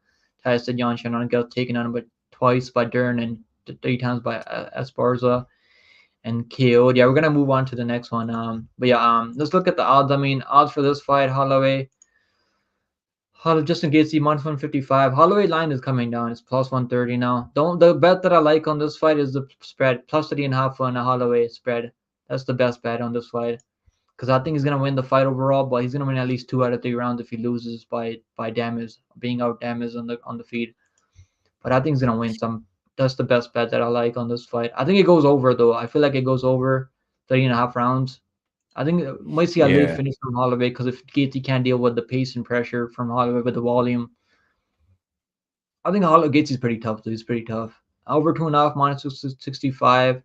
Tyson said Xionan got taken on but twice by Dern and 3 times by Esparza and KO'd. Yeah, we're gonna move on to the next one. But yeah, let's look at the odds. I mean, odds for this fight, Holloway. Justin Gaethje minus 155. Holloway line is coming down. It's plus 130 now. The bet that I like on this fight is the spread plus 3.5 on a Holloway spread. That's the best bet on this fight because I think he's gonna win the fight overall, but he's gonna win at least 2 out of 3 rounds if he loses by damage, being out damaged on the feed. But I think he's gonna win some. That's the best bet that I like on this fight. I think it goes over though. I feel like it goes over 3.5 rounds. I think we might see a late Yeah. finish from Holloway because if Gaethje can't deal with the pace and pressure from Holloway with the volume, I think Gaethje's pretty tough. Though. He's pretty tough. Over 2.5 minus 65.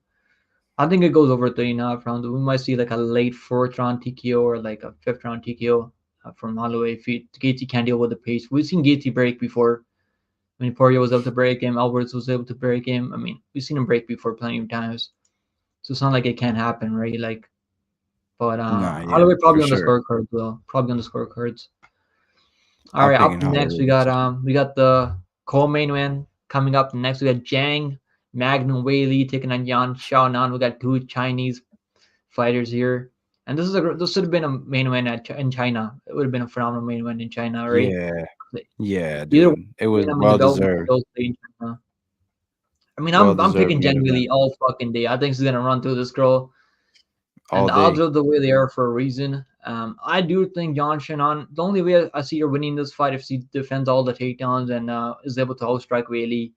I think it goes over 3.5 rounds. We might see like a late 4th round TKO or like a 5th round TKO from Holloway if Gaethje can't deal with the pace. We've seen Gaethje break before. I mean, Poirier was able to break him. Alvarez was able to break him. I mean, we've seen him break before plenty of times. So it's not like it can't happen, right? Like, but Nah, yeah, Holloway for probably on the sure. scorecards though. Probably on the scorecards. All I'm right, picking up next Holloway also. we got the co-main event coming up next. We got Zhang, Magnum Weili taking on Yan Xiaonan. We got 2 Chinese fighters here, and this should have been a main event in China. It would have been a phenomenal main event in China, right? Yeah, yeah, Either way, dude. It was I mean, the well belt would deserved. still stay in China. I mean, Well I'm deserved picking main Zhang event Weili all fucking day. I think she's gonna run through this girl. And all the odds day. are the way they are for a reason. I do think Yan Xiaonan, the only way I see her winning this fight if she defends all the takedowns and is able to outstrike Weili.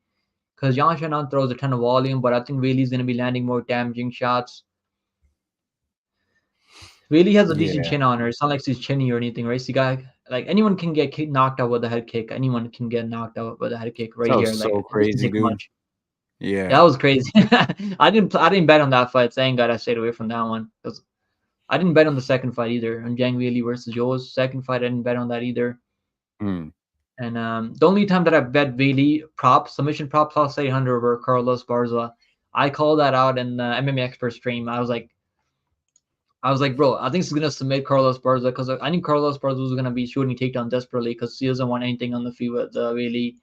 Because Yan Xiaonan throws a ton of volume, but I think Weili's going to be landing more damaging shots. Weili has a decent Yeah, chin on her. It's not like she's chinny or anything, right? She got, like, anyone can get knocked out with a head kick. Anyone can get knocked out with a head kick right that here. was Like, so it doesn't crazy, take dude. much. Yeah, that Yeah, was crazy. I didn't bet on that fight. Thank God I stayed away from that one. Because I didn't bet on the second fight either. On Zhang Weili versus Joe's second fight, I didn't bet on that either. mm. And the only time that I bet Weili prop submission prop plus 800 over Carlos Barza, I called that out in the MMA expert stream. I was like, bro, I think she's gonna submit Carlos Barza because I knew Carlos Barza was gonna be shooting takedown desperately because she doesn't want anything on the feet with Weili.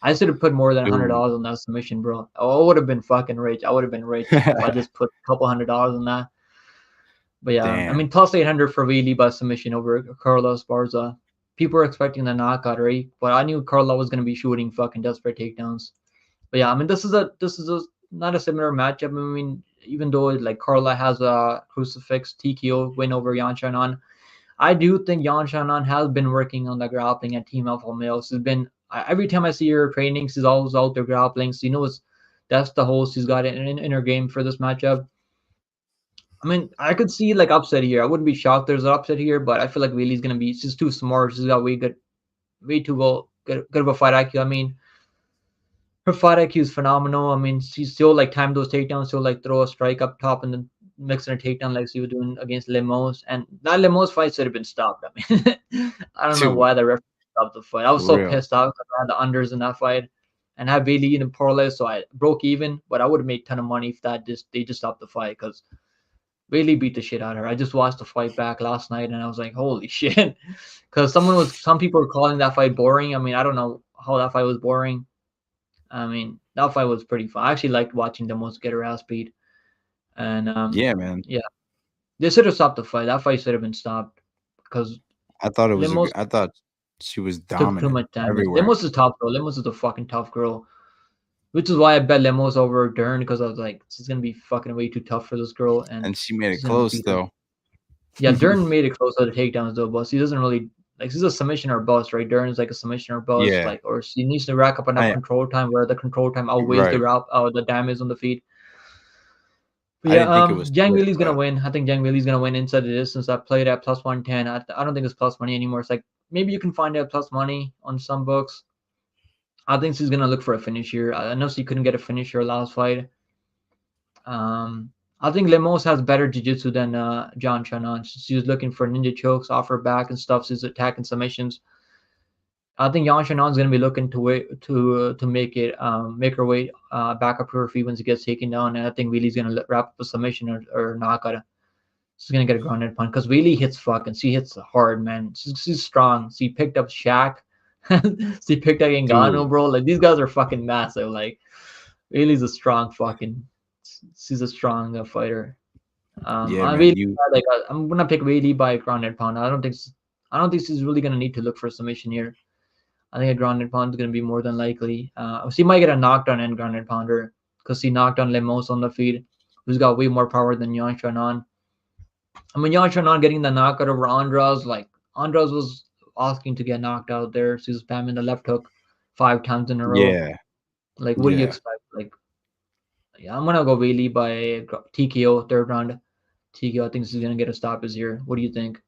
I should have put more than Dude. $100 on that submission, bro. I would have been fucking rich. I would have been rich if I just put a couple $100 on that. But yeah, I Damn. mean, plus 800 for Weili by submission over Carlos Barza. People were expecting the knockout, right? But I knew Carlo was going to be shooting fucking desperate takedowns. But yeah, I mean, this is a not a similar matchup. I mean, even though like Carla has a crucifix TKO win over Yan Xiaonan, I do think Yan Xiaonan has been working on the grappling at Team Alpha Male. She's been every time I see her training, she's always out there grappling. She knows that's the hole she's got in her game for this matchup. I mean, I could see like upset here. I wouldn't be shocked there's an upset here, but I feel like Weili's gonna be. She's too smart. She's got way too good of a fight IQ. I mean, her fight IQ is phenomenal. I mean, she's still like time those takedowns, still like throw a strike up top and then mix in a takedown like she was doing against Lemos. And that Lemos fight should have been stopped. I mean, I don't know Dude, why the referee stopped the fight. I was for so real. pissed off because I had the unders in that fight and had Weili in the parlay, so I broke even. But I would have made a ton of money if they just stopped the fight because Weili beat the shit out of her. I just watched the fight back last night and I was like, holy shit. Because some people were calling that fight boring. I mean, I don't know how that fight was boring. I mean, that fight was pretty fun. I actually liked watching the most get her ass beat. And Yeah, man. yeah, they should have stopped the fight. That fight should have been stopped because I thought it was a good. Lemos I thought she was took too dominant much damage. everywhere. Lemos is tough though. Lemos is a fucking tough girl, which is why I bet Lemos over Dern because I was like, she's gonna be fucking way too tough for this girl, and And she made it she's gonna close beat her. though. Yeah, Dern made it close to the takedowns though, but she doesn't really like she's a submission or bust, right? Dern is like a submission or bust, Yeah. like or she needs to rack up enough I control time where the control time outweighs right. the damage on the feet. But I yeah, didn't think it was Zhang quick, Weili's gonna but win. I think Zhang Weili's gonna win inside the distance. I played at plus 110. I don't think it's plus money anymore. It's like maybe you can find it plus money on some books. I think she's gonna look for a finish here. I know she couldn't get a finish her last fight. I think Lemos has better jiu-jitsu than John Chanan. She was looking for ninja chokes off her back and stuff. She's attacking submissions. I think Yan Shanon's gonna be looking to wait to make her way back up to her feet once he gets taken down, and I think Weili's gonna wrap up a submission or knock out. She's gonna get a grounded pound because Weili hits she hits hard, man. She's strong. She picked up Shaq. She picked up Dude. Ngannou, bro. Like these guys are fucking massive. Like Weili's a strong fucking. She's a strong fighter. Yeah, I'm man. really You I'm gonna pick Weili by grounded pound. I don't think she's really gonna need to look for a submission here. I think a grounded pound is gonna be more than likely. She might get a knockdown and grounded pounder because she knocked down Lemos on the feed, who's got way more power than Yan Shannon. I mean, Yan Shannon getting the knockout over Andras, like Andras was asking to get knocked out there. She was spamming the left hook 5 times in a row. yeah, Like, what do you yeah. expect? Like, yeah, I'm gonna go Weili by TKO third round. TKO, I think she's gonna get a stoppage here. What do you think?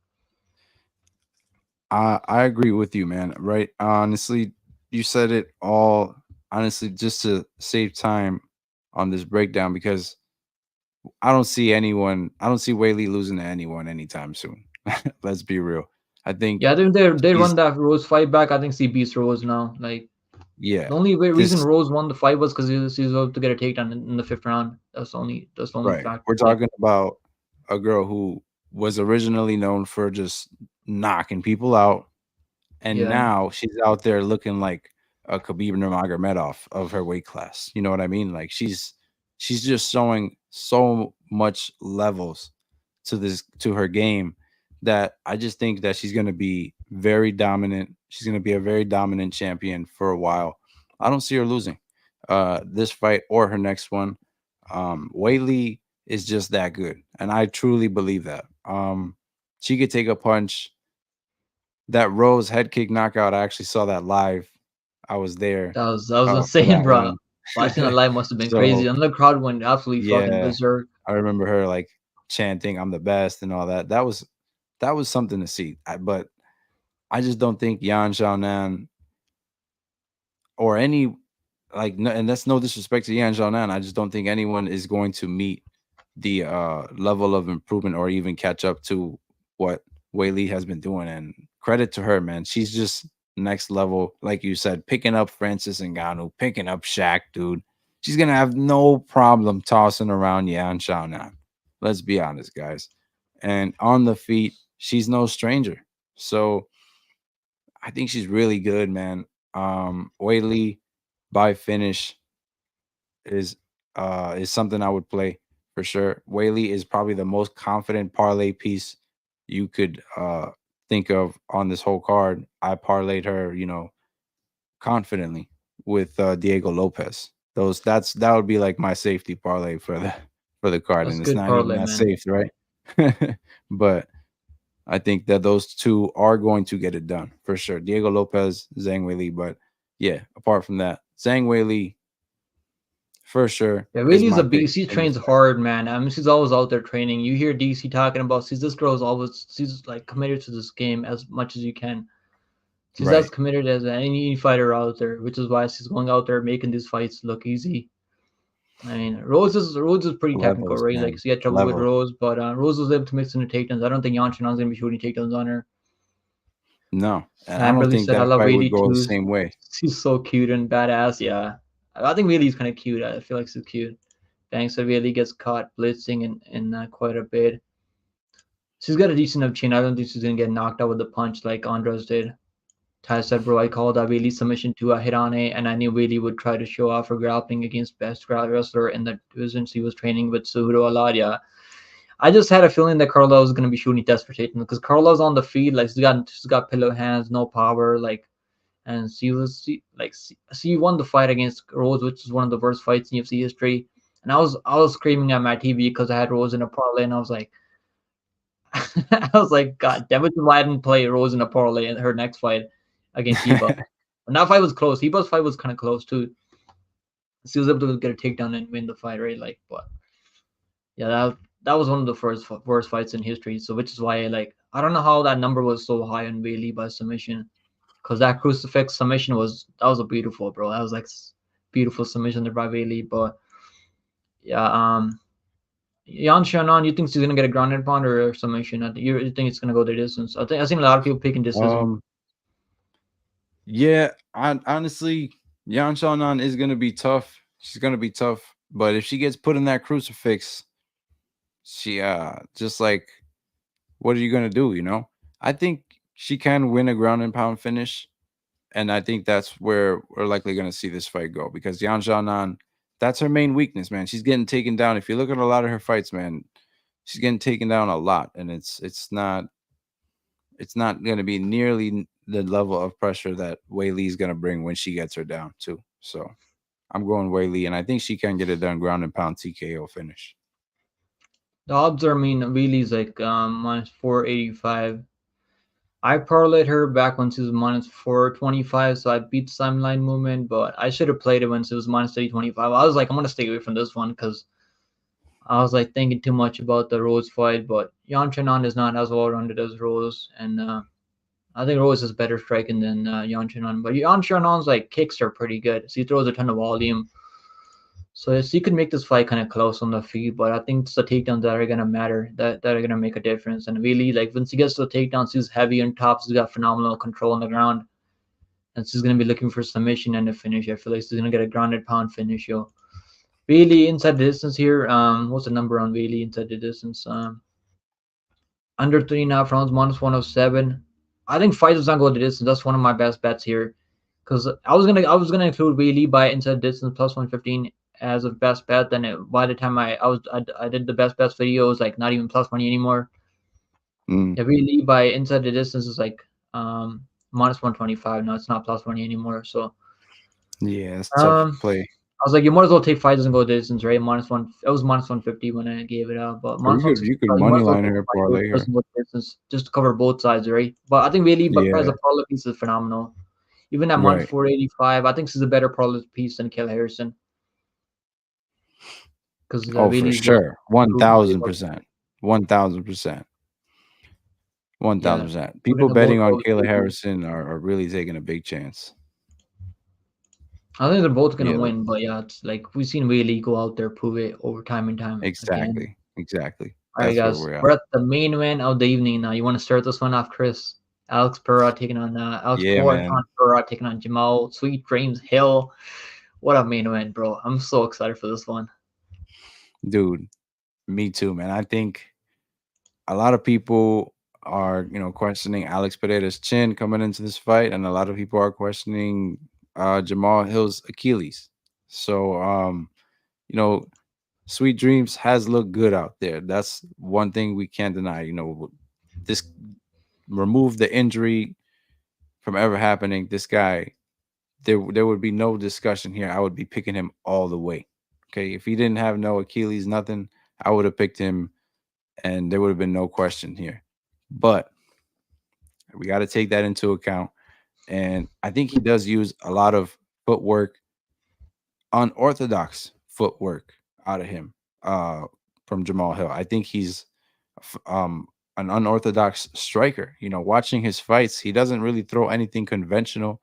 I agree with you, man. Right? Honestly, you said it all. Honestly, just to save time on this breakdown, because I don't see anyone. I don't see Weili losing to anyone anytime soon. Let's be real. I think Yeah, I think they she's run that Rose fight back. I think she beats Rose now. Like yeah. the only reason This Rose won the fight was because he was able to get a takedown in the fifth round. That's the only right. factor. We're Like talking about a girl who was originally known for just knocking people out, and yeah, now she's out there looking like a Khabib Nurmagomedov of her weight class. You know what I mean? Like she's just showing so much levels to her game that I just think that she's going to be very dominant. She's going to be a very dominant champion for a while. I don't see her losing this fight or her next one. Weili is just that good, and I truly believe that. She could take a punch. That Rose head kick knockout, I actually saw that live. I was there that was for insane, that bro. one. Watching the live must have been crazy, So and the crowd went absolutely fucking yeah, berserk. I remember her like chanting, "I'm the best" and all that. That was something to see. But I just don't think Yan Xiaonan or any like, no, and that's no disrespect to Yan Xiaonan. I just don't think anyone is going to meet the level of improvement or even catch up to what Wei Li has been doing. And credit to her, man. She's just next level, like you said, picking up Francis Ngannou, picking up Shaq, dude. She's gonna have no problem tossing around Yan Xiaonan. Let's be honest, guys. And on the feet, she's no stranger. So I think she's really good, man. Wei Li by finish is something I would play for sure. Weili is probably the most confident parlay piece you could think of on this whole card. I parlayed her, confidently with Diego Lopez. That would be like my safety parlay for the for the card, That's and it's good not even parlay, that man. safe, right? But I think that those two are going to get it done for sure. Diego Lopez, Zhang Weili, but yeah, apart from that, Zhang Weili for sure Yeah, is Weili's my a pick beast. She in this trains fight. hard, man. I mean, she's always out there training. You hear DC talking about, this girl's always, she's like committed to this game as much as you can. She's as Right. committed as any fighter out there, which is why she's going out there making these fights look easy. I mean, Rose is pretty technical, Levels, right? Like man. she had trouble with Levels. Rose, but Rose was able to mix in the takedowns. I don't think Yan Chanon's gonna be shooting takedowns on her. No. And I Sam don't really think said, "I that love fight would Weili go the too. same way. She's so cute and badass." Yeah, I think Weili's kind of cute. I feel like she's cute. Thanks, so Weili gets caught blitzing in quite a bit. She's got a decent enough chin. I don't think she's gonna get knocked out with a punch like Andres did. Ty said, "Bro, I called that Weili submission to a hit on it, and I knew Weili would try to show off her grappling against best wrestler in the division she was training with Suhiro Aladia." I just had a feeling that Carla was gonna be shooting desperate because Carla's on the feed, like she's got pillow hands, no power, like, and she won the fight against Rose, which is one of the worst fights in UFC history. And I was screaming at my TV because I had Rose in a parlay, and I was like, I was like, God damn it, why I didn't play Rose in a parlay in her next fight against Heba. And that fight was close. Heba's fight was kind of close too. She was able to get a takedown and win the fight, right? Like, but yeah, that was one of the worst fights in history. So which is why I don't know how that number was so high on Bailey by submission, because that crucifix submission was a beautiful, bro. That was like beautiful submission there by Bailey. But yeah, Yan Xiaonan, you think she's gonna get a grounded pound or a submission? You think it's gonna go the distance? I think I've seen a lot of people picking decision. Um Yeah, honestly, Yan Xiaonan is gonna be tough. She's gonna be tough, but if she gets put in that crucifix, she just like, what are you gonna do? I think she can win a ground and pound finish, and I think that's where we're likely gonna see this fight go because Yan Xiaonan, that's her main weakness, man. She's getting taken down. If you look at a lot of her fights, man, she's getting taken down a lot, and it's not going to be nearly the level of pressure that Weili is going to bring when she gets her down too. So I'm going Weili, and I think she can get it done ground and pound TKO finish. The odds are, I mean, Weili's like minus 485. I parlayed her back when she was minus 425, so I beat the timeline movement, but I should have played it when she was minus 325. I was like, I'm gonna stay away from this one because I was like thinking too much about the Rose fight, but Yan Chanan is not as well rounded as Rose, and I think Rose is better striking than Yan Chanan. But Yan Chanan's like kicks are pretty good. So he throws a ton of volume. So yes, he could make this fight kind of close on the feet, but I think it's the takedowns that are gonna matter, that are gonna make a difference. And really, like once he gets to the takedowns, he's heavy on top. He's got phenomenal control on the ground, and he's gonna be looking for submission and a finish. I feel like he's gonna get a grounded pound finish, yo. Really inside the distance here. What's the number on Really inside the distance? Under 3.5 rounds, minus 107. I think fight does not go the distance. That's one of my best bets here. Because I was gonna include Weili by inside distance plus 115 as a best bet. Then by the time I did the best bets video, it was like not even plus money anymore. Mm, Yeah, Weili by inside the distance is like minus 125. No, it's not plus money anymore. So yeah, it's tough um play. I was like, you might as well take fight doesn't go distance, right? Minus one. It was minus 150 when I gave it out, but Or minus you one could sixty. you could You might money as well line take her, fight parlay her. doesn't go distance just to cover both sides, right? But I think really, but as Yeah, a parlay piece is phenomenal. Even at minus right. 485, I think this is a better parlay piece than Kayla Harrison because Oh, for really is like sure. One proven to be thousand above. percent. 1,000%. One Yeah, thousand percent. we're People gonna both betting on go Kayla with Weili. Harrison are really taking a big chance. I think they're both gonna Yeah, win, but yeah, it's like we've seen Weili go out there prove it over time and time again. exactly. Exactly. All right, That's where guys, we're at. we're at the main event of the evening now. You want to start this one off, Chris? Alex Yeah, Poatan man. Pereira taking on Jamahal. Sweet Dreams Hill. What a main event, bro! I'm so excited for this one. Dude, me too, man. I think a lot of people are, questioning Alex Pereira's chin coming into this fight, and a lot of people are questioning Jamal Hill's Achilles. So, you know, Sweet Dreams has looked good out there. That's one thing we can't deny. This remove the injury from ever happening. This guy, there would be no discussion here. I would be picking him all the way. Okay, if he didn't have no Achilles, nothing, I would have picked him, and there would have been no question here. But we got to take that into account. And I think he does use a lot of footwork, unorthodox footwork out of him from Jamal Hill. I think he's an unorthodox striker. Watching his fights, he doesn't really throw anything conventional.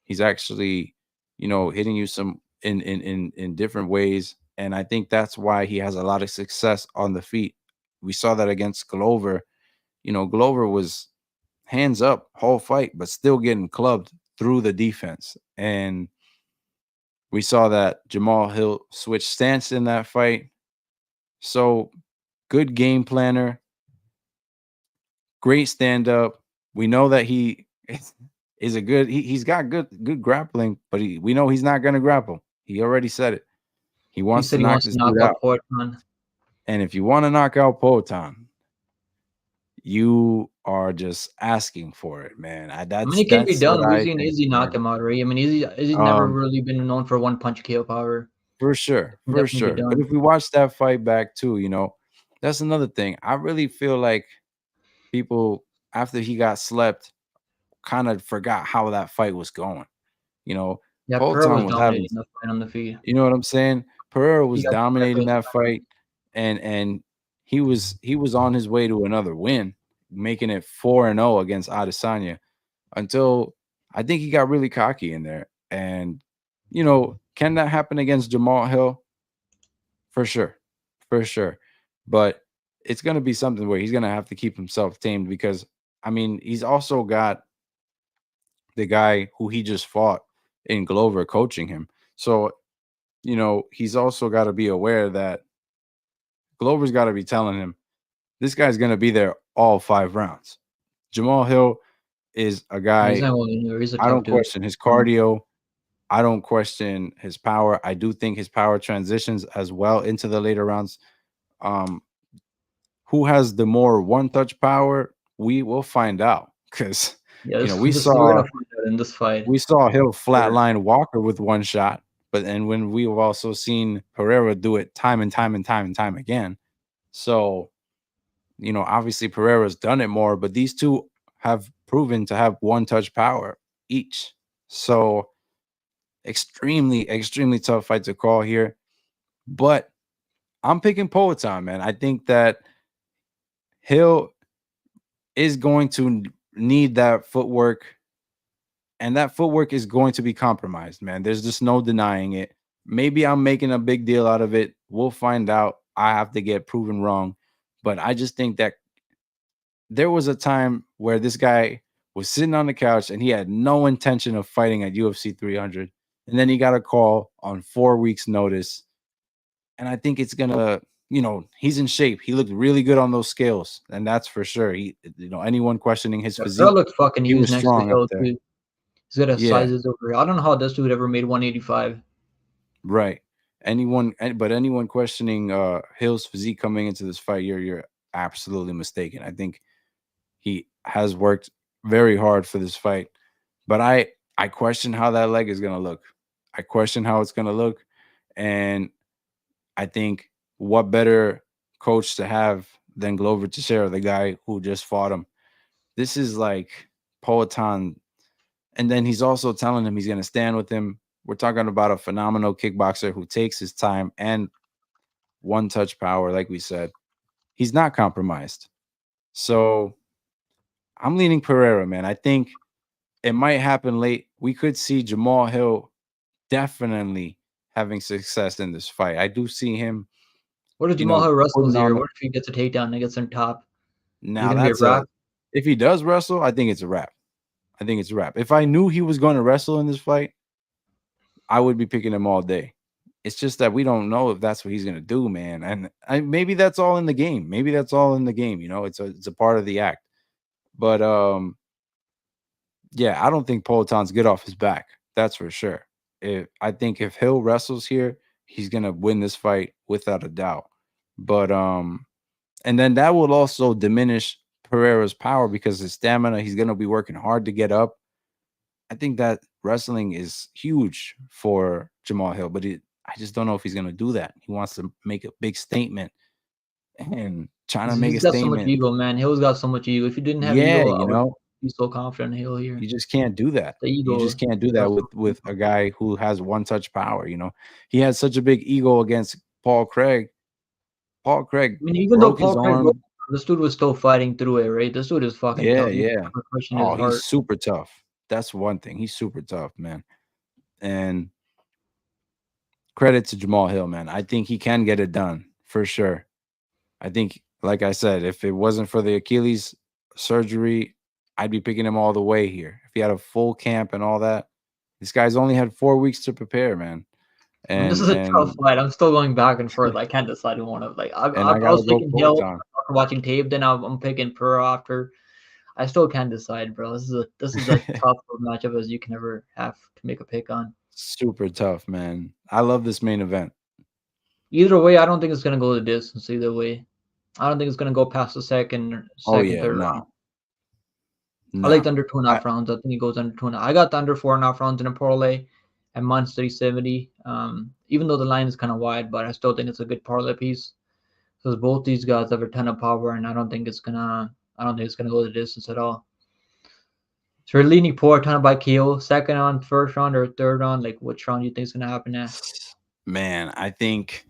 He's actually, hitting you some in different ways. And I think that's why he has a lot of success on the feet. We saw that against Glover. Glover was hands up whole fight, but still getting clubbed through the defense. And we saw that Jamal Hill switch stance in that fight. So good game planner, great stand up. We know that he is a good. He's got good grappling, but we know he's not going to grapple. He already said it. He He wants to said he knock wants to this knock dude out out. Poatan. And if you want to knock out Potan, you are just asking for it, man. I mean, That's it can be that's what done. We've I seen think, Izzy knock man. him out, right? I mean, Izzy's never Um, really been known for one punch KO power. For sure, It can for definitely be sure. But done. if we watch that fight back too, that's another thing. I really feel like people after he got slept kind of forgot how that fight was going. You know, Yeah, Pereira was Polton was having, dominating the fight on the feet. you know what I'm saying? Pereira He was got dominating definitely that fight, and he was on his way to another win, making it 4-0 against Adesanya until I think he got really cocky in there. And can that happen against Jamal Hill? For sure. For sure. But it's going to be something where he's going to have to keep himself tamed because, I mean, he's also got the guy who he just fought in Glover coaching him. So, he's also got to be aware that Glover's got to be telling him this guy's going to be there all 5 rounds. Jamahal Hill is a He's guy, not going anywhere. He's a I tough don't dude. question his cardio. I don't question his power. I do think his power transitions as well into the later rounds. Um, who has the more one-touch power? We will find out because Yeah, we we're saw gonna find out in this fight. Hill Sure. flatline Walker with one shot, but and when we've also seen Pereira do it time and time and time and time again. So obviously Pereira's done it more, but these two have proven to have one-touch power each. So extremely, extremely tough fight to call here. But I'm picking Poatan, man. I think that Hill is going to need that footwork, and that footwork is going to be compromised, man. There's just no denying it. Maybe I'm making a big deal out of it. We'll find out. I have to get proven wrong. But I just think that there was a time where this guy was sitting on the couch and he had no intention of fighting at UFC 300. And then he got a call on 4 weeks' notice. And I think it's going to, he's in shape. He looked really good on those scales. And that's for sure. Anyone questioning his Yeah, Pereira physique, looked fucking he huge was next to strong up Hill there. too. He's got a Yeah, sizes over. I don't know how this dude ever made 185. right. But anyone questioning Hill's physique coming into this fight, you're absolutely mistaken. I think he has worked very hard for this fight, but I question how that leg is going to look. I question how it's going to look, and I think what better coach to have than Glover Teixeira, the guy who just fought him. This is like Poatan, and then he's also telling him he's going to stand with him. We're talking about a phenomenal kickboxer who takes his time and one-touch power, like we said. He's not compromised. So I'm leaning Pereira, man. I think it might happen late. We could see Jamahal Hill definitely having success in this fight. I do see him, What if Jamahal wrestles putting here? on. What if he gets a takedown and gets on top? Is it Now gonna be a that's wrap? if he does wrestle, I think it's a wrap. I think it's a wrap. If I knew he was going to wrestle in this fight, I would be picking him all day. It's just that we don't know if that's what he's going to do, man. And maybe that's all in the game. Maybe that's all in the game. It's a part of the act. But yeah, I don't think Poatan's good off his back. That's for sure. I think if Hill wrestles here, he's gonna win this fight without a doubt. But and then that will also diminish Pereira's power because his stamina, he's gonna be working hard to get up. I think that wrestling is huge for Jamahal Hill, but I just don't know if he's gonna do that. He wants to make a big statement and trying to make He's a got so much statement. ego, man. Hill's got so much ego. If he didn't have Yeah, ego, I would be so confident in Hill here. you just can't do that. The You ego. just can't do He's got that so with much a ego. guy who has one touch power. He had such a big ego against Paul Craig. Paul Craig I mean, even though broke his Paul Craig broke, arm. this dude was still fighting through it, right? This dude is fucking Yeah, tough. You yeah. never question his Oh, he's heart. super tough. That's one thing. He's super tough, man. And credit to Jamahal Hill, man. I think he can get it done for sure. I think, like I said, if it wasn't for the Achilles surgery, I'd be picking him all the way here. If he had a full camp and all that, this guy's only had 4 weeks to prepare, man. I mean, this And is a tough and fight. I'm still going back and forth. I can't decide who one of like. and I I was gotta go picking Hill Poatan. after watching tape. Then I'm picking Pereira after. I still can't decide, bro. This is a tough matchup as you can ever have to make a pick on. Super tough, man. I love this main event. Either way, I don't think it's gonna go the distance. Either way, I don't think it's gonna go past the Oh second, yeah, third round. no, I like no. the under two and a I half rounds. I think it goes under 2.5. I got the under 4.5 rounds in a parlay at minus 370. Even though the line is kind of wide, but I still think it's a good parlay piece because both these guys have a ton of power, and I don't think it's gonna go the distance at all. So you're leaning poor, ton by KO, second round, first round, or third round. Like which round do you think is gonna happen at? man, I think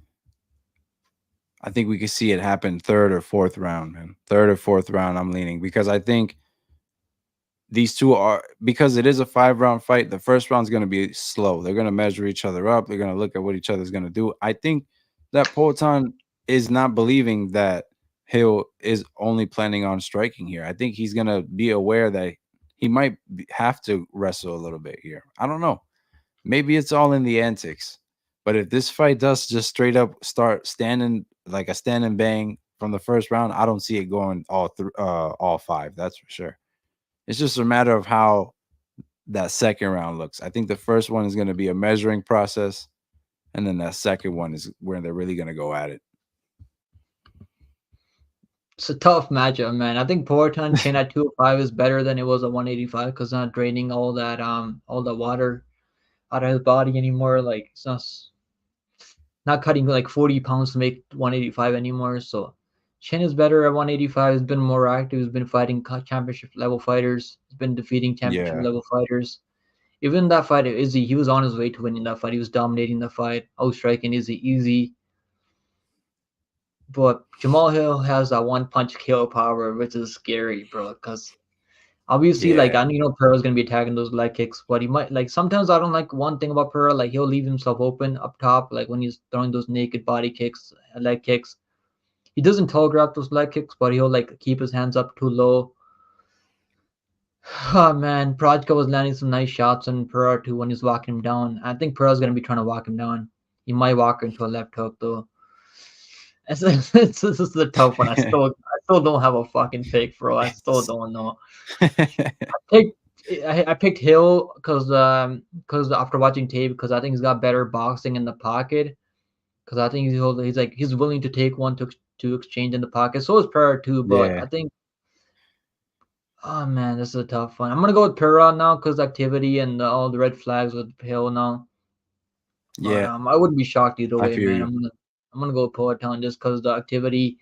we could see it happen third or fourth round, man. Third or fourth round, I'm leaning because I think these two are because it is a 5 round fight. The first round's going to be slow. They're going to measure each other up. They're going to look at what each other's going to do. I think that Poatan is not believing that Hill is only planning on striking here. I think he's going to be aware that he might have to wrestle a little bit here. I don't know. Maybe it's all in the antics. But if this fight does just straight up start standing like a stand and bang from the first round, I don't see it going all five. That's for sure. It's just a matter of how that second round looks. I think the first one is going to be a measuring process, and then that second one is where they're really going to go at it. It's a tough matchup, man. I think Poatan Chin at 205 is better than it was at 185 because not draining all the water out of his body anymore. Like it's not cutting like 40 pounds to make 185 anymore. So Chin is better at 185. He's been more active. He's been fighting championship level fighters. He's been defeating championship Yeah. level fighters. Even that fight, Izzy, he was on his way to winning that fight. He was dominating the fight, outstriking Izzy easy. But Jamahal Hill has that one punch KO power, which is scary, bro. Because obviously, like Yeah. I know Pereira's gonna be attacking those leg kicks, but he might like sometimes I don't like one thing about Pereira, like he'll leave himself open up top, like when he's throwing those naked body kicks, leg kicks. He doesn't telegraph those leg kicks, but he'll like keep his hands up too low. Oh man, Prochazka was landing some nice shots on Pereira too when he's walking him down. I think Pereira's gonna be trying to walk him down. He might walk into a left hook though. This is a tough one. I still don't have a fucking pick, bro. I still don't know. picked I picked Hill because after watching tape because I think he's got better boxing in the pocket because I think he's willing to take one to exchange in the pocket. So is Pereira too, but Yeah. I think oh man, this is a tough one. I'm gonna go with Pereira now because activity and all the red flags with Hill now. But Yeah. I wouldn't be shocked either I way, feel man. you. I'm gonna go with Poatan just because the activity.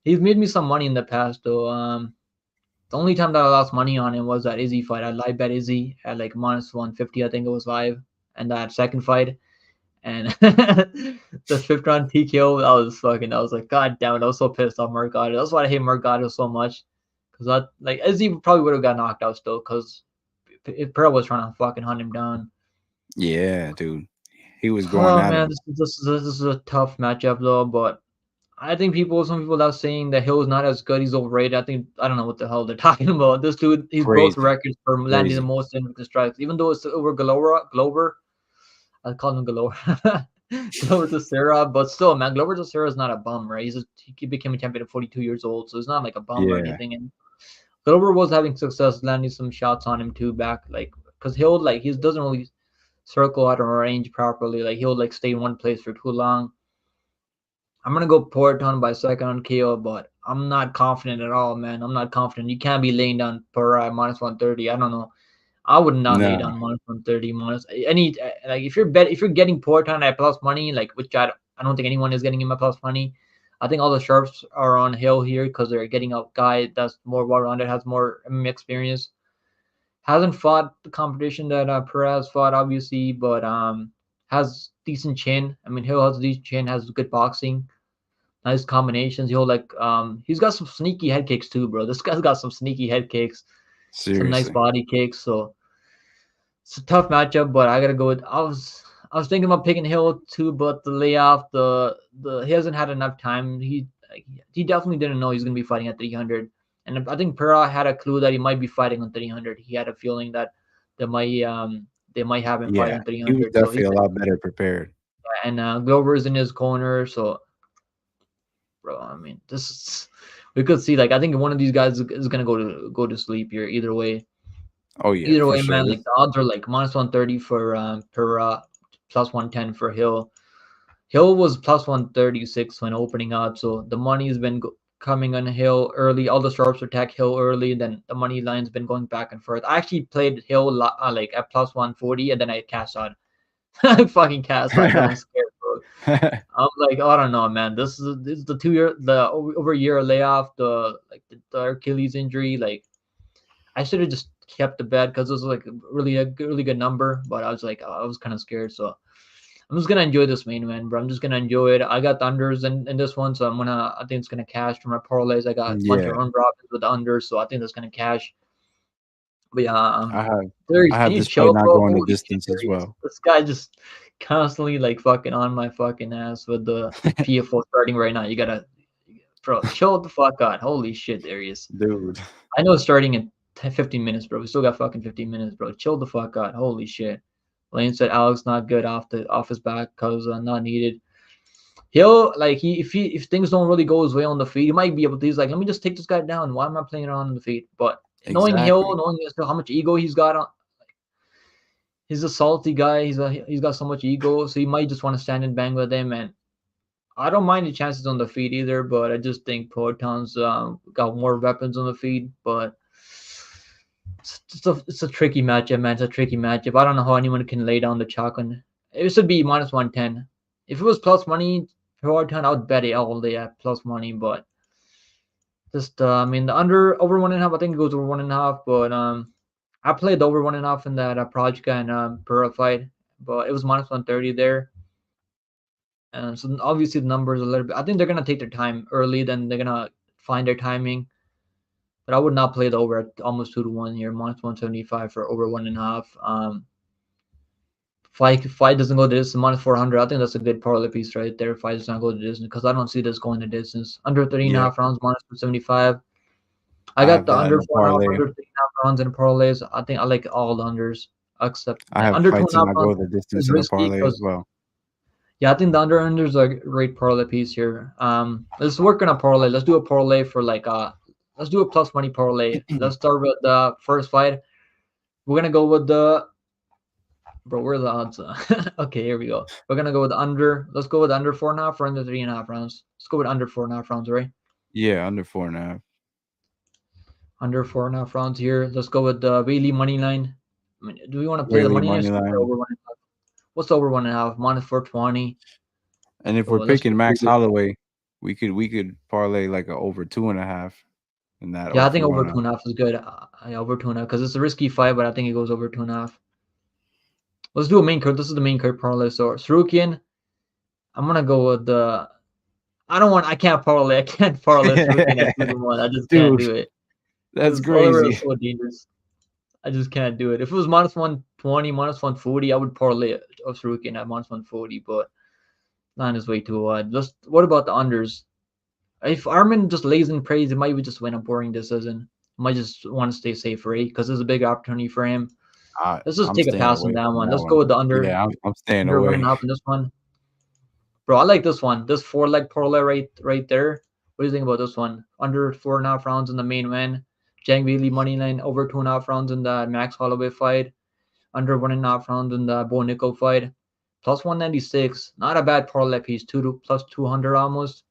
He's made me some money in the past though. The only time that I lost money on him was that Izzy fight. I live bet Izzy at like minus 150, I think it was live. And that second fight. And the fifth round TKO, I was like, God damn it, I was so pissed off Mercado. That's why I hate Mercado so much. Because that, like, Izzy probably would have got knocked out still, because if Pearl was trying to fucking hunt him down. Yeah, dude. He was going Oh at man, him. this is a tough matchup though, but I think some people are saying that Hill is not as good. He's overrated. I don't know what the hell they're talking about. This dude, he's broke Crazy. records for landing the Crazy. most significant strikes, even though it's over Glover. I call him Glover. Glover Teixeira, but still, man, Glover Teixeira is not a bum, right? He became a champion at 42 years old, so he's not like a bum or Yeah. anything. And Glover was having success landing some shots on him too back, like because Hill like he doesn't really circle out of range properly. Like he'll like stay in one place for too long. I'm gonna go Poatan by second on KO, but I'm not confident at all, man. I'm not confident. You can't be laying down Pereira minus 130. I don't know. I would not lay No. down minus 130 minus any like if you're getting Poatan at plus money, like which I don't think anyone is getting him at plus money. I think all the sharps are on Hill here because they're getting a guy that's more well rounded, has more MMA experience. Hasn't fought the competition that Perez fought, obviously, but has decent chin. I mean, Hill has decent chin, has good boxing, nice combinations. He's got some sneaky head kicks too, bro. This guy's got some sneaky head kicks, some nice Seriously. body kicks. So it's a tough matchup, but I gotta go with. I was thinking about picking Hill too, but the layoff, the he hasn't had enough time. He definitely didn't know he's gonna be fighting at 300, and I think Pereira had a clue that he might be fighting on 300. He had a feeling that they might um they might have him fight Yeah. on He was 300. So definitely he's a lot better prepared. and Glover's in his corner. So bro, I mean this is we could see like I think one of these guys is gonna go to sleep here either way. Oh yeah, Either for way, sure. man, like the odds are like minus 130 for plus 110 for Hill. Hill was plus 136 when opening up, so the money has been coming on Hill early. All the sharps attack Hill early, then the money line's been going back and forth. I actually played Hill like at plus 140, and then I cashed out. I fucking cashed out because I'm scared, bro. I'm like, oh, I don't know, man. This is the 2 year, the over a year layoff, the Achilles injury. Like, I should have just kept the bet because it was like really good number, but I was kind of scared, so I'm just gonna enjoy this main event, bro. I'm just gonna enjoy it. I got the unders in this one, so I think it's gonna cash for my parlays. I got a bunch of Yeah. run robins with the unders, so I think that's gonna cash. But yeah, I have Darius, I can have you this fight chill, not bro? going the Holy shit, distance as Darius. well. This guy just constantly like fucking on my fucking ass with the PFO starting right now. Bro, chill the fuck out. Holy shit, Darius. Dude. I know it's starting in 15 minutes, bro. We still got fucking 15 minutes, bro. Chill the fuck out. Holy shit. Lane said Alex not good off his back because not needed. He'll like if things don't really go his way on the feet, he might be able to. He's like, let me just take this guy down. Why am I playing around on the feet? But knowing Hill, Exactly. knowing how much ego he's got, he's a salty guy. He's got so much ego, so he might just want to stand and bang with him. And I don't mind the chances on the feet either, but I just think Proton's got more weapons on the feet. But it's a tricky matchup, man. It's a tricky matchup. I don't know how anyone can lay down the chalk on. It should be minus 110. If it was plus money, Proton, I would bet it all day at plus money. But just, I mean, the over 1.5, I think it goes over 1.5. But I played over 1.5 in that Prochazka and Pereira fight, but it was minus 130 there. And so obviously the numbers a little bit. I think they're gonna take their time early. Then they're gonna find their timing. But I would not play the over at almost 2-1 here, minus 175 for over 1.5. Fight doesn't go to distance, minus 400. I think that's a good parlay piece right there. Fight does not go to distance because I don't see this going to distance. Under 3.5 rounds, minus 275. I I got have the that in under the 4.5, parlay. under 3.5 rounds in parlays. I think I like all the unders except I have under fights and 2.5 I rounds go the distance is in the risky parlay as because well. yeah, I think the unders are a great parlay piece here. Let's work on a parlay. Let's do a parlay for let's do a plus money parlay. Let's start with the first fight. We're gonna go with the bro. Where are the odds? Okay, here we go. We're gonna go with under. Let's go with under 4.5 or under 3.5 rounds. Let's go with under 4.5 rounds, right? Yeah, under 4.5. Under 4.5 rounds here. Let's go with the Weili money line. I mean, do we want to play the Weili money line? money line. Over 1.5. What's the over 1.5? Minus 420. And if So we're let's picking just Max do it. Holloway, we could parlay like a over 2.5 in that Yeah, I if we think over wanna. 2.5 is good. Yeah, over 2.5 because it's a risky fight, but I think it goes over 2.5. Let's do a main card. This is the main card parlay. So Tsarukyan, I'm gonna go with the. I don't want. I can't parlay. I can't parlay Tsarukyan at 2-1. I just can't Dude, do it. that's This Oliveira crazy. is so dangerous. I just can't do it. If it was minus 120, minus 140, I would parlay of Tsarukyan at minus 140, but line is way too wide. What about the unders? If Arman just lays in praise, it might just win a boring decision. Might just want to stay safe, right? Because there's a big opportunity for him. Let's just I'm take a staying pass on away that from one. that Let's go one. with the Yeah, I'm staying under one and a away. half in this one. Bro, I like this one. This 4-leg parlay right there. What do you think about this one? Under 4.5 rounds in the main win. Zhang Weili money line over 2.5 rounds in the Max Holloway fight. Under 1.5 rounds in the Bo Nickal fight. Plus 196. Not a bad parlay piece. Plus 200 almost.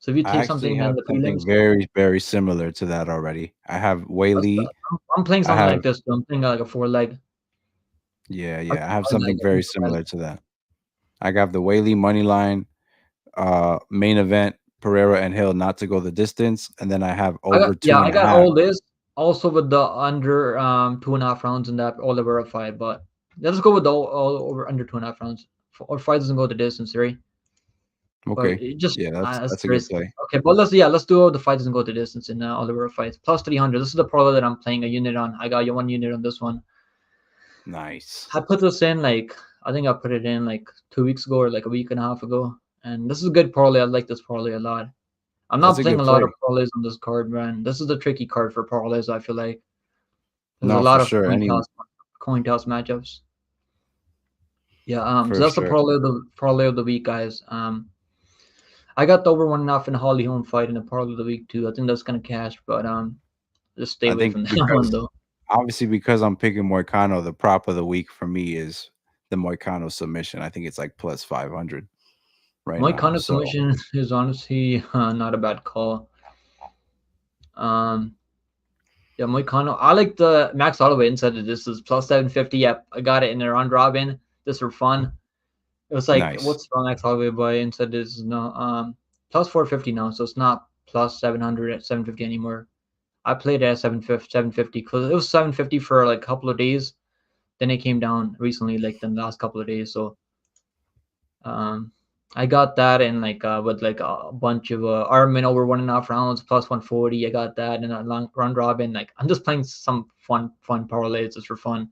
So if you I take actually something in have the something prelims, very, very similar to that already. I have Weili. I'm playing I something have like this. I'm playing like a 4-leg. yeah. I have I like something it. very similar to that. I got the Weili money line, main event, Pereira and Hill not to go the distance, and then I have over two I and a got half. all this also with the under 2.5 rounds in that Oliveira fight, but let's go with all over under 2.5 rounds. Or fight doesn't go the distance, right? But Okay. it just Yeah, it's that's a good risky. play. Okay, but let's do the fight doesn't go the distance in Oliveira fights. Plus 300. This is the parlay that I'm playing a unit on. I got you 1 unit on this one. Nice. I put this in I think I put it in like 2 weeks ago or like a week and a half ago. And this is a good parlay. I like this parlay a lot. I'm That's not a playing good a lot of play. parlays on this card, man. This is the tricky card for parlays, I feel like. There's a No, for lot of sure. coin toss matchups. Yeah, so For that's the sure. parlay of the week, guys. I got the over 1.5 in the Holly Holm fight in the parlay of the week too. I think that's gonna cash, but just stay I away think from that one because though. obviously because I'm picking Moicano, the prop of the week for me is the Moicano submission. I think it's like plus 500 right My now. kind of So submission is honestly not a bad call. Um, yeah, Moicano. I like the Max Holloway instead of this is plus 750. Yep, I got it in the round robin. This for fun. It was like, nice. what's wrong Max Holloway by instead this is no plus 450 now, so it's not plus 700 at 750 anymore. I played it at 750 because it was 750 for like a couple of days. Then it came down recently, like the last couple of days. So um, I got that in with like a bunch of Arman over 1.5 rounds plus 140. I got that in a long round robin. Like I'm just playing some fun parlays just for fun.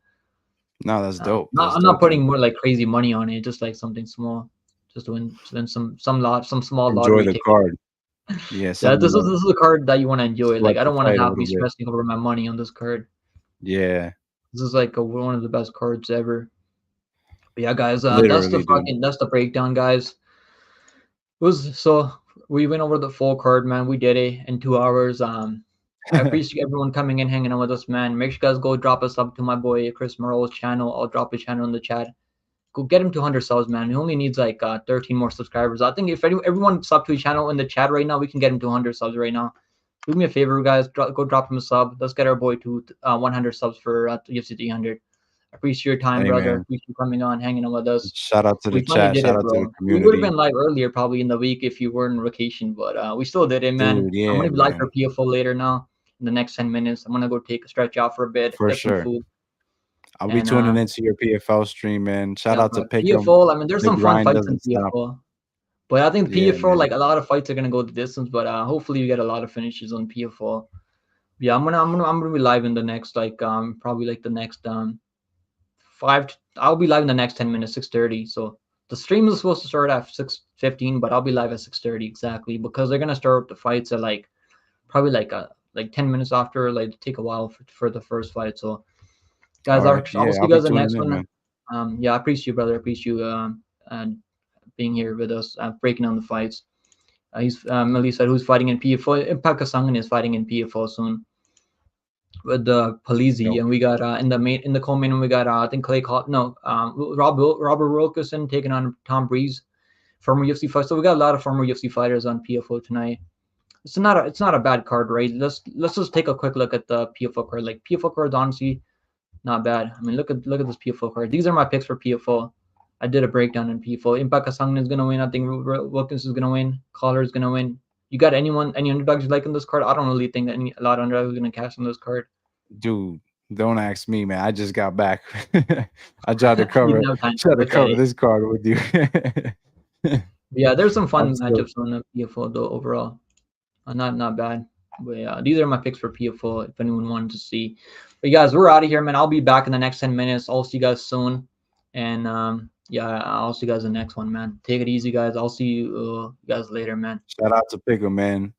No, that's dope. That's I'm not dope, putting man. more like crazy money on it. Just like something small, just to win some small Enjoy lottery the ticket. card. Yeah, Yeah, something that this is a card that you want to enjoy. Like sweat I the don't want fight to a have little be bit. stressing over my money on this card. Yeah, This is like one of the best cards ever. But yeah, guys, literally, dude. that's the breakdown, guys. It was so we went over the full card, man. We did it in 2 hours. I appreciate everyone coming in, hanging out with us, man. Make sure you guys go drop a sub to my boy Chris Morrow's channel. I'll drop his channel in the chat. Go get him to 100 subs, man. He only needs like 13 more subscribers. I think if everyone sub to his channel in the chat right now, we can get him to 100 subs right now. Do me a favor, guys. Go drop him a sub. Let's get our boy to 100 subs for UFC 300. I appreciate your time, Hey, brother. I man. appreciate you coming on, hanging out with us. Shout out to the We finally chat. did Shout it, out to the bro. We would have community. been live earlier, probably in the week if you weren't on vacation, but we still did it, man. Dude, I'm yeah, gonna be live man. for PFO later now. In the next 10 minutes, I'm gonna go take a stretch out for a bit, For get some sure. food, I'll be and tuning into your PFL stream, man. Shout yeah, out to but Pick'em. PFO. I mean, there's The some fun grind fights in doesn't stop. PFO. But I think Yeah, PFO, man. like a lot of fights are gonna go the distance. But hopefully you get a lot of finishes on PFO. Yeah, I'm gonna be live in the next like probably like the next I'll be live in the next 10 minutes, 6:30. So the stream is supposed to start at 6:15, but I'll be live at 6:30 exactly because they're gonna start up the fights at like probably like 10 minutes after. Like take a while for the first fight. So guys, All right. I'll Yeah, see I'll you be guys in the tuning next in, one. man. Yeah, I appreciate you, brother. I appreciate you being here with us, breaking down the fights. He's Melly said who's fighting in PFO. Impact Kasangan is fighting in PFO soon with the Palizzi, Yo, and we got in the co-main we got I think Robert Wilkerson taking on Tom Breeze, former UFC fighter. So we got a lot of former UFC fighters on PFO tonight. It's not a bad card, right? Let's just take a quick look at the PFO card. Like PFO cards, honestly, not bad. I mean, look at this PFO card. These are my picks for PFO. I did a breakdown in PFO. Impact Kasangin is gonna win. I think Wilkins is gonna win. Collar is gonna win. You got any underdogs you like in this card? I don't really think that a lot of underdogs are gonna cash on this card. dude, don't ask me, man. I just got back. I tried to You cover didn't have time to tried to look at cover it. this card with you. Yeah, there's some I'm fun still matchups on the PFO though overall. Not bad. But yeah, these are my picks for PFO if anyone wanted to see. But guys, we're out of here, man. I'll be back in the next 10 minutes. I'll see you guys soon. And yeah, I'll see you guys in the next one, man. Take it easy, guys. I'll see you guys later, man. shout out to Pick'em, man.